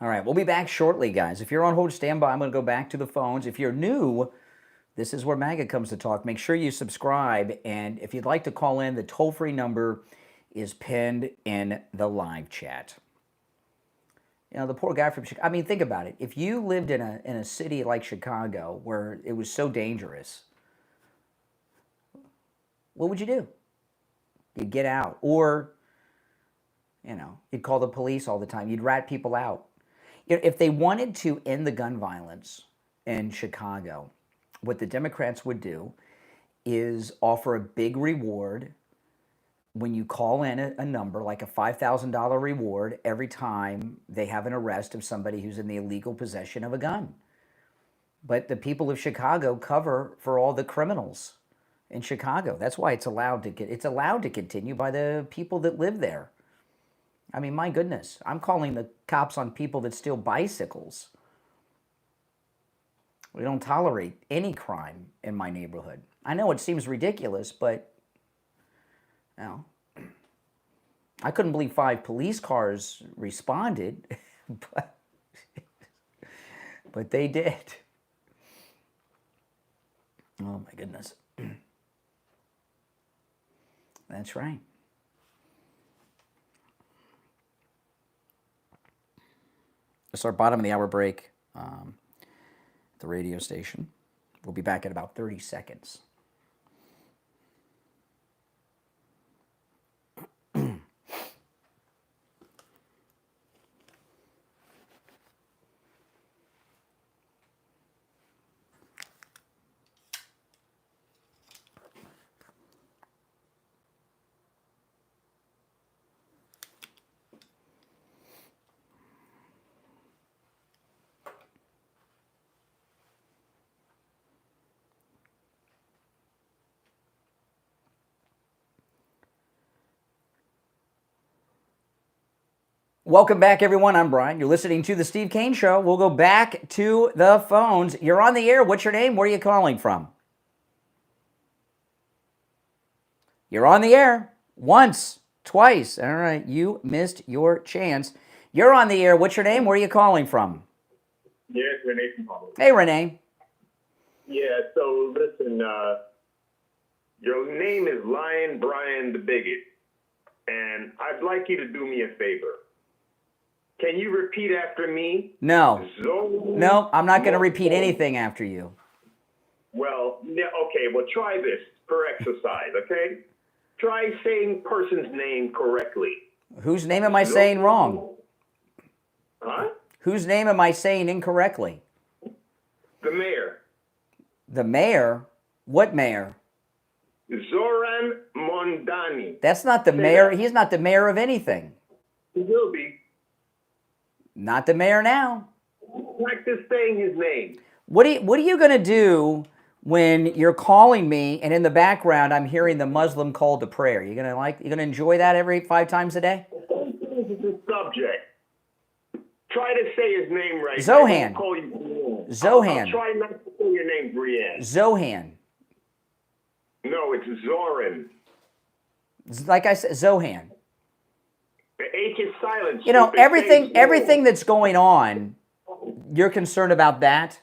A: All right, we'll be back shortly, guys. If you're on hold, stand by. I'm going to go back to the phones. If you're new, this is where MAGA comes to talk. Make sure you subscribe. And if you'd like to call in, the toll-free number is pinned in the live chat. You know, the poor guy from Chicago. I mean, think about it. If you lived in a city like Chicago where it was so dangerous, what would you do? You'd get out. Or, you know, you'd call the police all the time. You'd rat people out. If they wanted to end the gun violence in Chicago, what the Democrats would do is offer a big reward when you call in a number, like a $5,000 reward every time they have an arrest of somebody who's in the illegal possession of a gun. But the people of Chicago cover for all the criminals in Chicago. That's why it's allowed to continue by the people that live there. I mean, my goodness, I'm calling the cops on people that steal bicycles. We don't tolerate any crime in my neighborhood. I know it seems ridiculous, but you know, I couldn't believe 5 police cars responded, but they did. Oh my goodness. That's right. It's our bottom of the hour break at the radio station. We'll be back in about 30 seconds. Welcome back, everyone. I'm Brian. You're listening to The Steve Kane Show. We'll go back to the phones. You're on the air. What's your name? Where are you calling from? You're on the air. Once, twice. All right, you missed your chance. You're on the air. What's your name? Where are you calling from?
G: Yeah, it's Renee from Pamela.
A: Hey, Renee.
G: Yeah, so listen, Your name is Lion Brian the Bigot, and I'd like you to do me a favor. Can you repeat after me?
A: No. No, I'm not going to repeat anything after you.
G: Well, okay, well, try this for exercise, okay? Try saying person's name correctly.
A: Whose name am I saying wrong?
G: Huh?
A: Whose name am I saying incorrectly?
G: The mayor.
A: The mayor? What mayor?
G: Zoran Mondani.
A: That's not the mayor. He's not the mayor of anything.
G: He will be.
A: Not the mayor now.
G: Practice saying his name.
A: What are you going to do when you're calling me and in the background I'm hearing the Muslim call to prayer? You going to enjoy that every 5 times a day?
G: This is the subject. Try to say his name right.
A: Zohan.
G: I'll call you Brienne.
A: Zohan.
G: I'll try not to say your name, Brienne.
A: Zohan.
G: No, it's Zoran.
A: Like I said, Zohan.
G: The H is silent.
A: You know,
G: stupid.
A: everything that's going on, you're concerned about that?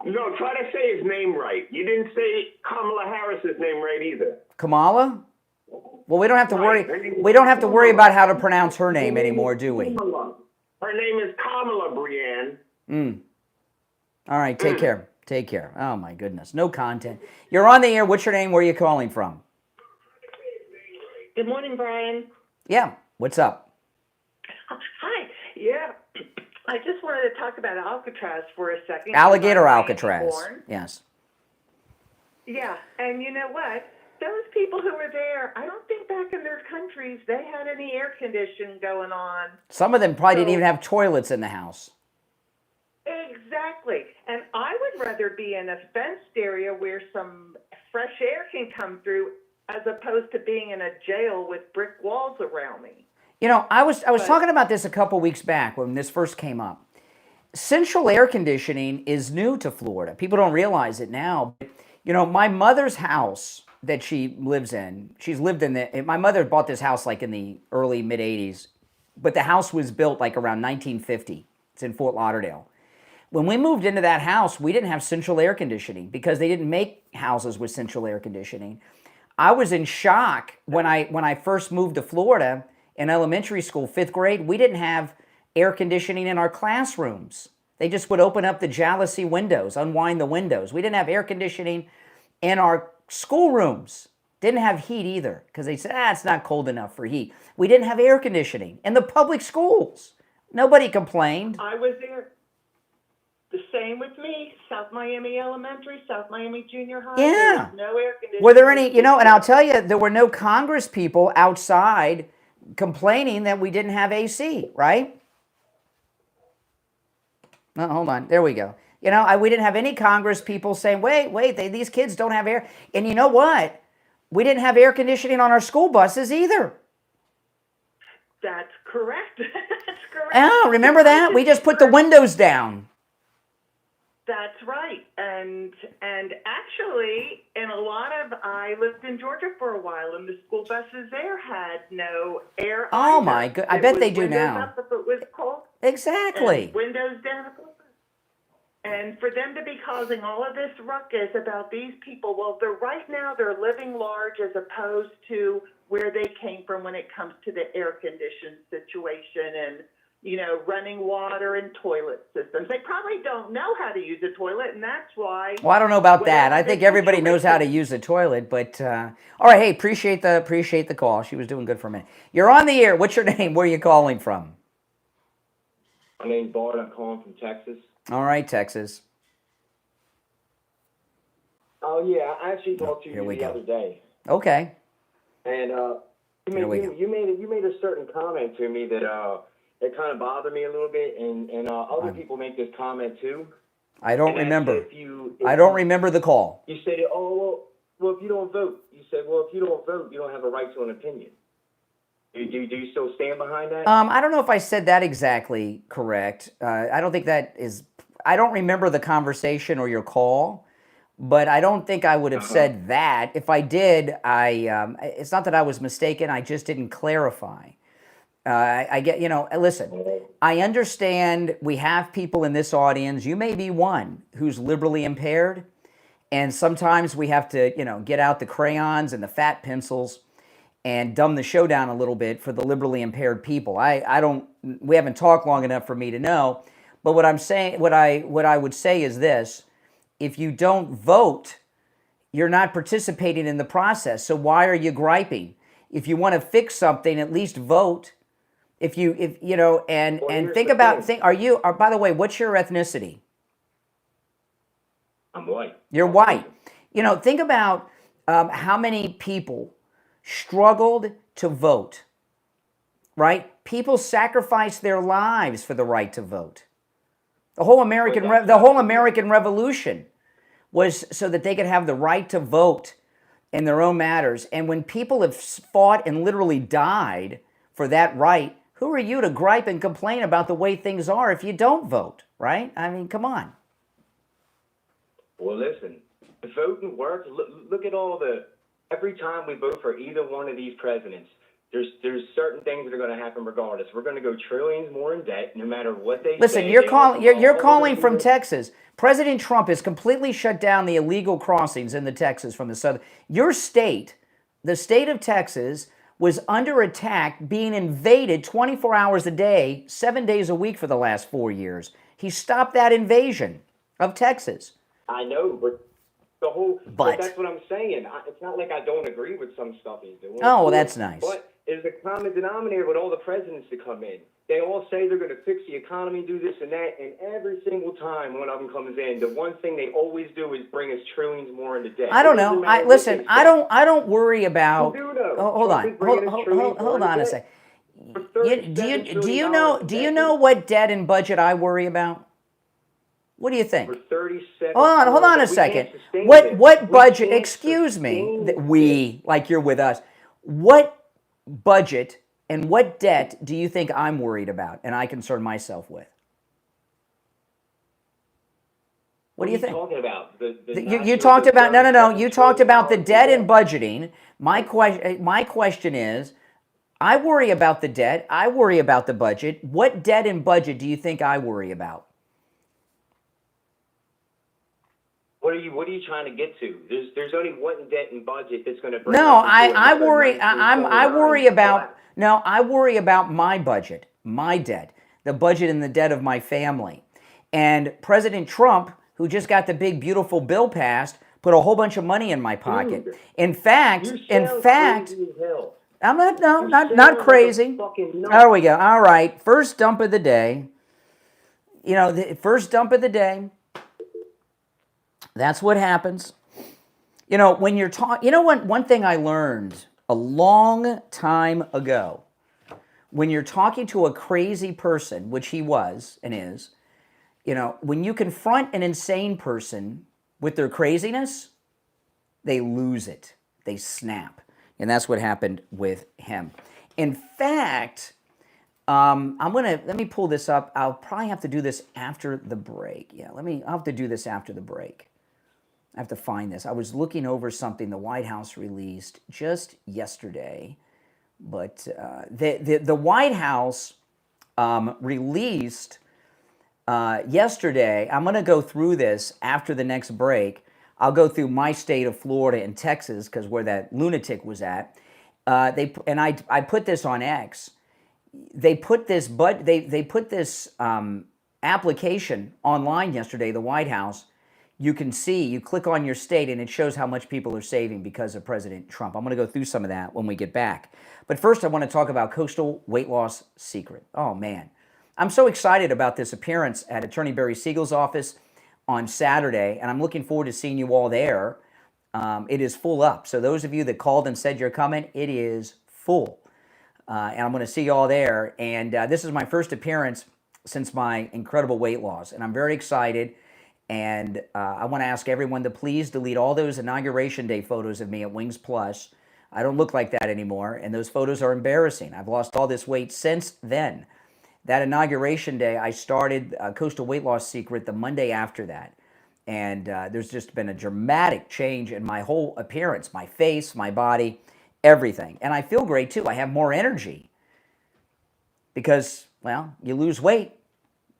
G: No, try to say his name right. You didn't say Kamala Harris's name right either.
A: Kamala? Well, we don't have to worry. We don't have to worry about how to pronounce her name anymore, do we?
G: Her name is Kamala, Brienne.
A: All right, take care. Take care. Oh, my goodness. No content. You're on the air. What's your name? Where are you calling from?
I: Good morning, Brian.
A: Yeah. What's up?
I: Hi. Yeah. I just wanted to talk about Alcatraz for a second.
A: Alligator Alcatraz. Yes.
I: Yeah. And you know what? Those people who were there, I don't think back in their countries they had any air conditioning going on.
A: Some of them probably didn't even have toilets in the house.
I: Exactly. And I would rather be in a fenced area where some fresh air can come through as opposed to being in a jail with brick walls around me.
A: You know, I was talking about this a couple weeks back when this first came up. Central air conditioning is new to Florida. People don't realize it now. You know, my mother's house that she lives in, my mother bought this house like in the early mid-'80s, but the house was built like around 1950. It's in Fort Lauderdale. When we moved into that house, we didn't have central air conditioning because they didn't make houses with central air conditioning. I was in shock when I first moved to Florida in elementary school, 5th grade. We didn't have air conditioning in our classrooms. They just would open up the jalousie windows, unwind the windows. We didn't have air conditioning in our schoolrooms. Didn't have heat either because they said, it's not cold enough for heat. We didn't have air conditioning in the public schools. Nobody complained.
I: I was there. The same with me, South Miami Elementary, South Miami Junior High.
A: Yeah.
I: There was no air conditioning.
A: Were there any, and I'll tell you, there were no Congress people outside complaining that we didn't have AC, right? No, hold on. There we go. You know, we didn't have any Congress people saying, wait, these kids don't have air. And you know what? We didn't have air conditioning on our school buses either.
I: That's correct. That's correct.
A: Oh, remember that? We just put the windows down.
I: That's right. And actually, in a lot of, I lived in Georgia for a while, and the school buses there had no air.
A: Oh,
I: either.
A: my God. I bet they do
I: windows
A: now.
I: Up if it was cold.
A: Exactly.
I: And windows down. And for them to be causing all of this ruckus about these people, well, right now they're living large as opposed to where they came from when it comes to the air conditioned situation and, you know, running water and toilet systems. They probably don't know how to use a toilet, and that's why.
A: Well, I don't know about that. I think everybody knows how to use a toilet, but all right. Hey, appreciate the call. She was doing good for a minute. You're on the air. What's your name? Where are you calling from?
J: My name's Bart. I'm calling from Texas.
A: All right, Texas.
J: Oh yeah, I actually talked to you the other day.
A: Okay.
J: And you made a certain comment to me that it kind of bothered me a little bit, and other people make this comment too.
A: I don't remember. I don't remember the call.
J: You said, well, if you don't vote, you said, well, if you don't vote, you don't have a right to an opinion. Do you still stand behind that?
A: I don't know if I said that exactly correct. I don't think that is. I don't remember the conversation or your call, but I don't think I would have said that. If I did, it's not that I was mistaken. I just didn't clarify. I get, listen, I understand we have people in this audience. You may be one who's liberally impaired, And sometimes we have to, get out the crayons and the fat pencils and dumb the show down a little bit for the liberally impaired people. We haven't talked long enough for me to know, but what I would say is this: if you don't vote, you're not participating in the process. So why are you griping? If you want to fix something, at least vote. By the way, what's your ethnicity?
J: I'm white.
A: You're white. Think about how many people struggled to vote, right? People sacrificed their lives for the right to vote. The whole American Revolution was so that they could have the right to vote in their own matters. And when people have fought and literally died for that right, who are you to gripe and complain about the way things are if you don't vote, right? I mean, come on.
J: Well, listen, the voting works. Look at every time we vote for either one of these presidents, there's certain things that are going to happen regardless. We're going to go trillions more in debt, no matter what they say.
A: Listen, you're calling from Texas. President Trump has completely shut down the illegal crossings in the Texas from the southern. Your state, the state of Texas, was under attack, being invaded 24 hours a day, 7 days a week for the last 4 years. He stopped that invasion of Texas.
J: I know, but but that's what I'm saying. It's not like I don't agree with some stuff he's doing.
A: Oh, well, that's nice.
J: But there's a common denominator with all the presidents that come in. They all say they're going to fix the economy, do this and that, and every single time one of them comes in, the one thing they always do is bring us trillions more into debt.
A: I don't know. I don't worry about. Hold on a second. Do you know what debt and budget I worry about? What do you think?
J: For 37
A: hold on a second. What budget? Excuse me. We, like you're with us. What budget and what debt do you think I'm worried about and I concern myself with? What do you think?
J: What are you talking about?
A: You talked about no. You talked about the debt and budgeting. My question is, I worry about the debt. I worry about the budget. What debt and budget do you think I worry about?
J: What are you trying to get to? There's only one debt and budget that's going to bring.
A: No, I worry. I worry about. No, I worry about my budget, my debt, the budget and the debt of my family. And President Trump, who just got the big beautiful bill passed, put a whole bunch of money in my pocket.
J: Dude,
A: in fact, I'm not crazy.
J: There
A: There we go. All right, first dump of the day. The first dump of the day. That's what happens. When you're talking, one thing I learned a long time ago, when you're talking to a crazy person, which he was and is, when you confront an insane person with their craziness, they lose it. They snap. And that's what happened with him. In fact, let me pull this up. I'll probably have to do this after the break. Yeah, I'll have to do this after the break. I have to find this. I was looking over something the White House released just yesterday, but the White House released yesterday. I'm going to go through this after the next break. I'll go through my state of Florida and Texas because where that lunatic was at. I put this on X. They put this application online yesterday. The White House. You can see, you click on your state and it shows how much people are saving because of President Trump. I'm going to go through some of that when we get back. But first I want to talk about Coastal Weight Loss Secret. Oh man, I'm so excited about this appearance at Attorney Barry Siegel's office on Saturday, and I'm looking forward to seeing you all there. It is full up. So those of you that called and said you're coming, it is full. And I'm going to see you all there. And this is my first appearance since my incredible weight loss, and I'm very excited. And I want to ask everyone to please delete all those Inauguration Day photos of me at Wings Plus. I don't look like that anymore, and those photos are embarrassing. I've lost all this weight since then. That Inauguration Day, I started Coastal Weight Loss Secret the Monday after that. And there's just been a dramatic change in my whole appearance, my face, my body, everything. And I feel great, too. I have more energy because, well, you lose weight,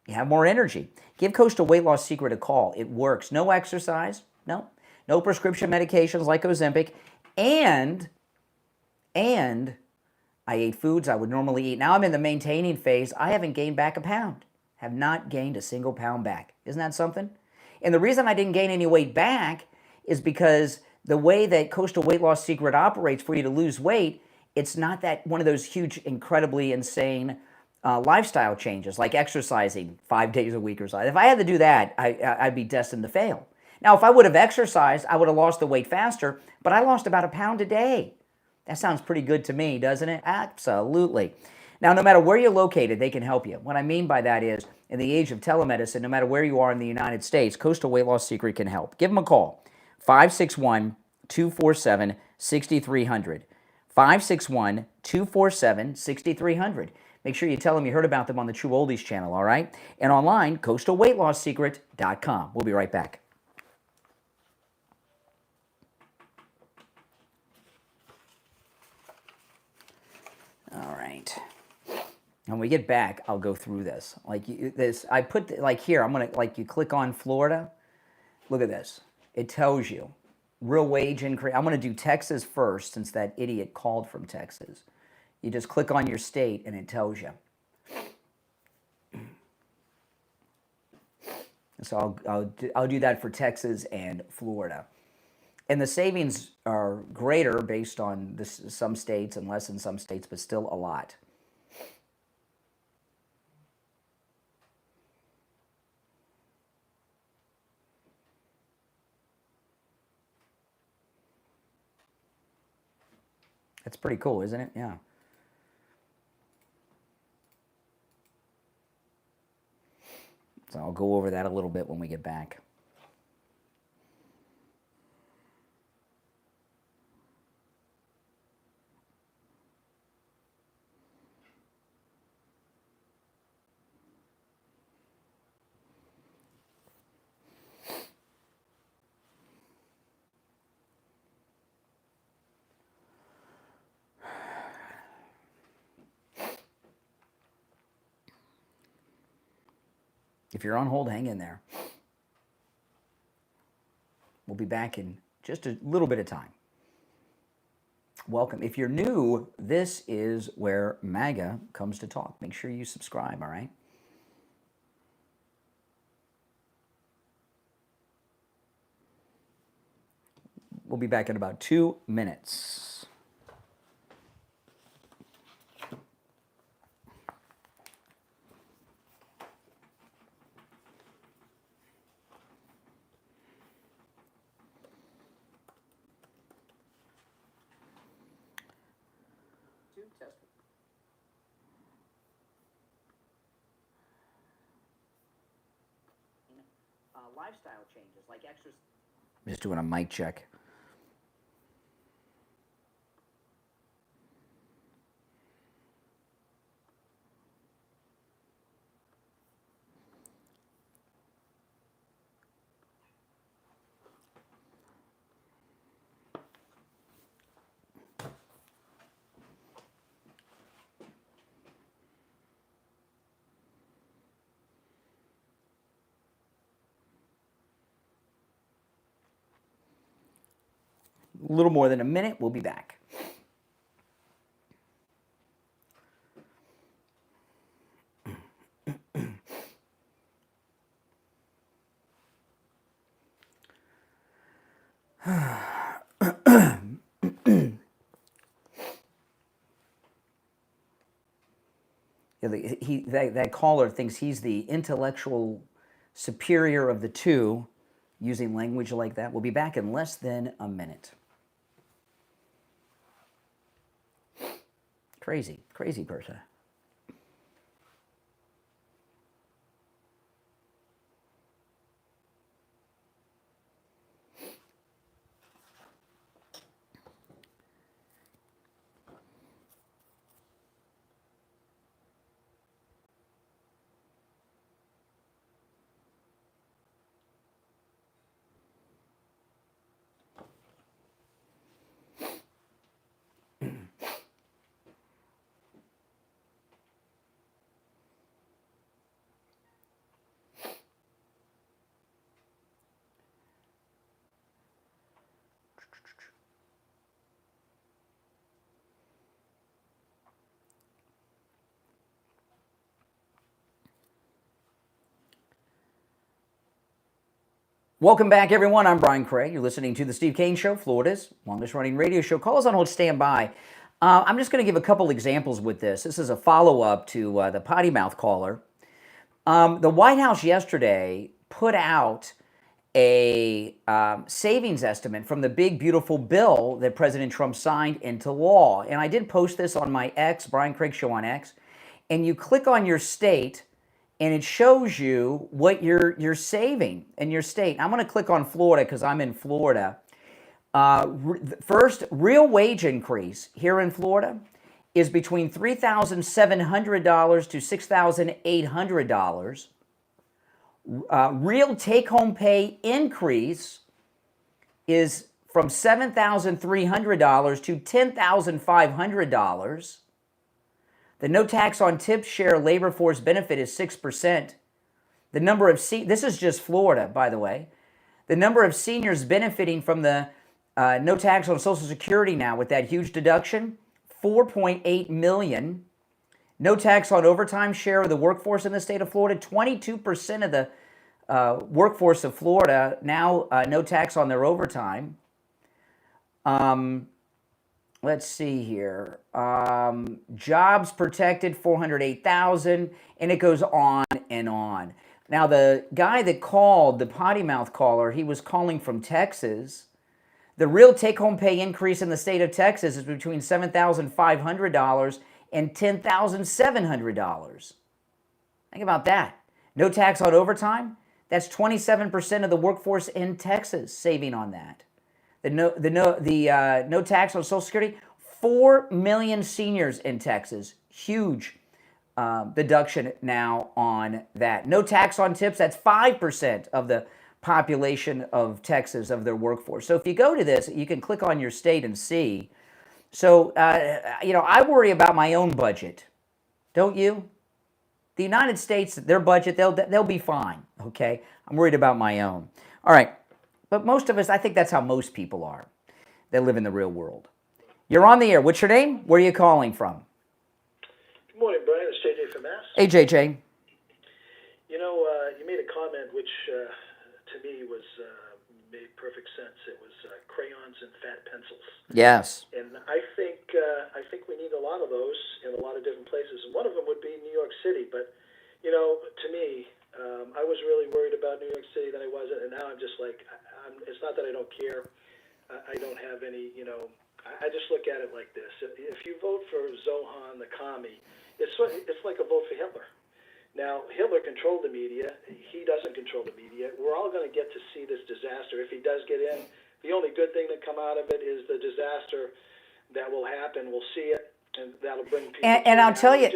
A: you have more energy. Give Coastal Weight Loss Secret a call. It works. No exercise. No. no prescription medications like Ozempic, and I ate foods I would normally eat. Now I'm in the maintaining phase. I haven't gained back a pound. Have not gained a single pound back. Isn't that something? And the reason I didn't gain any weight back is because the way that Coastal Weight Loss Secret operates for you to lose weight, it's not that one of those huge, incredibly insane lifestyle changes like exercising 5 days a week or something. If I had to do that, I'd be destined to fail. Now, if I would have exercised, I would have lost the weight faster, but I lost about a pound a day. That sounds pretty good to me, doesn't it? Absolutely. Now, no matter where you're located, they can help you. What I mean by that is, in the age of telemedicine, no matter where you are in the United States, Coastal Weight Loss Secret can help. Give them a call, 561-247-6300. 561-247-6300. Make sure you tell them you heard about them on the True Oldies channel, all right? And online, coastalweightlossecret.com. We'll be right back. All right. When we get back, I'll go through this. Like this, I put like here. I'm gonna like you click on Florida. Look at this. It tells you real wage increase. I'm gonna do Texas first since that idiot called from Texas. You just click on your state and it tells you. So I'll do that for Texas and Florida. And the savings are greater based on some states and less in some states, but still a lot. That's pretty cool, isn't it? Yeah. So I'll go over that a little bit when we get back. If you're on hold, hang in there. We'll be back in just a little bit of time. Welcome. If you're new, this is where MAGA comes to talk. Make sure you subscribe, all right? We'll be back in about 2 minutes. Lifestyle changes like exercise. I'm just doing a mic check. A little more than a minute, we'll be back. That caller thinks he's the intellectual superior of the two, using language like that. We'll be back in less than a minute. Crazy, crazy person. Welcome back, everyone. I'm Brian Craig. You're listening to the Steve Kane Show, Florida's longest-running radio show. Call us on hold, stand by. I'm just going to give a couple examples with this. This is a follow-up to the potty mouth caller. The White House yesterday put out a savings estimate from the big, beautiful bill that President Trump signed into law. And I did post this on my X, Brian Craig Show on X. And you click on your state, and it shows you what you're saving in your state. I'm going to click on Florida because I'm in Florida. First, real wage increase here in Florida is between $3,700 to $6,800. Real take-home pay increase is from $7,300 to $10,500. The no tax on tips share labor force benefit is 6%. The number of this is just Florida, by the way. The number of seniors benefiting from the no tax on Social Security now with that huge deduction, 4.8 million. No tax on overtime share of the workforce in the state of Florida. 22% of the workforce of Florida now no tax on their overtime. Let's see here. Jobs protected, 408,000, and it goes on and on. Now, the guy that called, the potty mouth caller, he was calling from Texas. The real take-home pay increase in the state of Texas is between $7,500 and $10,700. Think about that. No tax on overtime. That's 27% of the workforce in Texas saving on that. The no tax on Social Security. 4 million seniors in Texas. Huge deduction now on that. No tax on tips. That's 5% of the population of Texas, of their workforce. So if you go to this, you can click on your state and see. So, I worry about my own budget. Don't you? The United States, their budget, they'll be fine, okay? I'm worried about my own. All right, but most of us, I think that's how most people are that live in the real world. You're on the air. What's your name? Where are you calling from?
K: Good morning, Brian. It's JJ from Mass.
A: Hey, JJ.
K: You made a comment which, to me, made perfect sense. It was crayons and fat pencils.
A: Yes.
K: And I think we need a lot of those in a lot of different places. And one of them would be New York City. But, to me, I was really worried about New York City, then I wasn't. And now I'm just like, it's not that I don't care. I don't have any, I just look at it like this. If you vote for Jogn, the commie, it's like a vote for Hitler. Now, Hitler controlled the media. He doesn't control the media. We're all going to get to see this disaster. If he does get in, the only good thing that come out of it is the disaster that will happen. We'll see it, and that'll bring people.
A: And I'll tell you,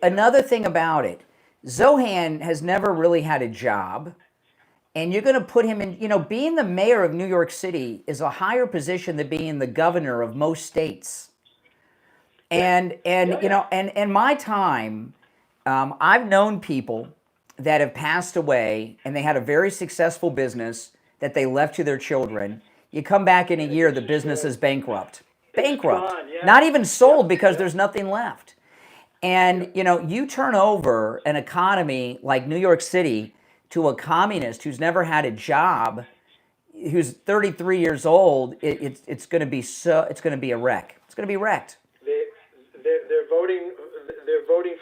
A: another thing about it, Jogn has never really had a job. And you're going to put him in, being the mayor of New York City is a higher position than being the governor of most states. And in my time, I've known people that have passed away and they had a very successful business that they left to their children. You come back in a year, the business is bankrupt. Bankrupt. Not even sold because there's nothing left. And, you turn over an economy like New York City to a communist who's never had a job, who's 33 years old, it's going to be a wreck. It's going to be wrecked.
K: They're voting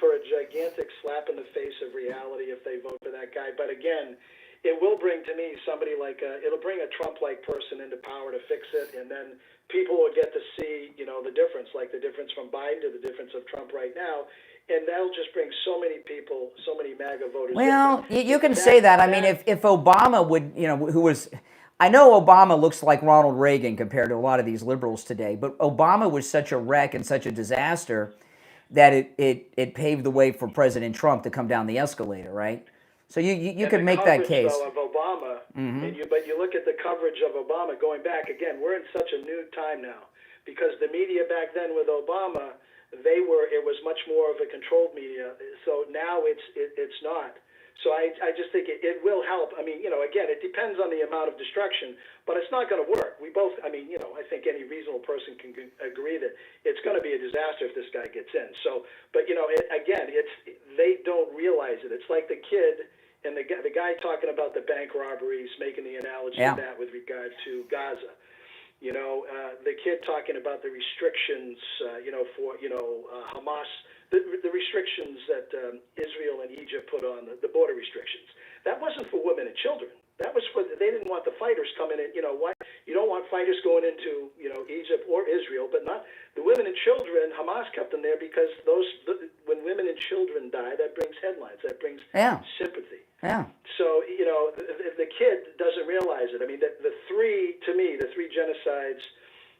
K: for a gigantic slap in the face of reality if they vote for that guy. But again, it will bring to me somebody it'll bring a Trump-like person into power to fix it, and then people will get to see, the difference, like the difference from Biden to the difference of Trump right now. And that'll just bring so many people, so many MAGA voters.
A: Well, you can say that. I mean, if Obama would, I know Obama looks like Ronald Reagan compared to a lot of these liberals today, but Obama was such a wreck and such a disaster that it paved the way for President Trump to come down the escalator, right? So you could make that case.
K: Though, of Obama, but you look at the coverage of Obama going back, again, we're in such a new time now because the media back then with Obama, it was much more of a controlled media. So now it's not. So I just think it will help. I mean, again, it depends on the amount of destruction, but it's not going to work. I think any reasonable person can agree that it's going to be a disaster if this guy gets in. So, but they don't realize it. It's like the kid And the guy talking about the bank robberies, making the analogy of that with regard to Gaza. You know, the kid talking about the restrictions, for Hamas, the restrictions that Israel and Egypt put on the border restrictions. That wasn't for women and children. That was for, they didn't want the fighters coming in. You know, why you don't want fighters going into Egypt or Israel, but not the women and children. Hamas kept them there because when women and children die, that brings headlines, that brings sympathy.
A: Yeah.
K: So the kid doesn't realize it. I mean, the three genocides.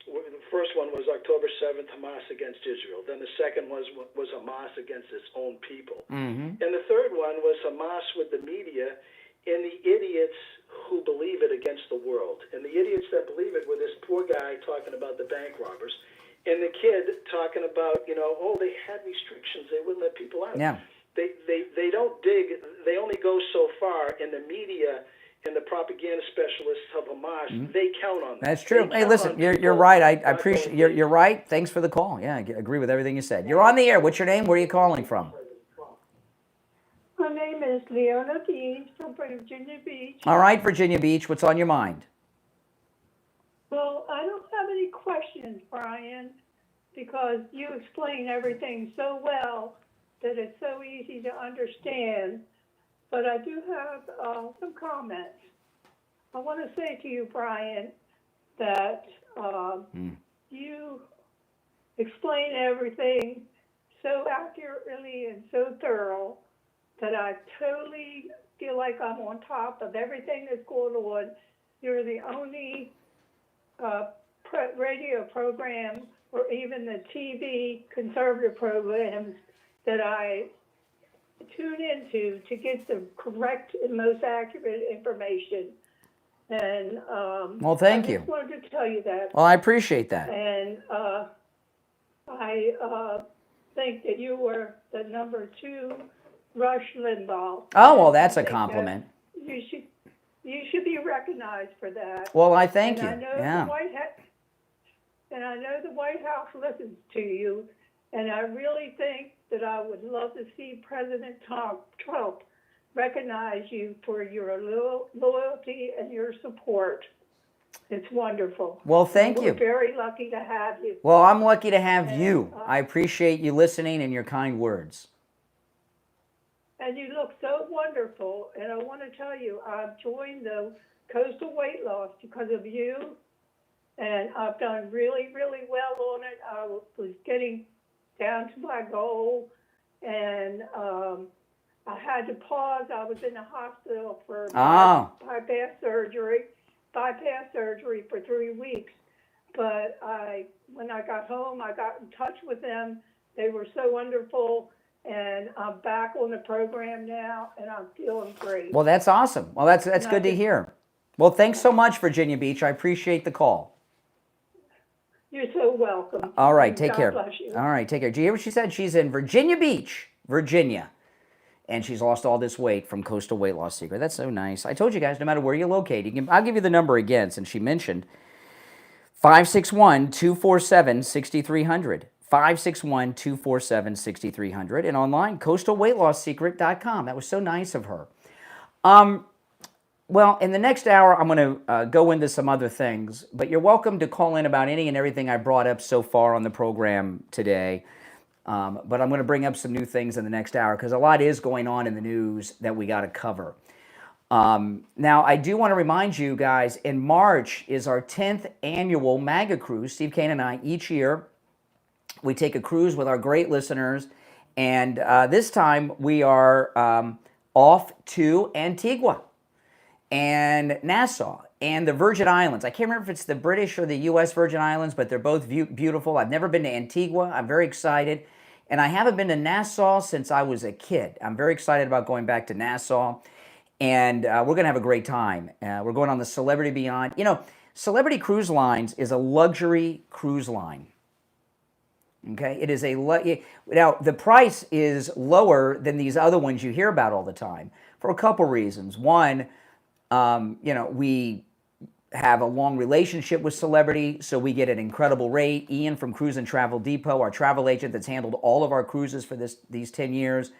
K: The first one was October 7th, Hamas against Israel. Then the second was Hamas against its own people.
A: Mm-hmm.
K: And the third one was Hamas with the media and the idiots who believe it against the world. And the idiots that believe it were this poor guy talking about the bank robbers and the kid talking about, they had restrictions. They wouldn't let people out.
A: Yeah.
K: They don't dig. They only go so far. In the media and the propaganda specialists of Hamas, they count on that.
A: That's true. Hey, listen, you're right. I appreciate you're right. Thanks for the call. Yeah, I agree with everything you said. You're on the air. What's your name? Where are you calling from?
L: My name is Leona Beach from Virginia Beach.
A: All right, Virginia Beach. What's on your mind?
L: Well, I don't have any questions, Brian, because you explain everything so well that it's so easy to understand. But I do have some comments. I want to say to you, Brian, that you explain everything so accurately and so thorough that I totally feel like I'm on top of everything that's going on. You're the only radio program or even the TV conservative programs that I tune into to get the correct and most accurate information. And
A: well, thank you.
L: I just wanted to tell you that.
A: Well, I appreciate that.
L: And I think that you were the number 2 Rush Limbaugh.
A: Oh, well, that's a compliment.
L: You should be recognized for that.
A: Well, I thank you.
L: I know I know the White House listens to you, and I really think that I would love to see President Trump recognize you for your loyalty and your support. It's wonderful.
A: Well, thank you.
L: We're very lucky to have you.
A: Well, I'm lucky to have you. I appreciate you listening and your kind words.
L: And you look so wonderful. And I want to tell you, I've joined the Coastal Weight Loss because of you. And I've done really, really well on it. I was getting down to my goal. And I had to pause. I was in the hospital for bypass surgery for 3 weeks. But when I got home, I got in touch with them. They were so wonderful. And I'm back on the program now, and I'm feeling great.
A: Well, that's awesome. Well, that's good to hear. Well, thanks so much, Virginia Beach. I appreciate the call.
L: You're so welcome.
A: All right, take care.
L: God bless you.
A: All right, take care. Do you hear what she said? She's in Virginia Beach, Virginia, and she's lost all this weight from Coastal Weight Loss Secret. That's so nice. I told you guys, no matter where you're located, I'll give you the number again since she mentioned 561-247-6300. 561-247-6300, and online, coastalweightlasssecret.com. That was so nice of her. Well, in the next hour, I'm going to go into some other things, but you're welcome to call in about any and everything I brought up so far on the program today. But I'm going to bring up some new things in the next hour because a lot is going on in the news that we got to cover. Now, I do want to remind you guys, in March is our 10th annual MAGA cruise. Steve Kane and I, each year, we take a cruise with our great listeners, and this time we are off to Antigua and Nassau and the Virgin Islands. I can't remember if it's the British or the U.S. Virgin Islands, but they're both beautiful. I've never been to Antigua. I'm very excited, and I haven't been to Nassau since I was a kid. I'm very excited about going back to Nassau, and we're going to have a great time. We're going on the Celebrity Beyond. You know, Celebrity Cruise Lines is a luxury cruise line. Okay, it is now the price is lower than these other ones you hear about all the time for a couple reasons. One, we have a long relationship with Celebrity, so we get an incredible rate. Ian from Cruise and Travel Depot, our travel agent that's handled all of our cruises for these 10 years,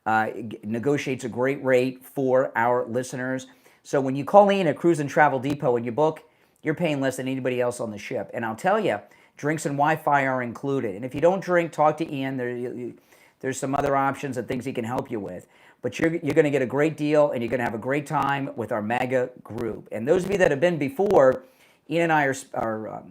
A: negotiates a great rate for our listeners. So when you call Ian at Cruise and Travel Depot and you book, you're paying less than anybody else on the ship. And I'll tell you, drinks and Wi-Fi are included. And if you don't drink, talk to Ian. There's some other options and things he can help you with. But you're going to get a great deal, and you're going to have a great time with our mega group. And those of you that have been before, Ian and I are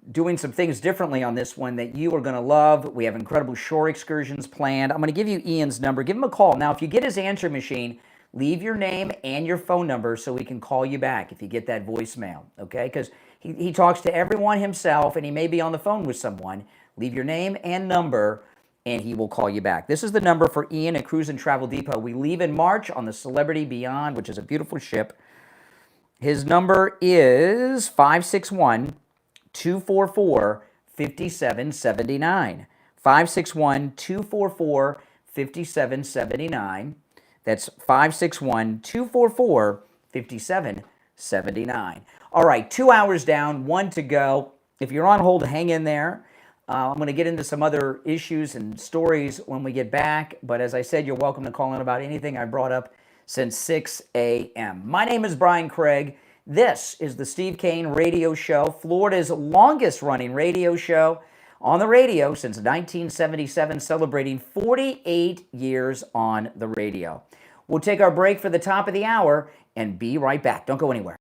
A: doing some things differently on this one that you are going to love. We have incredible shore excursions planned. I'm going to give you Ian's number. Give him a call. Now, if you get his answer machine, leave your name and your phone number so we can call you back if you get that voicemail, okay? Because he talks to everyone himself, and he may be on the phone with someone. Leave your name and number, and he will call you back. This is the number for Ian at Cruise and Travel Depot. We leave in March on the Celebrity Beyond, which is a beautiful ship. His number is 561-244-5779. 561-244-5779. That's 561-244-5779. All right, 2 hours down, 1 to go. If you're on hold, hang in there. I'm going to get into some other issues and stories when we get back. But as I said, you're welcome to call in about anything I brought up since 6 a.m. My name is Brian Craig. This is the Steve Kane Radio Show, Florida's longest running radio show on the radio since 1977, celebrating 48 years on the radio. We'll take our break for the top of the hour and be right back. Don't go anywhere.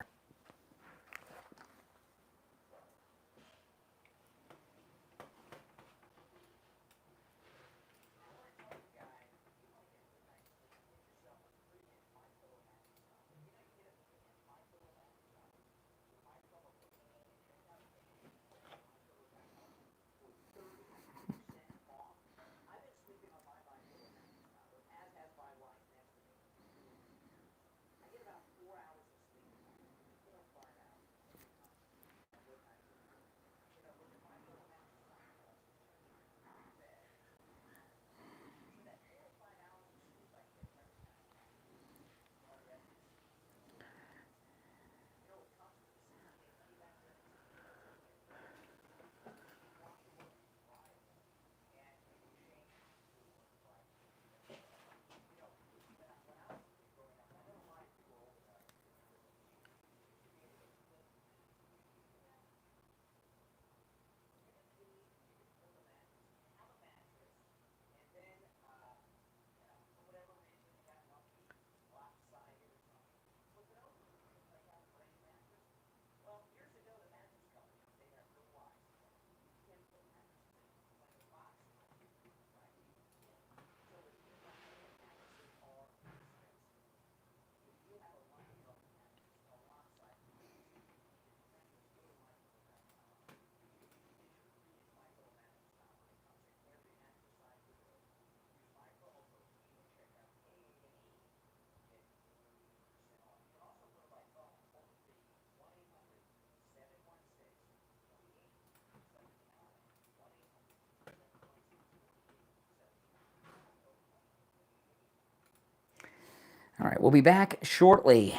A: All right, we'll be back shortly.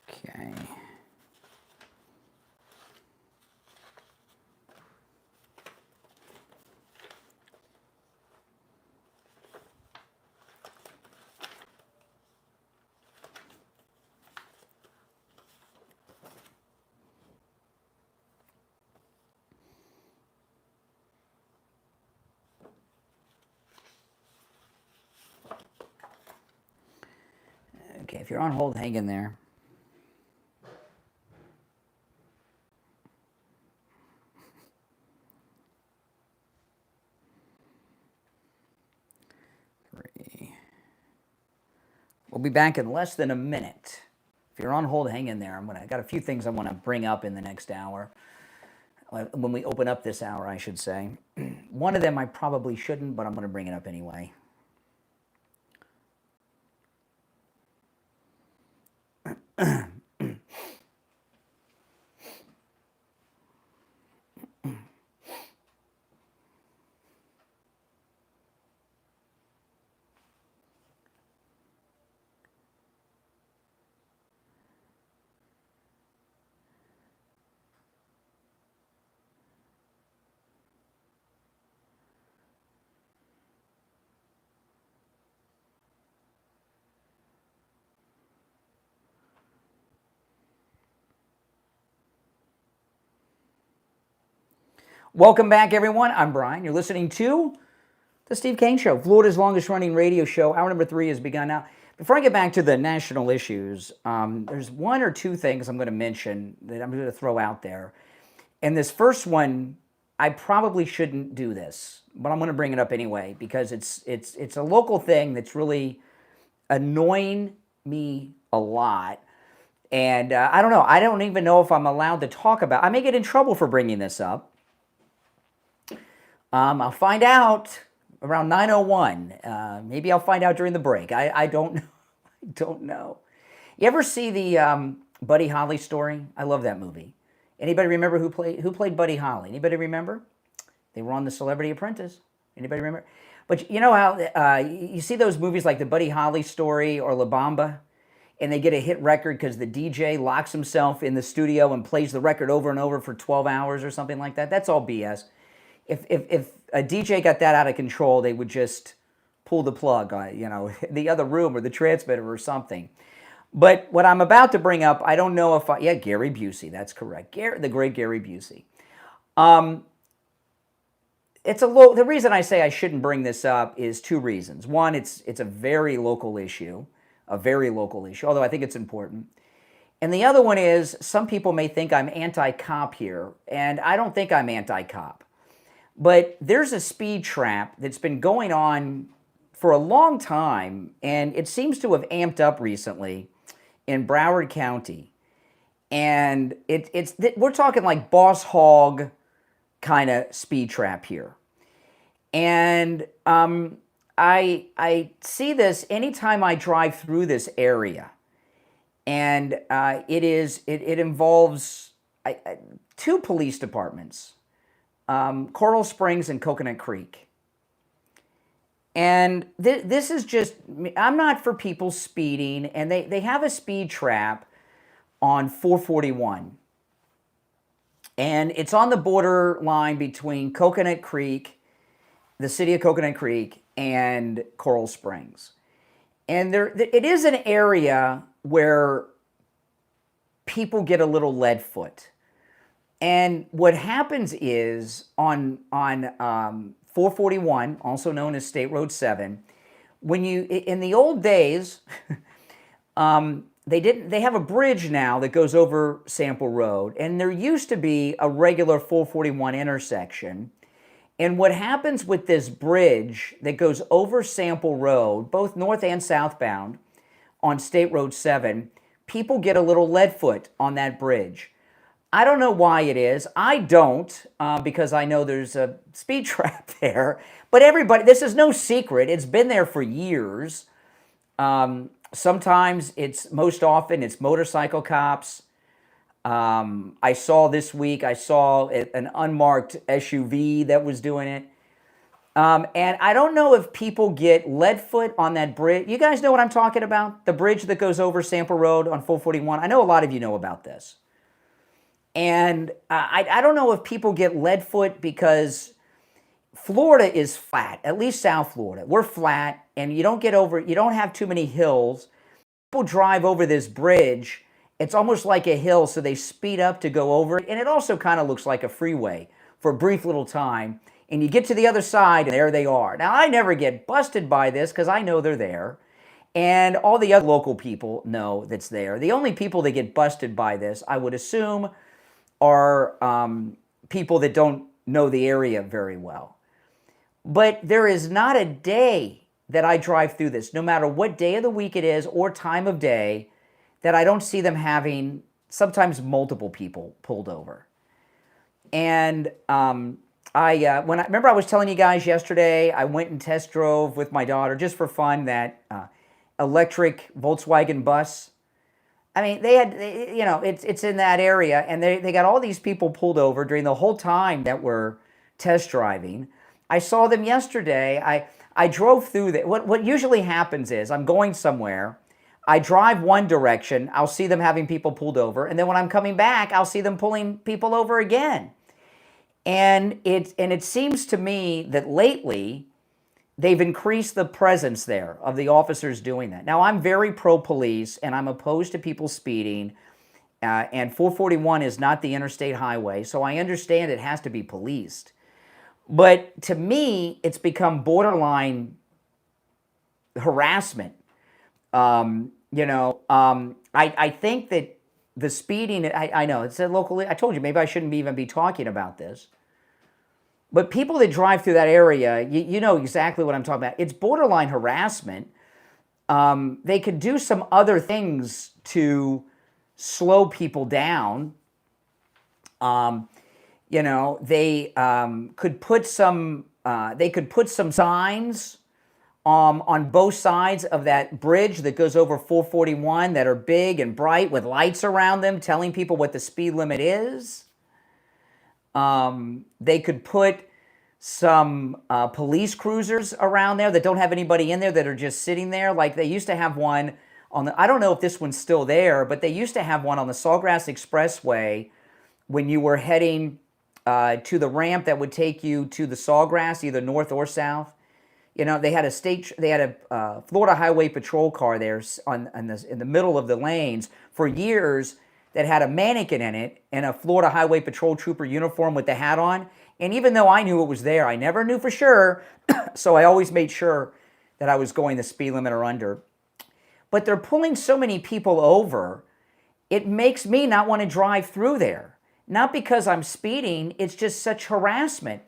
A: Okay. Okay, if you're on hold, hang in there. We'll be back in less than a minute. If you're on hold, hang in there. I got a few things I want to bring up in the next hour. When we open up this hour, I should say. One of them I probably shouldn't, but I'm going to bring it up anyway. Welcome back, everyone. I'm Brian. You're listening to The Steve Kane Show, Florida's longest-running radio show. Hour number 3 has begun now. Before I get back to the national issues, there's one or two things I'm going to mention that I'm going to throw out there. And this first one, I probably shouldn't do this, but I'm going to bring it up anyway because it's a local thing that's really annoying me a lot. And I don't know. I don't even know if I'm allowed to talk about. I may get in trouble for bringing this up. I'll find out around 9:01. Maybe I'll find out during the break. I don't know. I don't know. You ever see the Buddy Holly story? I love that movie. Anybody remember who played Buddy Holly? Anybody remember? They were on The Celebrity Apprentice. Anybody remember? But you know how you see those movies like the Buddy Holly story or La Bamba, and they get a hit record because the DJ locks himself in the studio and plays the record over and over for 12 hours or something like that? That's all BS. If a DJ got that out of control, they would just pull the plug on, the other room or the transmitter or something. But what I'm about to bring up, I don't know if Gary Busey, that's correct. The great Gary Busey. The reason I say I shouldn't bring this up is two reasons. One, it's a very local issue, although I think it's important. And the other one is some people may think I'm anti-cop here, and I don't think I'm anti-cop. But there's a speed trap that's been going on for a long time, and it seems to have amped up recently in Broward County. And we're talking like boss hog kind of speed trap here. And I see this anytime I drive through this area. And it involves two police departments, Coral Springs and Coconut Creek. And this is just, I'm not for people speeding, and they have a speed trap on 441. And it's on the borderline between Coconut Creek, the city of Coconut Creek, and Coral Springs. And it is an area where people get a little lead foot. And what happens is on 441, also known as State Road 7, in the old days, they have a bridge now that goes over Sample Road, and there used to be a regular 441 intersection. And what happens with this bridge that goes over Sample Road, both north and southbound on State Road 7, people get a little lead foot on that bridge. I don't know why it is. I don't, because I know there's a speed trap there. But everybody, this is no secret. It's been there for years. Sometimes most often it's motorcycle cops. I saw this week, an unmarked SUV that was doing it. And I don't know if people get lead foot on that bridge. You guys know what I'm talking about? The bridge that goes over Sample Road on 441. I know a lot of you know about this. And I don't know if people get lead foot because Florida is flat, at least South Florida. We're flat, and you don't have too many hills. People drive over this bridge. It's almost like a hill, so they speed up to go over it. And it also kind of looks like a freeway for a brief little time. And you get to the other side, and there they are. Now, I never get busted by this because I know they're there. And all the other local people know that's there. The only people that get busted by this, I would assume, are people that don't know the area very well. But there is not a day that I drive through this, no matter what day of the week it is or time of day, that I don't see them having sometimes multiple people pulled over. And remember I was telling you guys yesterday, I went and test drove with my daughter just for fun that electric Volkswagen bus. I mean, it's in that area, and they got all these people pulled over during the whole time that we're test driving. I saw them yesterday. I drove through there. What usually happens is I'm going somewhere, I drive one direction, I'll see them having people pulled over, and then when I'm coming back, I'll see them pulling people over again. And it seems to me that lately they've increased the presence there of the officers doing that. Now, I'm very pro-police, and I'm opposed to people speeding, and 441 is not the interstate highway, so I understand it has to be policed. But to me, it's become borderline harassment. I think that the speeding, I know, it's a locally, I told you, maybe I shouldn't even be talking about this. But people that drive through that area, you know exactly what I'm talking about. It's borderline harassment. They could do some other things to slow people down. They could put some signs on both sides of that bridge that goes over 441 that are big and bright with lights around them telling people what the speed limit is. They could put some police cruisers around there that don't have anybody in there, that are just sitting there. Like they used to have one on the, I don't know if this one's still there, but they used to have one on the Sawgrass Expressway when you were heading to the ramp that would take you to the Sawgrass, either north or south. You know, they had a Florida Highway Patrol car there in the middle of the lanes for years that had a mannequin in it in a Florida Highway Patrol trooper uniform with the hat on. And even though I knew it was there, I never knew for sure, so I always made sure that I was going the speed limit or under. But they're pulling so many people over, it makes me not want to drive through there. Not because I'm speeding, it's just such harassment.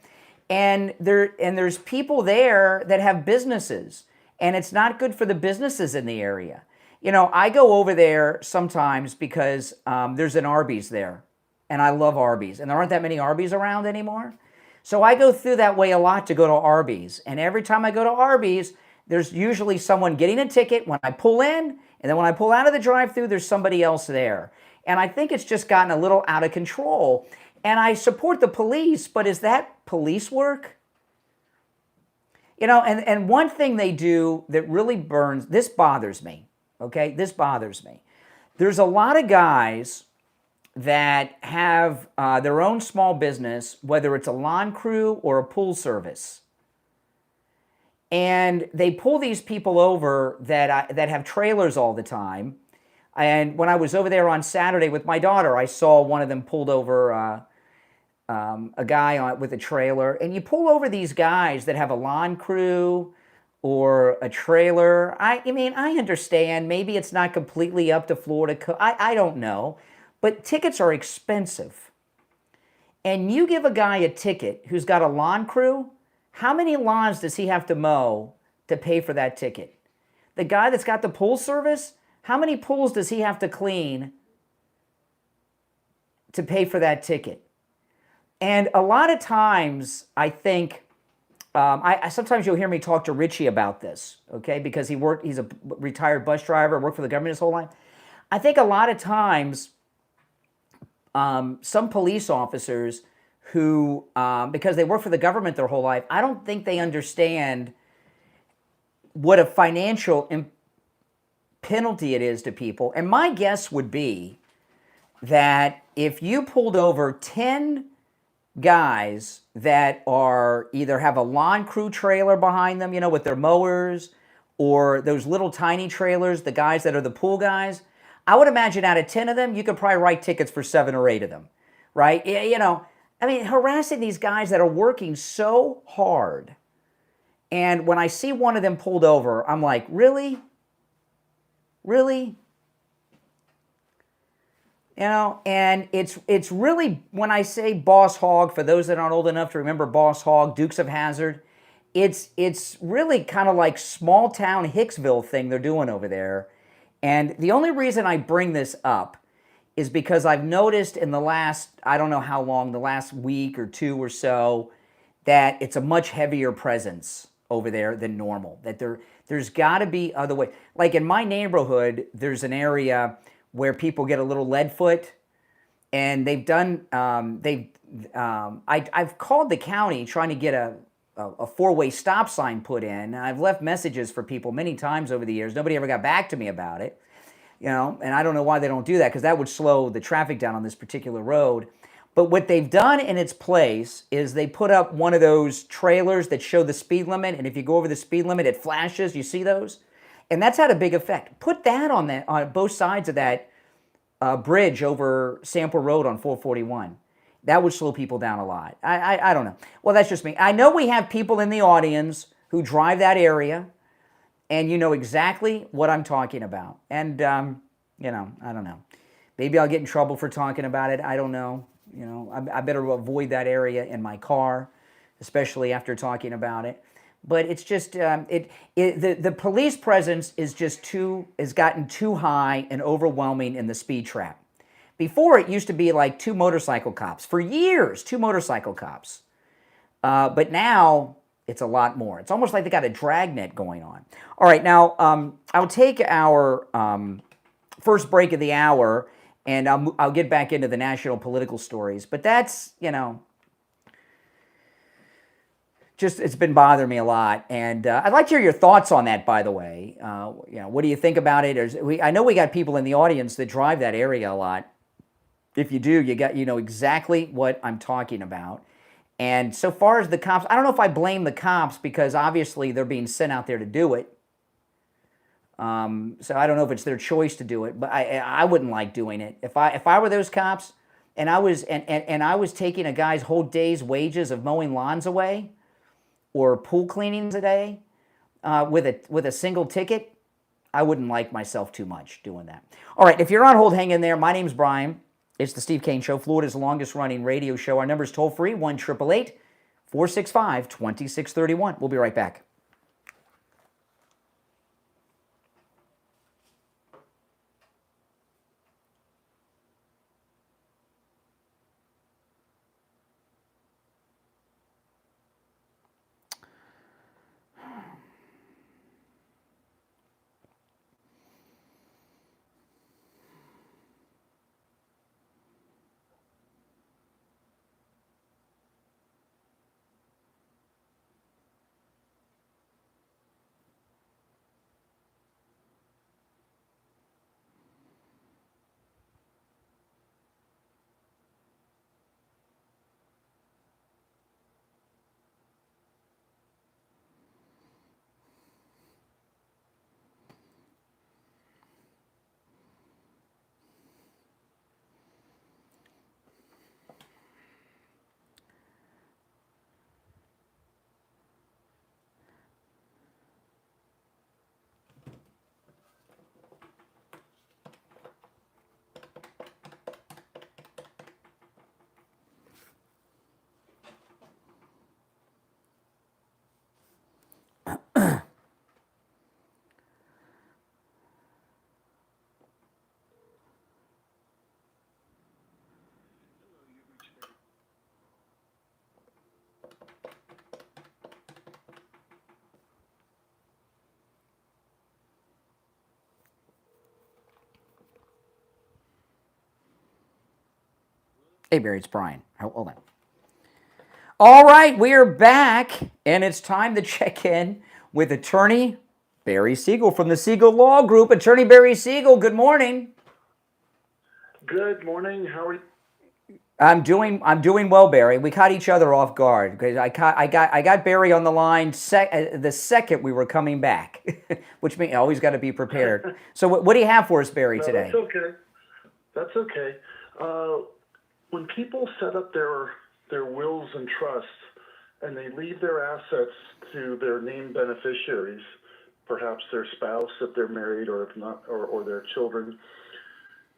A: And there's people there that have businesses, and it's not good for the businesses in the area. You know, I go over there sometimes because there's an Arby's there, and I love Arby's, and there aren't that many Arby's around anymore. So I go through that way a lot to go to Arby's, and every time I go to Arby's, there's usually someone getting a ticket when I pull in, and then when I pull out of the drive-thru, there's somebody else there. And I think it's just gotten a little out of control. And I support the police, but is that police work? You know, and one thing they do that really burns, this bothers me, okay? This bothers me. There's a lot of guys that have their own small business, whether it's a lawn crew or a pool service. And they pull these people over that have trailers all the time. And when I was over there on Saturday with my daughter, I saw one of them pulled over a guy with a trailer. And you pull over these guys that have a lawn crew or a trailer. I mean, I understand. Maybe it's not completely up to Florida. I don't know. But tickets are expensive. And you give a guy a ticket who's got a lawn crew, how many lawns does he have to mow to pay for that ticket? The guy that's got the pool service, how many pools does he have to clean to pay for that ticket? And a lot of times, I think, sometimes you'll hear me talk to Richie about this, okay? Because he's a retired bus driver, worked for the government his whole life. I think a lot of times, some police officers who, because they work for the government their whole life, I don't think they understand what a financial penalty it is to people. And my guess would be that if you pulled over 10 guys that are either have a lawn crew trailer behind them, you know, with their mowers, or those little tiny trailers, the guys that are the pool guys, I would imagine out of 10 of them, you could probably write tickets for 7 or 8 of them, right? You know, I mean, harassing these guys that are working so hard. And when I see one of them pulled over, I'm like, really? Really? You know, and it's really, when I say Boss Hogg, for those that aren't old enough to remember Boss Hogg, Dukes of Hazzard, it's really kind of like small town Hicksville thing they're doing over there. And the only reason I bring this up is because I've noticed in the last, I don't know how long, the last week or 2 or so, that it's a much heavier presence over there than normal. That there's got to be other way. Like in my neighborhood, there's an area where people get a little lead foot, and they've done, I've called the county trying to get a 4-way stop sign put in. I've left messages for people many times over the years. Nobody ever got back to me about it. You know, and I don't know why they don't do that, because that would slow the traffic down on this particular road. But what they've done in its place is they put up one of those trailers that show the speed limit, and if you go over the speed limit, it flashes. You see those? And that's had a big effect. Put that on both sides of that bridge over Sample Road on 441. That would slow people down a lot. I don't know. Well, that's just me. I know we have people in the audience who drive that area, and you know exactly what I'm talking about. And, you know, I don't know. Maybe I'll get in trouble for talking about it. I don't know. You know, I better avoid that area in my car, especially after talking about it. But it's just, the police presence is just has gotten too high and overwhelming in the speed trap. Before, it used to be like 2 motorcycle cops. For years, 2 motorcycle cops. But now, it's a lot more. It's almost like they got a dragnet going on. All right, now, I'll take our first break of the hour, and I'll get back into the national political stories. But that's, you know, just, it's been bothering me a lot. And I'd like to hear your thoughts on that, by the way. You know, what do you think about it? I know we got people in the audience that drive that area a lot. If you do, you know exactly what I'm talking about. And so far as the cops, I don't know if I blame the cops because obviously they're being sent out there to do it. So I don't know if it's their choice to do it, but I wouldn't like doing it. If I were those cops and I was taking a guy's whole day's wages of mowing lawns away or pool cleanings a day with a single ticket, I wouldn't like myself too much doing that. All right, if you're on hold, hang in there. My name's Brian. It's the Steve Kane Show, Florida's longest-running radio show. Our number's toll-free, 1-888-465-2631. We'll be right back. Hey, Barry, it's Brian. Hold on. All right, we are back, and it's time to check in with attorney Barry Siegel from the Siegel Law Group. Attorney Barry Siegel, good morning.
M: Good morning. How are you?
A: I'm doing well, Barry. We caught each other off guard because I got Barry on the line the second we were coming back, which means I always got to be prepared. So what do you have for us, Barry, today?
M: That's okay. When people set up their wills and trusts and they leave their assets to their named beneficiaries, perhaps their spouse if they're married, or if not, or their children,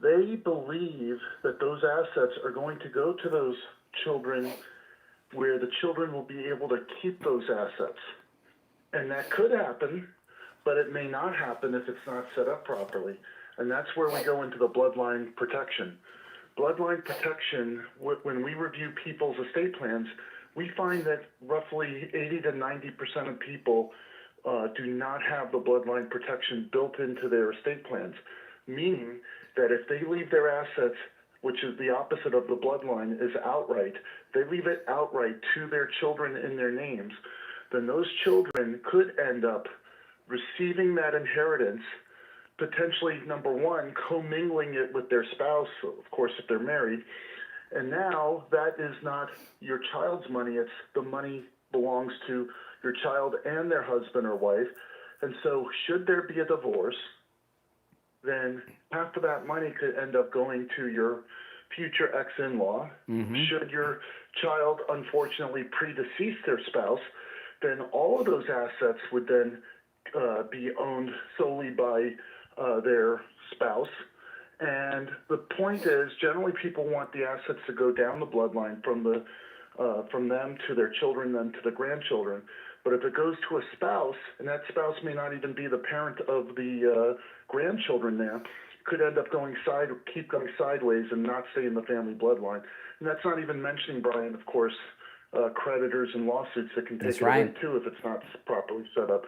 M: they believe that those assets are going to go to those children where the children will be able to keep those assets. And that could happen, but it may not happen if it's not set up properly. And that's where we go into the bloodline protection. Bloodline protection, when we review people's estate plans, we find that roughly 80 to 90% of people do not have the bloodline protection built into their estate plans, meaning that if they leave their assets, which is the opposite of the bloodline, is outright, they leave it outright to their children in their names, then those children could end up receiving that inheritance, potentially, number one, commingling it with their spouse, of course, if they're married. And now that is not your child's money. It's the money belongs to your child and their husband or wife. And so should there be a divorce, then half of that money could end up going to your future ex-in-law. Should your child unfortunately predecease their spouse, then all of those assets would then be owned solely by their spouse. And the point is, generally people want the assets to go down the bloodline from them to their children, then to the grandchildren. But if it goes to a spouse, and that spouse may not even be the parent of the grandchildren there, could end up keep going sideways and not stay in the family bloodline. And that's not even mentioning, Brian, of course, creditors and lawsuits that can take it away too if it's not properly set up.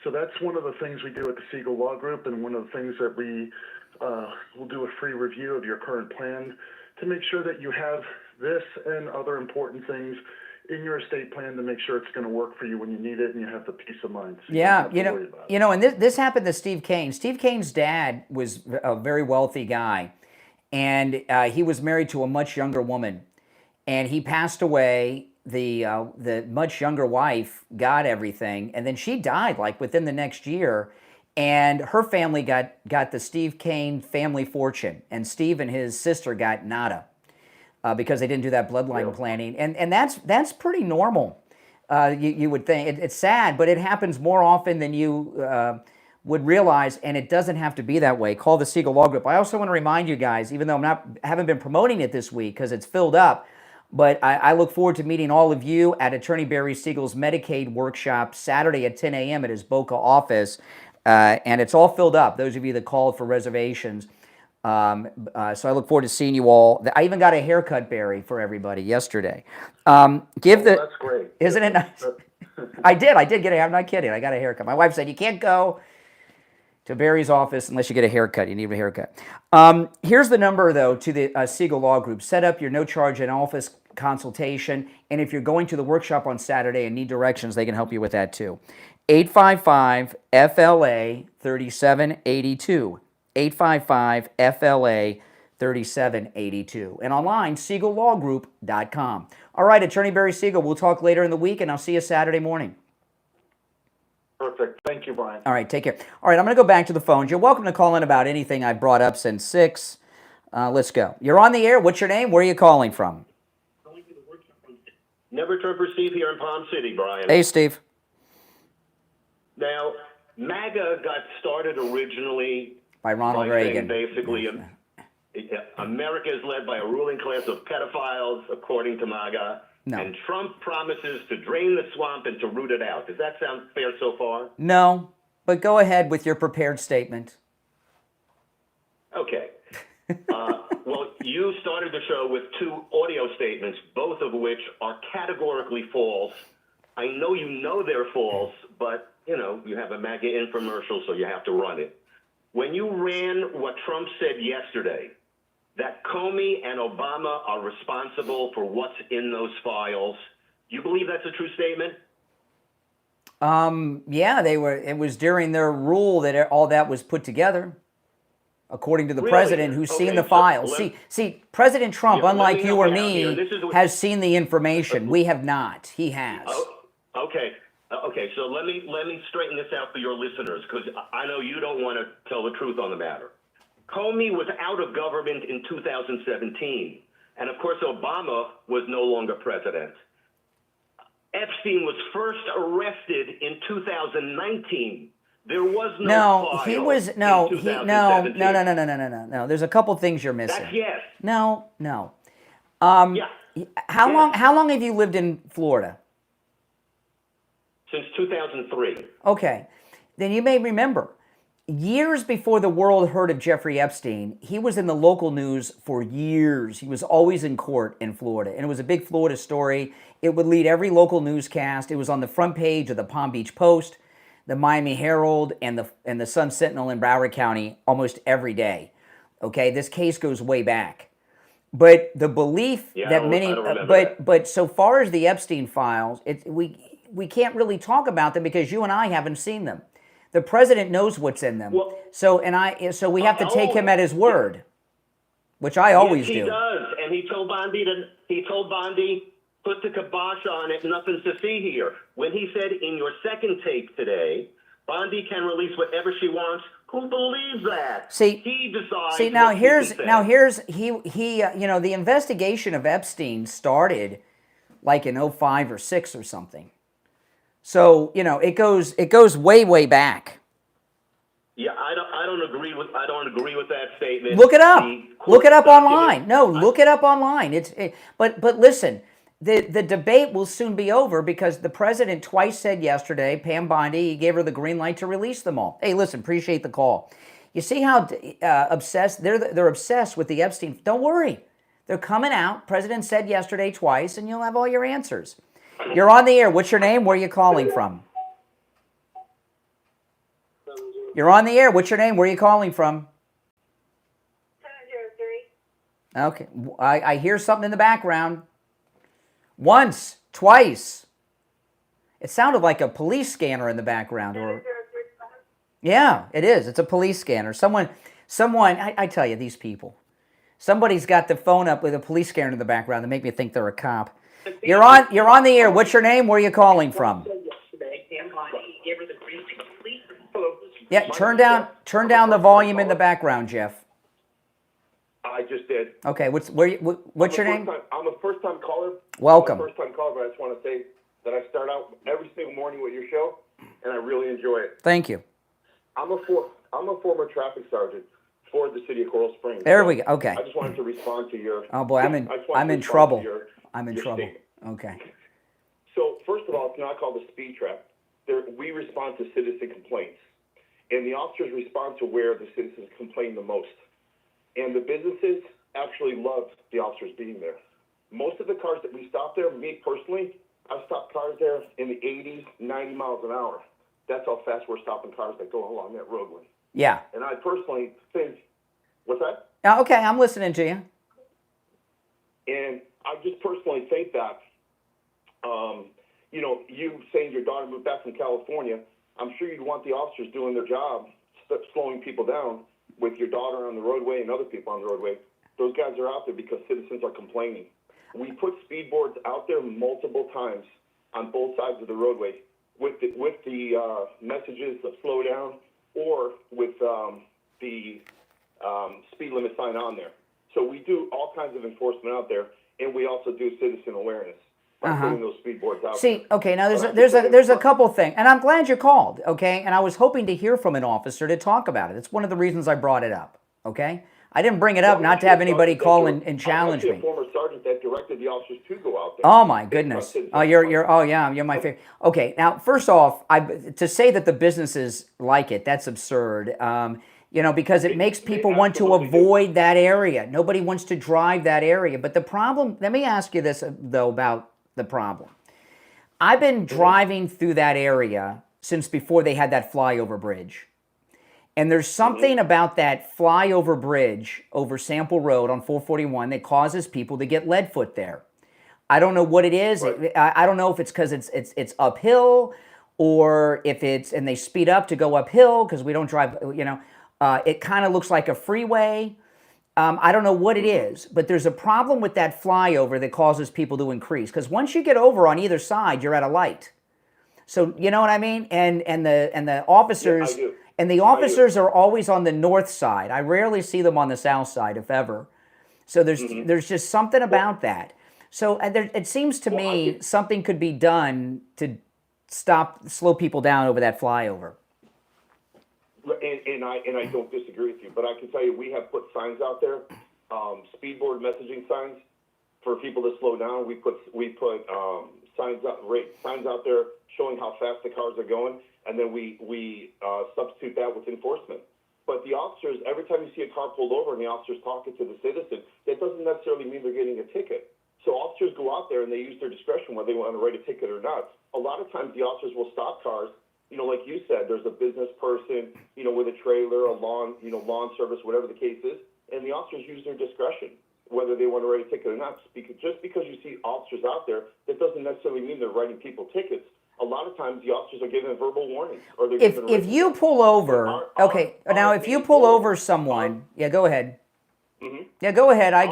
M: So that's one of the things we do at the Siegel Law Group, and one of the things that we will do a free review of your current plan to make sure that you have this and other important things in your estate plan to make sure it's going to work for you when you need it and you have the peace of mind. So
A: and this happened to Steve Kane. Steve Kane's dad was a very wealthy guy, and he was married to a much younger woman, and he passed away. The much younger wife got everything, and then she died like within the next year, and her family got the Steve Kane family fortune, and Steve and his sister got nada. Because they didn't do that bloodline planning, and that's pretty normal. You would think it's sad, but it happens more often than you would realize, and it doesn't have to be that way. Call the Siegel Law Group. I also want to remind you guys, even though haven't been promoting it this week because it's filled up, but I look forward to meeting all of you at Attorney Barry Siegel's Medicaid workshop Saturday at 10 a.m. at his Boca office, and it's all filled up. Those of you that called for reservations. So I look forward to seeing you all. I even got a haircut, Barry, for everybody yesterday.
M: That's great.
A: Isn't it nice? I did get I'm not kidding. I got a haircut. My wife said, you can't go to Barry's office unless you get a haircut. You need a haircut. Here's the number, though, to the Siegel Law Group. Set up your no-charge in-office consultation, and if you're going to the workshop on Saturday and need directions, they can help you with that, too. 855-FLA-3782. 855-FLA-3782. And online, SiegelLawGroup.com. All right, Attorney Barry Siegel, we'll talk later in the week, and I'll see you Saturday morning.
M: Perfect. Thank you, Brian.
A: All right, take care. All right, I'm going to go back to the phones. You're welcome to call in about anything I've brought up since 6. Let's go. You're on the air. What's your name? Where are you calling from?
N: Never Trumper Steve here in Palm City, Brian.
A: Hey, Steve.
N: Now, MAGA got started originally
A: by Ronald Reagan.
N: Basically, America is led by a ruling class of pedophiles, according to MAGA.
A: No.
N: And Trump promises to drain the swamp and to root it out. Does that sound fair so far?
A: No, but go ahead with your prepared statement.
N: Okay. Well, you started the show with 2 audio statements, both of which are categorically false. I know you know they're false, but, you have a MAGA infomercial, so you have to run it. When you ran what Trump said yesterday, that Comey and Obama are responsible for what's in those files, you believe that's a true statement?
A: Yeah, they were. It was during their rule that all that was put together, according to the president who's seen the files. See, President Trump, unlike you or me, has seen the information. We have not. He has.
N: Okay. Okay, so let me straighten this out for your listeners, because I know you don't want to tell the truth on the matter. Comey was out of government in 2017, and of course Obama was no longer president. Epstein was first arrested in 2019. There was no file
A: he was
N: in
A: no.
N: 2017.
A: No. There's a couple things you're missing.
N: That's yes.
A: No.
N: Yeah.
A: How long have you lived in Florida?
N: Since 2003.
A: Okay. Then you may remember, years before the world heard of Jeffrey Epstein, he was in the local news for years. He was always in court in Florida, and it was a big Florida story. It would lead every local newscast. It was on the front page of the Palm Beach Post, the Miami Herald, and the Sun Sentinel in Broward County almost every day. Okay, this case goes way back. But the belief that many, but so far as the Epstein files, we can't really talk about them because you and I haven't seen them. The president knows what's in them. Well, so we have to take him at his word, which I always do.
N: He does, and he told Bondi, put the kibosh on it, nothing to see here. When he said in your second tape today, Bondi can release whatever she wants, Who believes that?
A: See,
N: he decides.
A: See, now
N: what
A: here's
N: he can
A: now
N: say.
A: here's you know, the investigation of Epstein started like in 05 or 6 or something. So, you know, it goes way back.
N: Yeah, I don't agree with that statement.
A: Look it up. Look it up online. No,
N: I-
A: look it up online. But listen, the debate will soon be over because the president twice said yesterday, Pam Bondi, he gave her the green light to release them all. Hey, listen, appreciate the call. You see how obsessed they're obsessed with the Epstein. Don't worry, they're coming out. President said yesterday twice, and you'll have all your answers. You're on the air. What's your name? Where are you calling from? You're on the air. What's your name? Where are you calling from?
L: 703.
A: Okay, I hear something in the background. Once, twice. It sounded like a police scanner in the background, or yeah, it is. It's a police scanner. Someone. I tell you, these people. Somebody's got the phone up with a police scanner in the background that make me think they're a cop. You're on the air. What's your name? Where are you calling from? Yeah, turn down the volume in the background, Jeff.
C: I just did.
A: Okay, what's your name?
C: I'm a first-time caller.
A: Welcome.
C: I'm a first-time caller, but I just want to say that I start out every single morning with your show, and I really enjoy it.
A: Thank you.
C: I'm a former traffic sergeant for the city of Coral Springs.
A: There we go. Okay.
C: I just wanted to respond to your.
A: Oh boy, I'm in trouble. I'm in trouble.
C: Statement.
A: Okay.
C: So first of all, it's not called a speed trap. We respond to citizen complaints, and the officers respond to where the citizens complain the most. And the businesses actually love the officers being there. Most of the cars that we stop there, me personally, I've stopped cars there in the 80s, 90 miles an hour. That's how fast we're stopping cars that go along that roadway.
A: Yeah.
C: And I personally think, what's that?
A: Okay, I'm listening to you.
C: And I just personally think that, you know, you saying your daughter moved back from California, I'm sure you'd want the officers doing their job, slowing people down with your daughter on the roadway and other people on the roadway. Those guys are out there because citizens are complaining. We put speed boards out there multiple times on both sides of the roadway with the messages of slow down or with the speed limit sign on there. So we do all kinds of enforcement out there, and we also do citizen awareness by putting those speed boards out there.
A: See, okay, now there's a couple things, and I'm glad you called, okay? And I was hoping to hear from an officer to talk about it. It's one of the reasons I brought it up, okay? I didn't bring it up not to have anybody call and challenge me.
C: I'm actually a former sergeant that directed the officers to go out there.
A: Oh my goodness! Oh, you're my favorite. Okay, now first off, to say that the businesses like it, that's absurd. You know, because it makes people want to avoid that area. Nobody wants to drive that area. But the problem, let me ask you this though about the problem. I've been driving through that area since before they had that flyover bridge. And there's something about that flyover bridge over Sample Road on 441 that causes people to get lead foot there. I don't know what it is.
C: Right.
A: I don't know if it's because it's uphill or if it's, and they speed up to go uphill because we don't drive, you know, it kind of looks like a freeway. I don't know what it is, but there's a problem with that flyover that causes people to increase. Because once you get over on either side, you're at a light. So you know what I mean? And the officers are always on the north side. I rarely see them on the south side, if ever. So there's just something about that. So it seems to me something could be done to slow people down over that flyover.
C: And I don't disagree with you, but I can tell you we have put signs out there, speedboard messaging signs for people to slow down. We put signs out there showing how fast the cars are going, and then we substitute that with enforcement. But the officers, every time you see a car pulled over and the officer's talking to the citizen, that doesn't necessarily mean they're getting a ticket. So officers go out there and they use their discretion whether they want to write a ticket or not. A lot of times the officers will stop cars. You know, like you said, there's a business person, you know, with a trailer, a lawn service, whatever the case is, and the officers use their discretion whether they want to write a ticket or not. Just because you see officers out there, that doesn't necessarily mean they're writing people tickets. A lot of times the officers are giving verbal warnings. Or they're
A: if you pull over, if you pull over someone, go ahead.
C: Mm-hmm.
A: Yeah, go ahead.
C: Our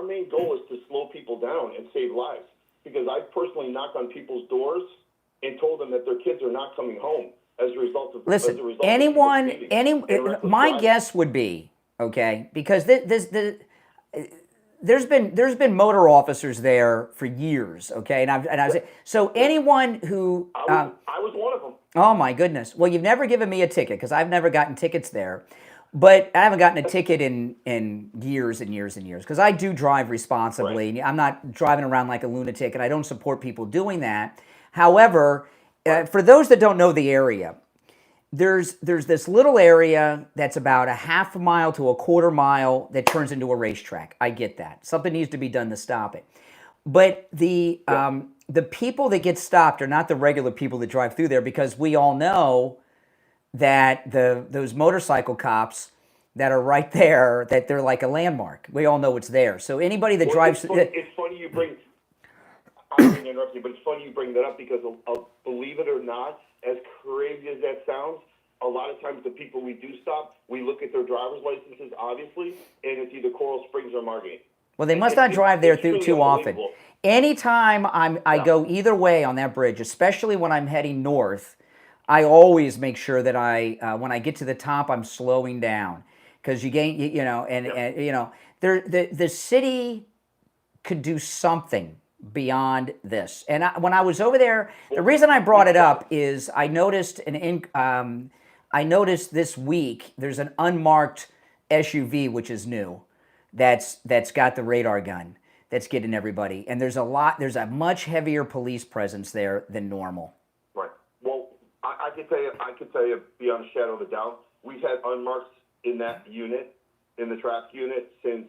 C: main goal is to slow people down and save lives. Because I've personally knocked on people's doors and told them that their kids are not coming home. as a result of
A: Listen,
C: as a result
A: anyone,
C: of people speeding and reckless
A: my
C: driving.
A: guess would be, okay, because there's been motor officers there for years, okay, and I was so anyone who
C: I was one of them.
A: oh my goodness, well, you've never given me a ticket because I've never gotten tickets there, but I haven't gotten a ticket in years and years and years because I do drive responsibly.
C: Right.
A: I'm not driving around like a lunatic, and I don't support people doing that. However, for those that don't know the area, there's this little area that's about a half a mile to a quarter mile that turns into a racetrack. I get that. Something needs to be done to stop it. But the people that get stopped are not the regular people that drive through there because we all know that those motorcycle cops that are right there, that they're like a landmark. We all know it's there. So anybody that drives...
C: It's funny you bring... I don't mean to interrupt you, but it's funny you bring that up because, believe it or not, as crazy as that sounds, a lot of times the people we do stop, we look at their driver's licenses, obviously, and it's either Coral Springs or Margate.
A: Well, they must not drive there
C: really
A: too often.
C: unbelievable.
A: Anytime I go either way on that bridge, especially when I'm heading north, I always make sure that when I get to the top, I'm slowing down because you gain, and you know, the city could do something beyond this. And when I was over there, the reason I brought it up is I noticed I noticed this week there's an unmarked SUV which is new, that's got the radar gun that's getting everybody, and there's a much heavier police presence there than normal.
C: Right. Well, I can tell you beyond a shadow of a doubt, we've had unmarked in that unit, in the traffic unit, since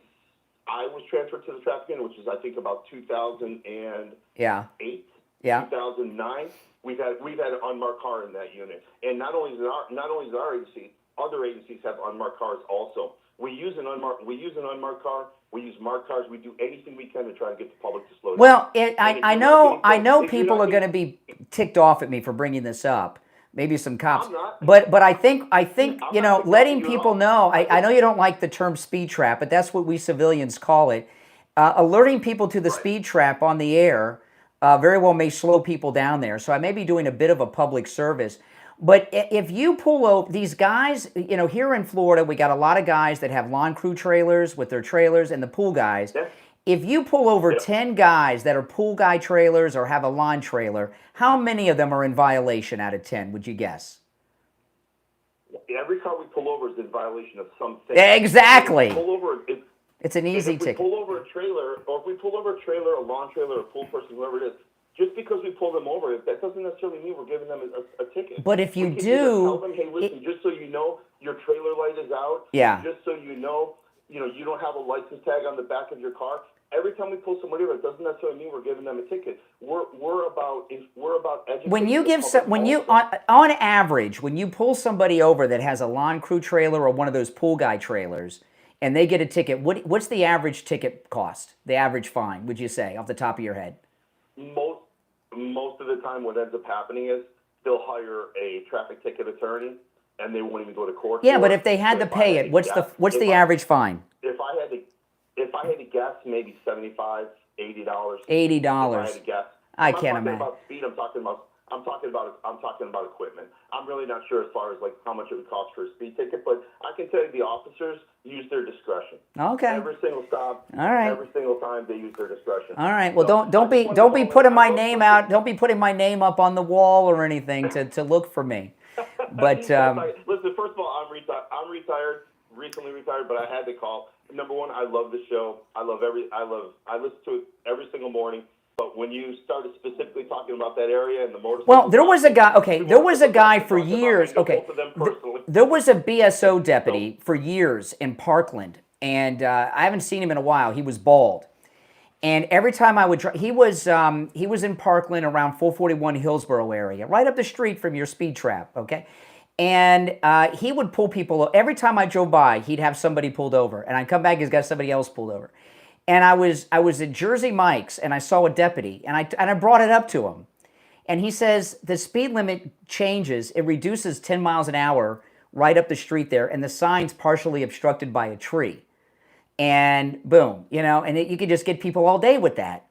C: I was transferred to the traffic unit, which is I think about 2008, 2009. We've had an unmarked car in that unit, and not only is our agency, other agencies have unmarked cars also. We use an unmarked car. We use marked cars. We do anything we can to try to get the public to slow down.
A: Well, I know people are going to be ticked off at me for bringing this up. Maybe some cops,
C: I'm not.
A: but I think letting people know. I know you don't like the term speed trap, but that's what we civilians call it. Alerting people to the speed trap on the air very well may slow people down there. So I may be doing a bit of a public service. But if you pull over these guys, here in Florida, we got a lot of guys that have lawn crew trailers with their trailers and the pool guys. Yeah. If you pull over 10 guys that are pool guy trailers or have a lawn trailer, how many of them are in violation out of 10, would you guess?
C: Every car we pull over is in violation of something.
A: Exactly.
C: It's
A: an easy ticket.
C: If we pull over a trailer, a lawn trailer, a pool person, whoever it is, just because we pull them over, that doesn't necessarily mean we're giving them a ticket.
A: But if you do...
C: tell them, hey, listen, just so you know, your trailer light is out.
A: Yeah.
C: Just so you know, you don't have a license tag on the back of your car. Every time we pull somebody over, it doesn't necessarily mean we're giving them a ticket. We're about educating.
A: When you give on average, when you pull somebody over that has a lawn crew trailer or one of those pool guy trailers, and they get a ticket, what's the average ticket cost? The average fine, would you say, off the top of your head?
C: Most of the time, what ends up happening is they'll hire a traffic ticket attorney, and they won't even go to court.
A: Yeah, but if they had to pay it, what's the average fine?
C: If I had to guess, maybe $75, $80.
A: $80.
C: If I had to guess,
A: I can't imagine.
C: About speed. I'm talking about equipment. I'm really not sure as far as like how much it would cost for a speed ticket, but I can tell you the officers use their discretion.
A: Okay.
C: Every single stop.
A: All right.
C: Every single time they use their discretion.
A: All right. Well, don't be putting my name out. Don't be putting my name up on the wall or anything to look for me. But
C: listen. First of all, I'm retired. Recently retired, but I had to call. Number one, I love the show. I listen to it every single morning. But when you started specifically talking about that area and the motorcycle... Well,
A: there was a guy... Okay, there was a guy for years... Okay, there was a BSO deputy for years in Parkland, and I haven't seen him in a while. He was bald. And every time I would... He was in Parkland around 441 Hillsborough area, right up the street from your speed trap, okay? And he would pull people... Every time I drove by, he'd have somebody pulled over. And I'd come back, he's got somebody else pulled over. And I was at Jersey Mike's, and I saw a deputy, and I brought it up to him. And he says, the speed limit changes. It reduces 10 miles an hour right up the street there, and the sign's partially obstructed by a tree. And boom, and you could just get people all day with that.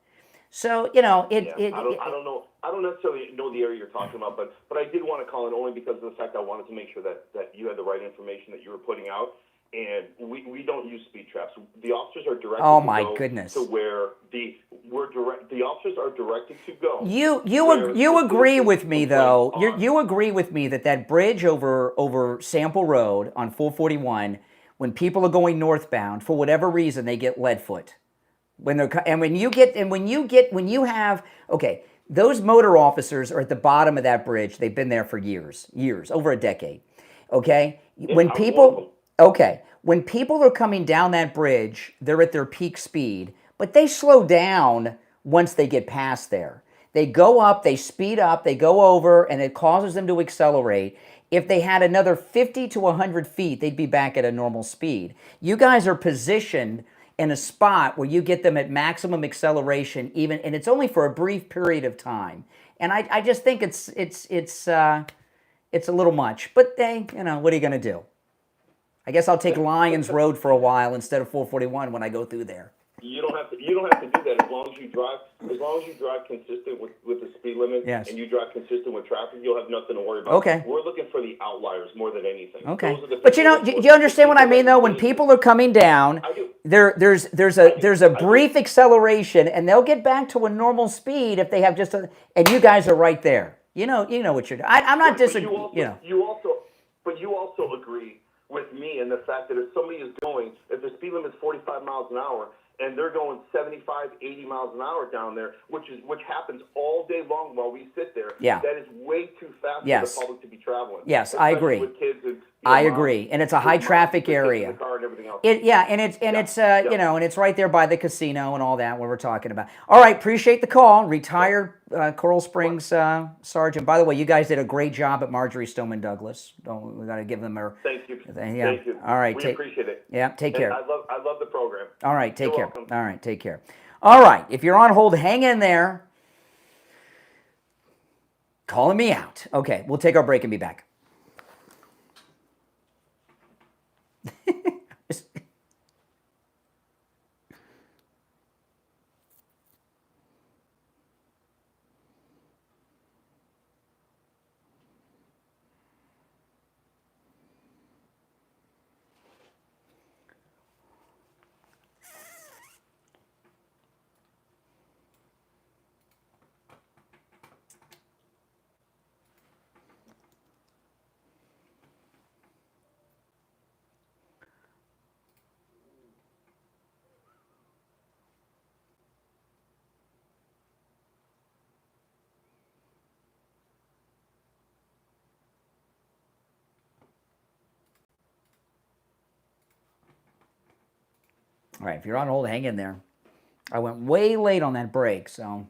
A: So, you know,
N: I don't necessarily know the area you're talking about, but I did want to call in only because of the fact I wanted to make sure that you had the right information that you were putting out. And we don't use speed traps. The officers are directed
A: Oh
N: to
A: my
N: go
A: goodness.
N: to where the officers are directed to go.
A: You agree with me though. You agree with me that bridge over Sample Road on 441, when people are going northbound for whatever reason, they get lead foot. When you have those motor officers are at the bottom of that bridge. They've been there for years, over a decade. Okay, when people are coming down that bridge, they're at their peak speed, but they slow down once they get past there. They go up, they speed up, they go over, and it causes them to accelerate. If they had another 50 to 100 feet, they'd be back at a normal speed. You guys are positioned in a spot where you get them at maximum acceleration, and it's only for a brief period of time. And I just think it's a little much. But what are you going to do? I guess I'll take Lions Road for a while instead of 441 when I go through there.
N: You don't have to do that as long as you drive consistent with the speed limit.
A: Yes.
N: And you drive consistent with traffic, you'll have nothing to worry about.
A: Okay.
N: We're looking for the outliers more than anything.
A: Okay. But you understand what I mean though? When people are coming down, there's a brief acceleration, and they'll get back to a normal speed if they have and you guys are right there. You know what you're doing. I'm not disagreeing.
N: You also agree with me in the fact that if somebody is going, if the speed limit is 45 miles an hour, and they're going 75, 80 miles an hour down there, which happens all day long while we sit there.
A: Yeah.
N: That is way too fast for the public to be traveling.
A: Yes, I agree.
N: With kids and,
A: I agree, and it's a high traffic area. It's right there by the casino and all that. What we're talking about. All right, appreciate the call. Retired Coral Springs sergeant. By the way, you guys did a great job at Marjorie Stoneman Douglas. We got to give them a
N: thank you.
A: Yeah.
N: Thank you.
A: All right,
N: we appreciate it.
A: Yeah, take care.
N: I love the program.
A: All right, take care.
N: Welcome.
A: All right, take care. All right, if you're on hold, hang in there. Calling me out. Okay, we'll take our break and be back. All right, if you're on hold, hang in there. I went way late on that break, so.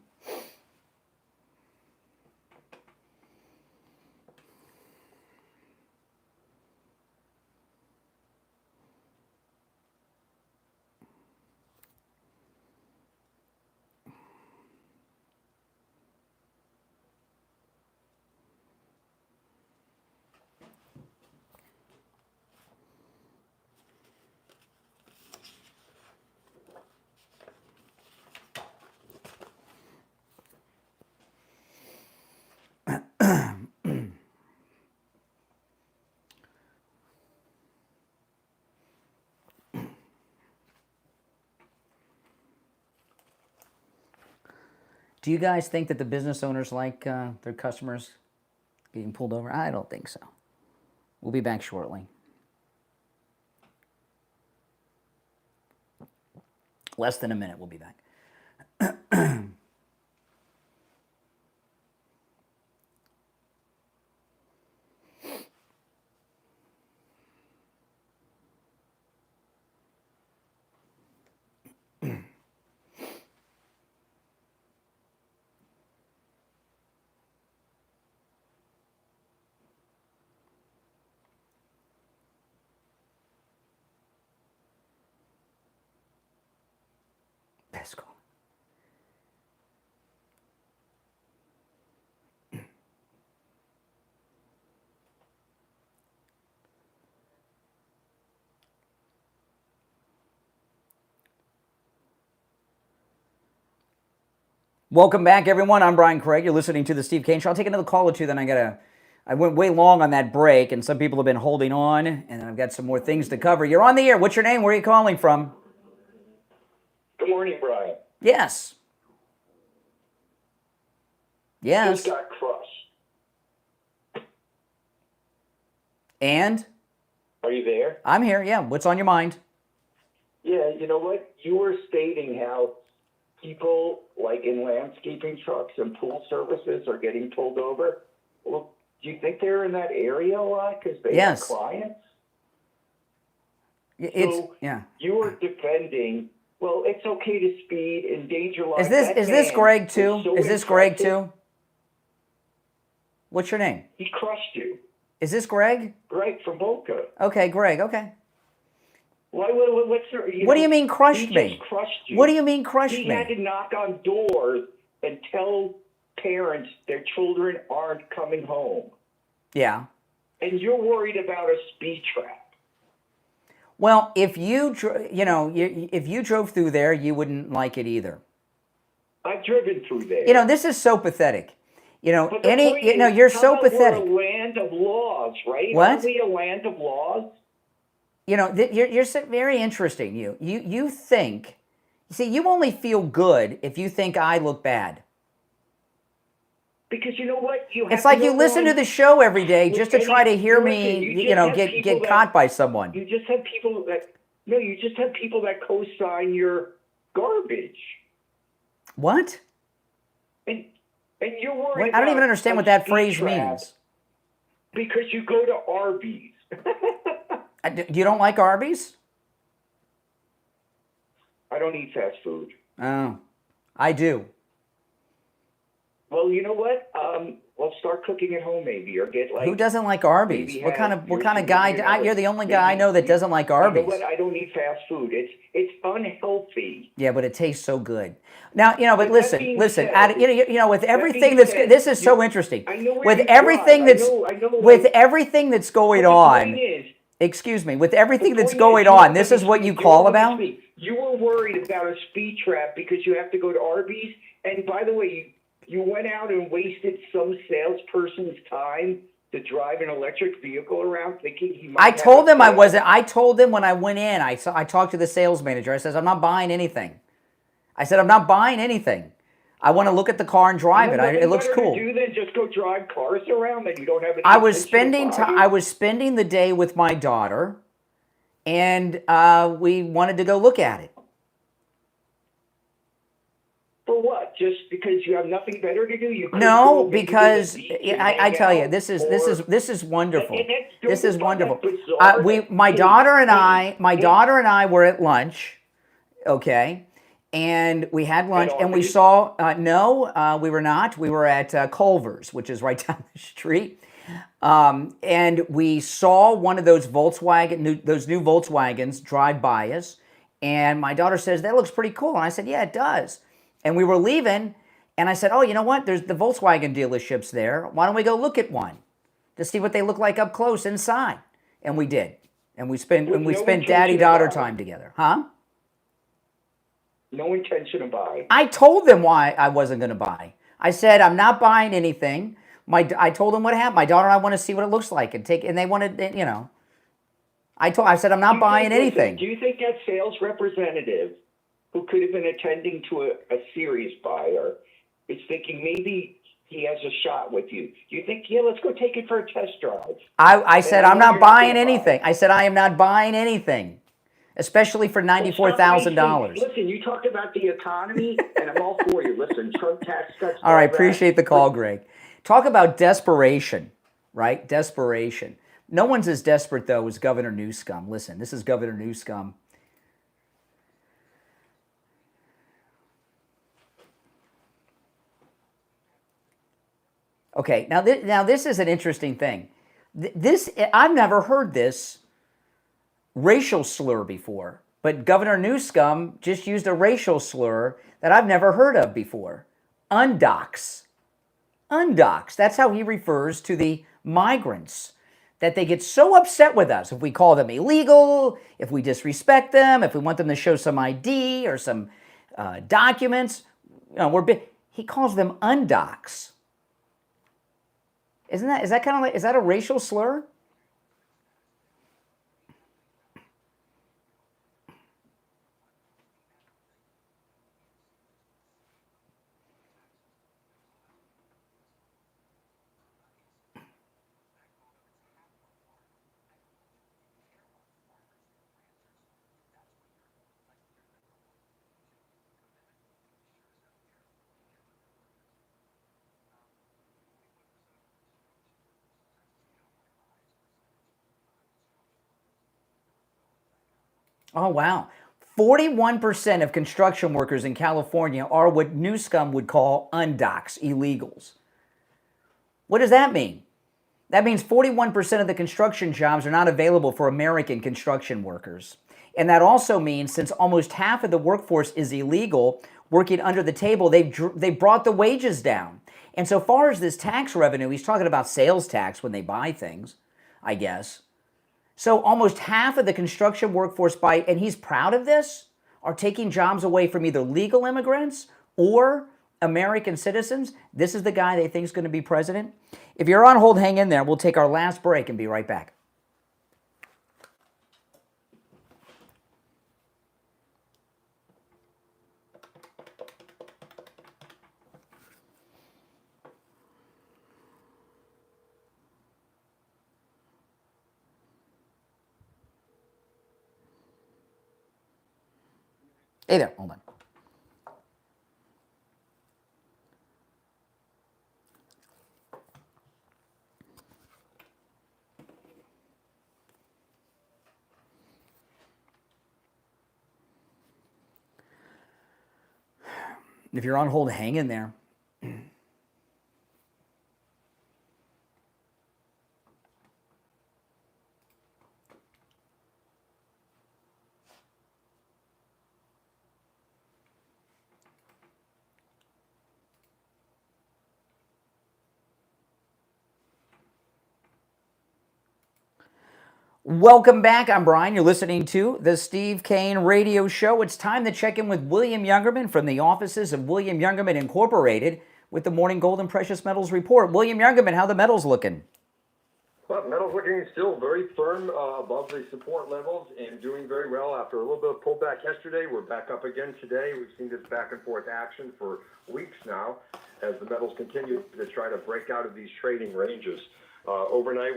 A: Do you guys think that the business owners like their customers getting pulled over? I don't think so. We'll be back shortly. Less than a minute, we'll be back. Let's go. Welcome back, everyone. I'm Brian Craig. You're listening to the Steve Kane Show. I'll take another call or two, then I went way long on that break, and some people have been holding on, and I've got some more things to cover. You're on the air. What's your name? Where are you calling from?
G: Good morning, Brian.
A: Yes. Yes.
G: Just got crushed.
A: And?
G: Are you there?
A: I'm here, yeah. What's on your mind?
G: Yeah, you know what? You were stating how people, like in landscaping trucks and pool services, are getting pulled over. Well, do you think they're in that area a lot because they have clients?
A: Yeah.
G: You were defending, well, it's okay to speed, endanger lives.
A: Is this Greg too? Is this Greg too? What's your name?
G: He crushed you.
A: Is this Greg?
G: Greg from Boca.
A: Okay, Greg, okay.
G: What
A: do you mean crushed me?
G: Just crushed you.
A: What do you mean crushed me?
G: He had to knock on doors and tell parents their children aren't coming home.
A: Yeah.
G: And you're worried about a speed trap.
A: Well, if you drove through there, you wouldn't like it either.
G: I've driven through there.
A: This is so pathetic. You're so pathetic.
G: We're a land of laws, right?
A: What?
G: Aren't we a land of laws?
A: You're very interesting. You think, you only feel good if you think I look bad.
G: Because you know what?
A: It's like you listen to the show every day just to try to hear me, get caught by someone.
G: You just have people that co-sign your garbage.
A: What?
G: And you're worried.
A: I don't even understand what that phrase means.
G: Because you go to Arby's.
A: You don't like Arby's?
G: I don't eat fast food.
A: Oh, I do.
G: Well, you know what? Well, start cooking at home, maybe, or get like.
A: Who doesn't like Arby's? What kind of guy? You're the only guy I know that doesn't like Arby's.
G: You know what? I don't eat fast food. It's unhealthy.
A: Yeah, but it tastes so good. Now, but listen. With everything this is so interesting. With everything that's going on. Excuse me. With everything that's going on, this is what you call about?
G: You were worried about a speed trap because you have to go to Arby's. And by the way, you went out and wasted some salesperson's time to drive an electric vehicle around thinking he might.
A: I told them I wasn't. I told them when I went in, I talked to the sales manager. I said, I'm not buying anything. I said, I'm not buying anything. I want to look at the car and drive it. It looks cool.
G: Do then just go drive cars around that you don't have.
A: I was spending the day with my daughter, and we wanted to go look at it.
G: For what? Just because you have nothing better to do?
A: No, because I tell you, this is wonderful. This is wonderful. My daughter and I were at lunch, okay, and we had lunch, and we saw. We were not. We were at Culver's, which is right down the street, and we saw one of those new Volkswagens drive by us, and my daughter says that looks pretty cool, and I said, yeah, it does. And we were leaving, and I said, oh, you know what? There's the Volkswagen dealerships there. Why don't we go look at one to see what they look like up close inside? And we did. And we spent daddy-daughter time together. Huh?
G: No intention of buying.
A: I told them why I wasn't going to buy. I said, I'm not buying anything. I told them what happened. My daughter and I want to see what it looks like. And they wanted, I said, I'm not buying anything.
G: Do you think that sales representative who could have been attending to a serious buyer is thinking maybe he has a shot with you? Do you think, yeah, let's go take it for a test drive?
A: I said, I'm not buying anything. I said, I am not buying anything, especially for $94,000.
G: Listen, you talked about the economy, and I'm all for you. Listen, Trump tax cuts.
A: All right, appreciate the call, Greg. Talk about desperation, right? Desperation. No one's as desperate, though, as Governor Newsom. Listen, this is Governor Newsom. Okay, now this is an interesting thing. I've never heard this racial slur before, but Governor Newsom just used a racial slur that I've never heard of before. Undocs. Undocs. That's how he refers to the migrants, that they get so upset with us if we call them illegal, if we disrespect them, if we want them to show some ID or some documents. He calls them undocs. Is that kind of like, is that a racial slur? Oh, wow. 41% of construction workers in California are what Newscom would call undocs, illegals. What does that mean? That means 41% of the construction jobs are not available for American construction workers. And that also means since almost half of the workforce is illegal, working under the table, they brought the wages down. And so far as this tax revenue, he's talking about sales tax when they buy things, I guess. So almost half of the construction workforce, and he's proud of this, are taking jobs away from either legal immigrants or American citizens. This is the guy they think is going to be president. If you're on hold, hang in there. We'll take our last break and be right back. Hey there, hold on. If you're on hold, hang in there. Welcome back. I'm Brian. You're listening to the Steve Kane Radio Show. It's time to check in with William Youngerman from the offices of William Youngerman Incorporated with the Morning Gold and Precious Metals Report. William Youngerman, how the metals looking?
O: Well, metals looking still very firm above the support levels and doing very well after a little bit of pullback yesterday. We're back up again today. We've seen this back and forth action for weeks now as the metals continue to try to break out of these trading ranges. Overnight,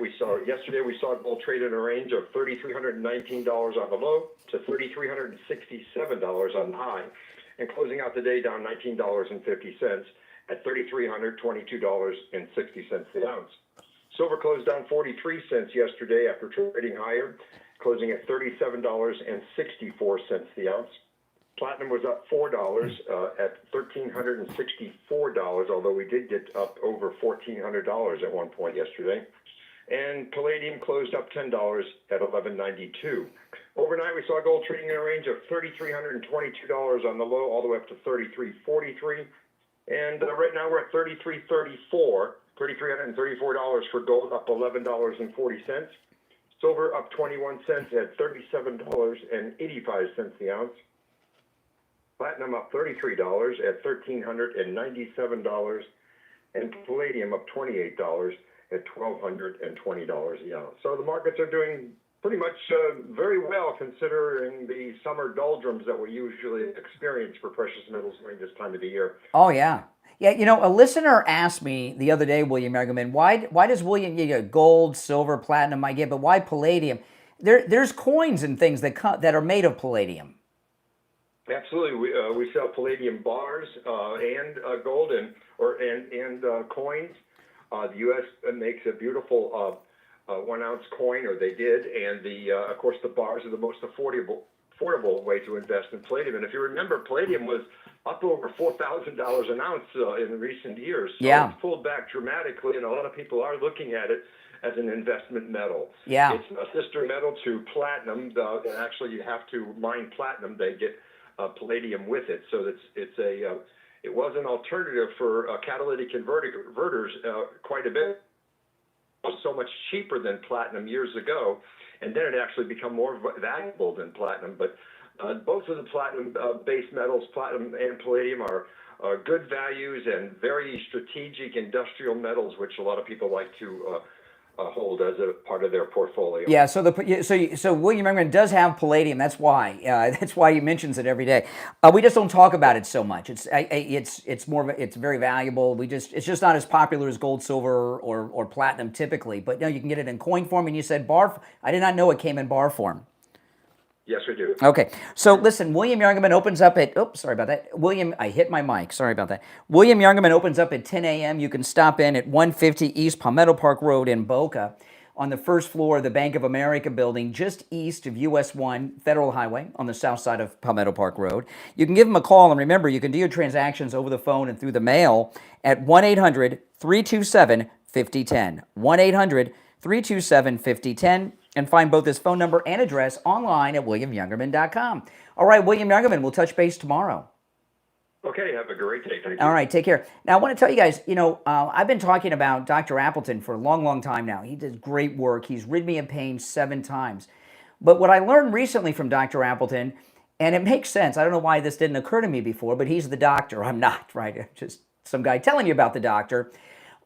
O: yesterday we saw gold trade in a range of $3,319 on the low to $3,367 on the high, and closing out the day down $19.50 at $3,322.60 the ounce. Silver closed down 43 cents yesterday after trading higher, closing at $37.64 the ounce. Platinum was up $4 at $1,364, although we did get up over $1,400 at one point yesterday. And palladium closed up $10 at $11.92. Overnight, we saw gold trading in a range of $3,322 on the low, all the way up to $3,343. And right now we're at $3,334 for gold, up $11.40. Silver up 21 cents at $37.85 the ounce. Platinum up $33 at $1,397, and palladium up $28 at $1,220 the ounce. So the markets are doing pretty much very well considering the summer doldrums that we usually experience for precious metals during this time of the year.
A: Oh, yeah. Yeah, you know, a listener asked me the other day, William Youngerman, why does William, gold, silver, platinum I get, but why palladium? There's coins and things that are made of palladium.
O: Absolutely, we sell palladium bars and gold and coins. The U.S. makes a beautiful 1 ounce coin, or they did, and of course the bars are the most affordable way to invest in palladium. And if you remember, palladium was up over $4,000 an ounce in recent years. So
A: yeah,
O: it's pulled back dramatically, and a lot of people are looking at it as an investment metal.
A: Yeah,
O: it's a sister metal to platinum. And actually, you have to mine platinum. They get palladium with it, so it was an alternative for catalytic converters quite a bit. It was so much cheaper than platinum years ago, and then it actually became more valuable than platinum. But Both of the platinum base metals, platinum and palladium, are good values and very strategic industrial metals, which a lot of people like to hold as a part of their portfolio.
A: Yeah, so William Youngman does have palladium. That's why he mentions it every day. We just don't talk about it so much. It's very valuable. It's just not as popular as gold, silver, or platinum typically. But no, you can get it in coin form. And you said bar. I did not know it came in bar form.
O: Yes, we do.
A: Okay, so listen, William Youngman opens up at, sorry about that. I hit my mic, sorry about that. William Youngman opens up at 10 a.m. You can stop in at 150 East Palmetto Park Road in Boca on the first floor of the Bank of America building, just east of US 1 Federal Highway on the south side of Palmetto Park Road. You can give them a call, and remember, you can do your transactions over the phone and through the mail at 1-800-327-5010. 1-800-327-5010. And find both his phone number and address online at williamyoungerman.com. All right, William Youngerman, we'll touch base tomorrow.
O: Okay, have a great day. Thank you.
A: All right, take care. Now, I want to tell you guys, I've been talking about Dr. Appleton for a long, long time now. He does great work. He's rid me of pain 7 times. But what I learned recently from Dr. Appleton, and it makes sense, I don't know why this didn't occur to me before, but he's the doctor. I'm not, right? Just some guy telling you about the doctor.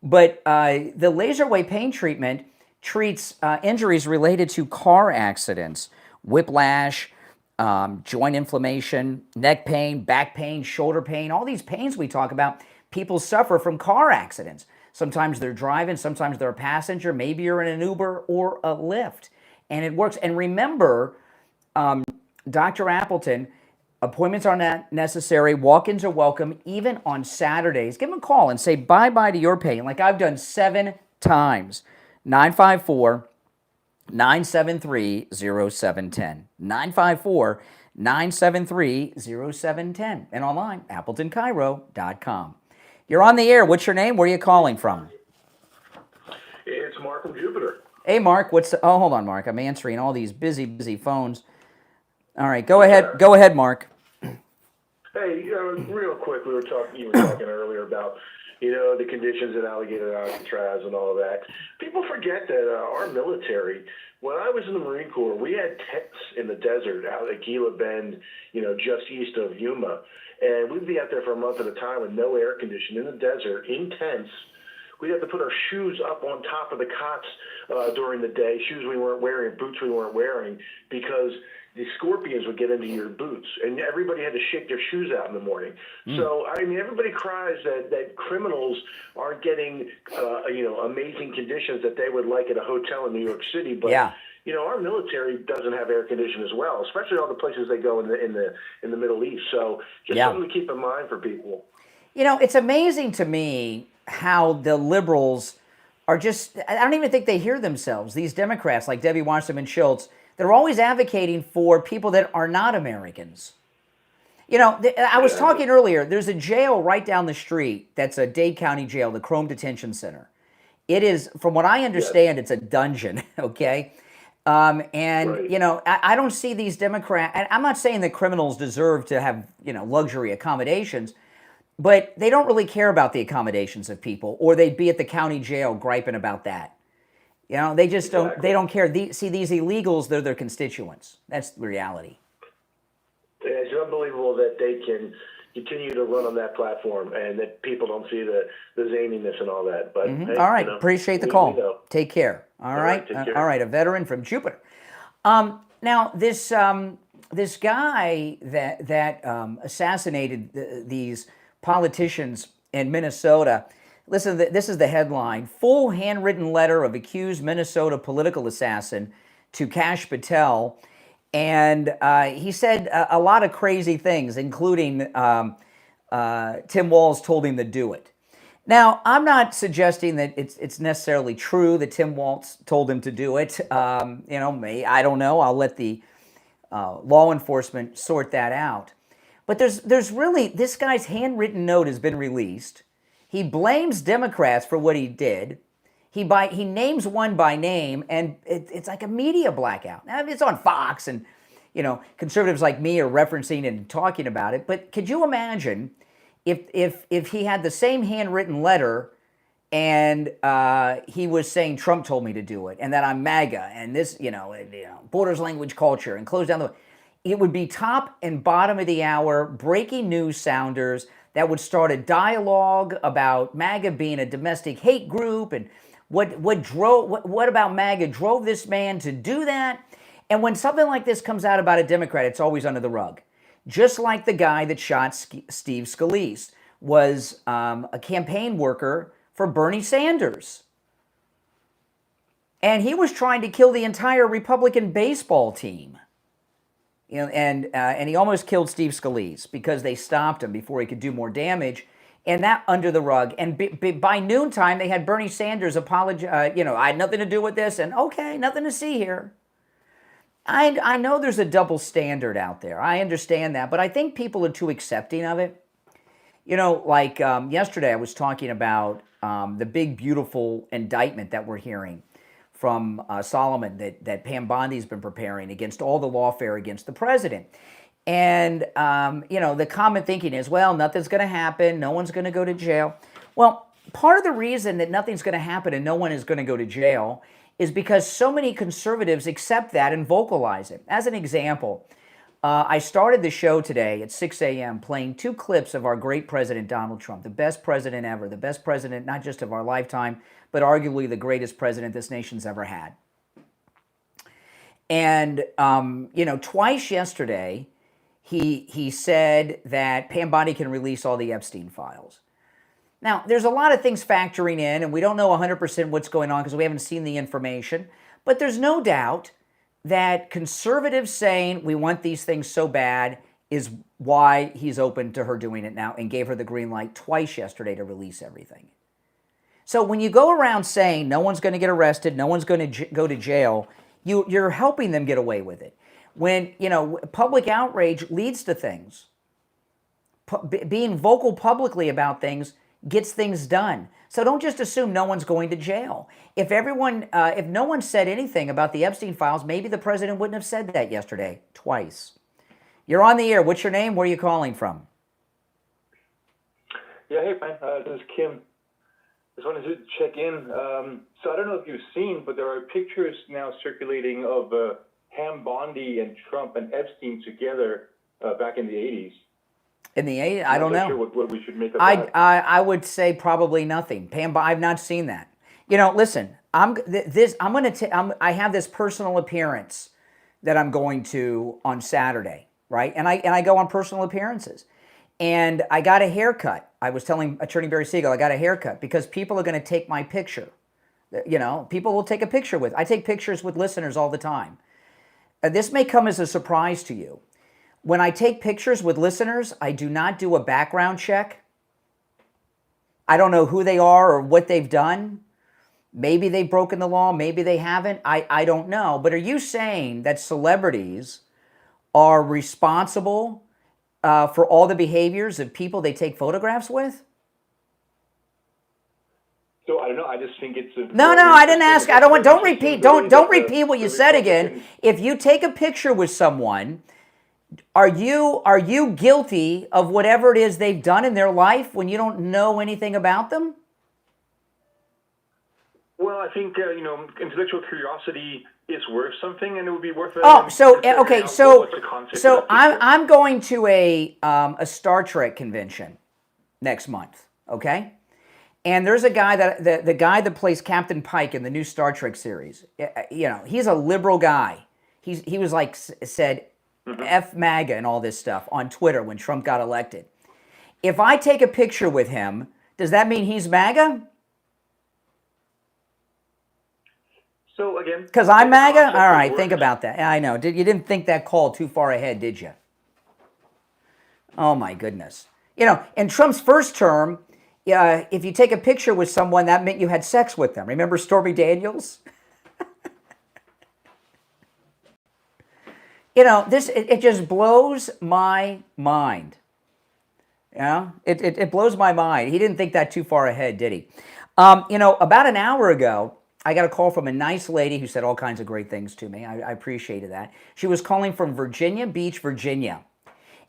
A: But the laser wave pain treatment treats injuries related to car accidents, whiplash, joint inflammation, neck pain, back pain, shoulder pain, all these pains we talk about, people suffer from car accidents. Sometimes they're driving, sometimes they're a passenger, maybe you're in an Uber or a Lyft, and it works. And remember, Dr. Appleton, appointments are not necessary, walk-ins are welcome, even on Saturdays. Give him a call and say bye-bye to your pain, like I've done 7 times. 954-973-0710. 954-973-0710. And online, AppletonCairo.com. You're on the air. What's your name? Where are you calling from?
H: It's Mark from Jupiter.
A: Hey, Mark. Hold on, Mark. I'm answering all these busy phones. All right, go ahead. Go ahead, Mark.
H: Hey, real quick, you were talking earlier about the conditions in Alligator Alcatraz and all of that. People forget that our military, when I was in the Marine Corps, we had tents in the desert out at Gila Bend, just east of Yuma. And we'd be out there for a month at a time with no air conditioning in the desert, in tents. We'd have to put our shoes up on top of the cots during the day, shoes we weren't wearing, boots we weren't wearing, because the scorpions would get into your boots, and everybody had to shake their shoes out in the morning. So, everybody cries that criminals aren't getting, amazing conditions that they would like at a hotel in New York City. But, our military doesn't have air conditioning as well, especially all the places they go in the Middle East. So, just something to keep in mind for people.
A: It's amazing to me how the liberals are just, I don't even think they hear themselves. These Democrats like Debbie Wasserman Schultz, they're always advocating for people that are not Americans. I was talking earlier, there's a jail right down the street that's a Dade County jail, the Chrome Detention Center. It is, from what I understand, it's a dungeon, okay? I don't see these Democrats, and I'm not saying that criminals deserve to have, luxury accommodations, but they don't really care about the accommodations of people, or they'd be at the county jail griping about that. They just don't. They don't care. These illegals, they're their constituents. That's the reality.
H: It's unbelievable that they can continue to run on that platform and that people don't see the zaniness and all that. But hey,
A: all right, appreciate the call. Take care. All right. All right, a veteran from Jupiter. Now this guy that assassinated these politicians in Minnesota. Listen, this is the headline. Full handwritten letter of accused Minnesota political assassin to Kash Patel. And he said a lot of crazy things, including Tim Walz told him to do it. Now, I'm not suggesting that it's necessarily true that Tim Walz told him to do it. I don't know. I'll let the law enforcement sort that out. But there's really, this guy's handwritten note has been released. He blames Democrats for what he did. He names one by name, and it's like a media blackout. Now, it's on Fox, and conservatives like me are referencing and talking about it. But could you imagine if he had the same handwritten letter, and he was saying Trump told me to do it, and that I'm MAGA, and this borders language culture, and close down the. it would be top and bottom of the hour breaking news sounders that would start a dialogue about MAGA being a domestic hate group and what about MAGA drove this man to do that. And when something like this comes out about a Democrat, it's always under the rug. Just like the guy that shot Steve Scalise was a campaign worker for Bernie Sanders. And he was trying to kill the entire Republican baseball team. You know, and he almost killed Steve Scalise because they stopped him before he could do more damage, and that under the rug. And by noontime, they had Bernie Sanders apologize. I had nothing to do with this, and okay, nothing to see here. I know there's a double standard out there. I understand that, but I think people are too accepting of it. Like yesterday, I was talking about the big, beautiful indictment that we're hearing from Solomon that Pam Bondi's been preparing against all the lawfare against the president. And, the common thinking is, well, nothing's going to happen. No one's going to go to jail. Well, part of the reason that nothing's going to happen and no one is going to go to jail is because so many conservatives accept that and vocalize it. As an example, I started the show today at 6 a.m. playing 2 clips of our great president, Donald Trump, the best president ever, the best president not just of our lifetime, but arguably the greatest president this nation's ever had. And, twice yesterday, he said that Pam Bondi can release all the Epstein files. Now, there's a lot of things factoring in, and we don't know 100% what's going on because we haven't seen the information, but there's no doubt that conservatives saying we want these things so bad is why he's open to her doing it now and gave her the green light twice yesterday to release everything. So when you go around saying no one's going to get arrested, no one's going to go to jail, you're helping them get away with it. When, public outrage leads to things. Being vocal publicly about things gets things done. So don't just assume no one's going to jail. If no one said anything about the Epstein files, maybe the president wouldn't have said that yesterday, twice. You're on the air. What's your name? Where are you calling from?
P: Yeah, hey, man. This is Kim. Just wanted to check in. So I don't know if you've seen, but there are pictures now circulating of Pam Bondi and Trump and Epstein together back in the 80s.
A: In the 80s? I don't know.
P: Sure what we should make of that.
A: I would say probably nothing. Pam, I've not seen that. Listen, I have this personal appearance that I'm going to on Saturday, right? And I go on personal appearances. And I got a haircut. I was telling Attorney Barry Siegel I got a haircut because people are going to take my picture. People will take a picture with. I take pictures with listeners all the time. This may come as a surprise to you. When I take pictures with listeners, I do not do a background check. I don't know who they are or what they've done. Maybe they've broken the law, maybe they haven't. I don't know. But are you saying that celebrities are responsible for all the behaviors of people they take photographs with?
P: So I don't know. I just think it's a
A: No, I didn't ask. Don't repeat. Don't repeat what you said again. If you take a picture with someone, are you guilty of whatever it is they've done in their life when you don't know anything about them?
P: Well, I think intellectual curiosity is worth something, and it would be worth.
A: So I'm going to a Star Trek convention next month. Okay. And there's a guy the guy that plays Captain Pike in the new Star Trek series. He's a liberal guy. He was like said F MAGA and all this stuff on Twitter when Trump got elected. If I take a picture with him, does that mean he's MAGA?
P: So again,
A: because I'm MAGA? All right, think about that. I know. You didn't think that call too far ahead, did you? Oh my goodness. In Trump's first term, if you take a picture with someone, that meant you had sex with them. Remember Stormy Daniels? It just blows my mind. It blows my mind. He didn't think that too far ahead, did he? About an hour ago, I got a call from a nice lady who said all kinds of great things to me. I appreciated that. She was calling from Virginia Beach, Virginia.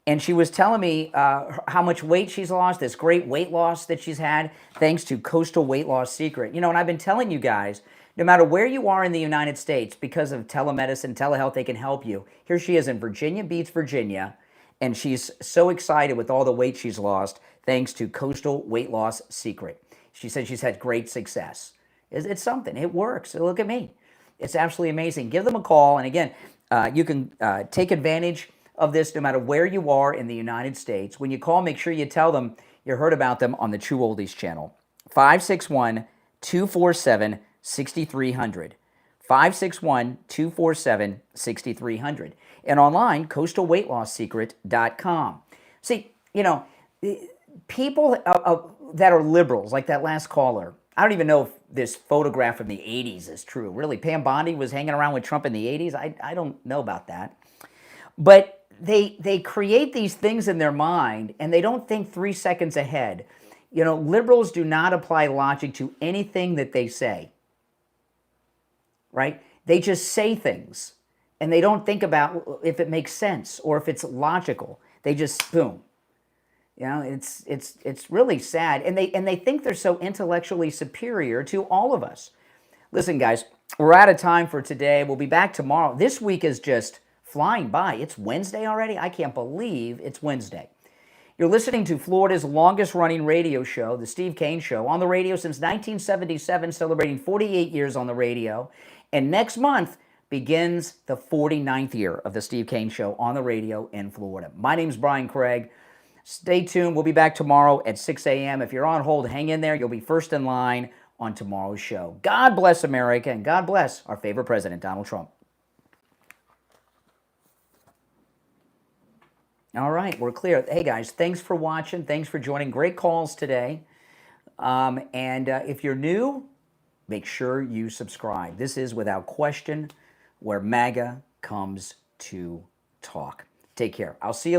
A: And she was telling me how much weight she's lost, this great weight loss that she's had, thanks to Coastal Weight Loss Secret. And I've been telling you guys, No matter where you are in the United States, because of telemedicine, telehealth, they can help you. Here she is in Virginia Beach, Virginia, and she's so excited with all the weight she's lost thanks to Coastal Weight Loss Secret. She said she's had great success. It's something. It works. Look at me. It's absolutely amazing. Give them a call. And again, you can take advantage of this no matter where you are in the United States. When you call, make sure you tell them you heard about them on the True Oldies channel. 561-247-6300. 561-247-6300. And online, coastalweightloss.secret.com. See, you know, people that are liberals, like that last caller, I don't even know if this photograph from the 80s is true. Really, Pam Bondi was hanging around with Trump in the 80s? I don't know about that. But they create these things in their mind, and they don't think 3 seconds ahead. You know, liberals do not apply logic to anything that they say, right? They just say things, and they don't think about if it makes sense or if it's logical. They just, boom. You know, it's really sad, and they think they're so intellectually superior to all of us. Listen, guys, we're out of time for today. We'll be back tomorrow. This week is just flying by. It's Wednesday already. I can't believe it's Wednesday. You're listening to Florida's longest-running radio show, The Steve Kane Show, on the radio since 1977, celebrating 48 years on the radio. And next month begins the 49th year of The Steve Kane Show on the radio in Florida. My name's Brian Craig. Stay tuned. We'll be back tomorrow at 6 a.m. If you're on hold, hang in there. You'll be first in line on tomorrow's show. God bless America, and God bless our favorite president, Donald Trump. All right, we're clear. Hey, guys, thanks for watching. Thanks for joining. Great calls today. If you're new, make sure you subscribe. This is, without question, where MAGA comes to talk. Take care. I'll see you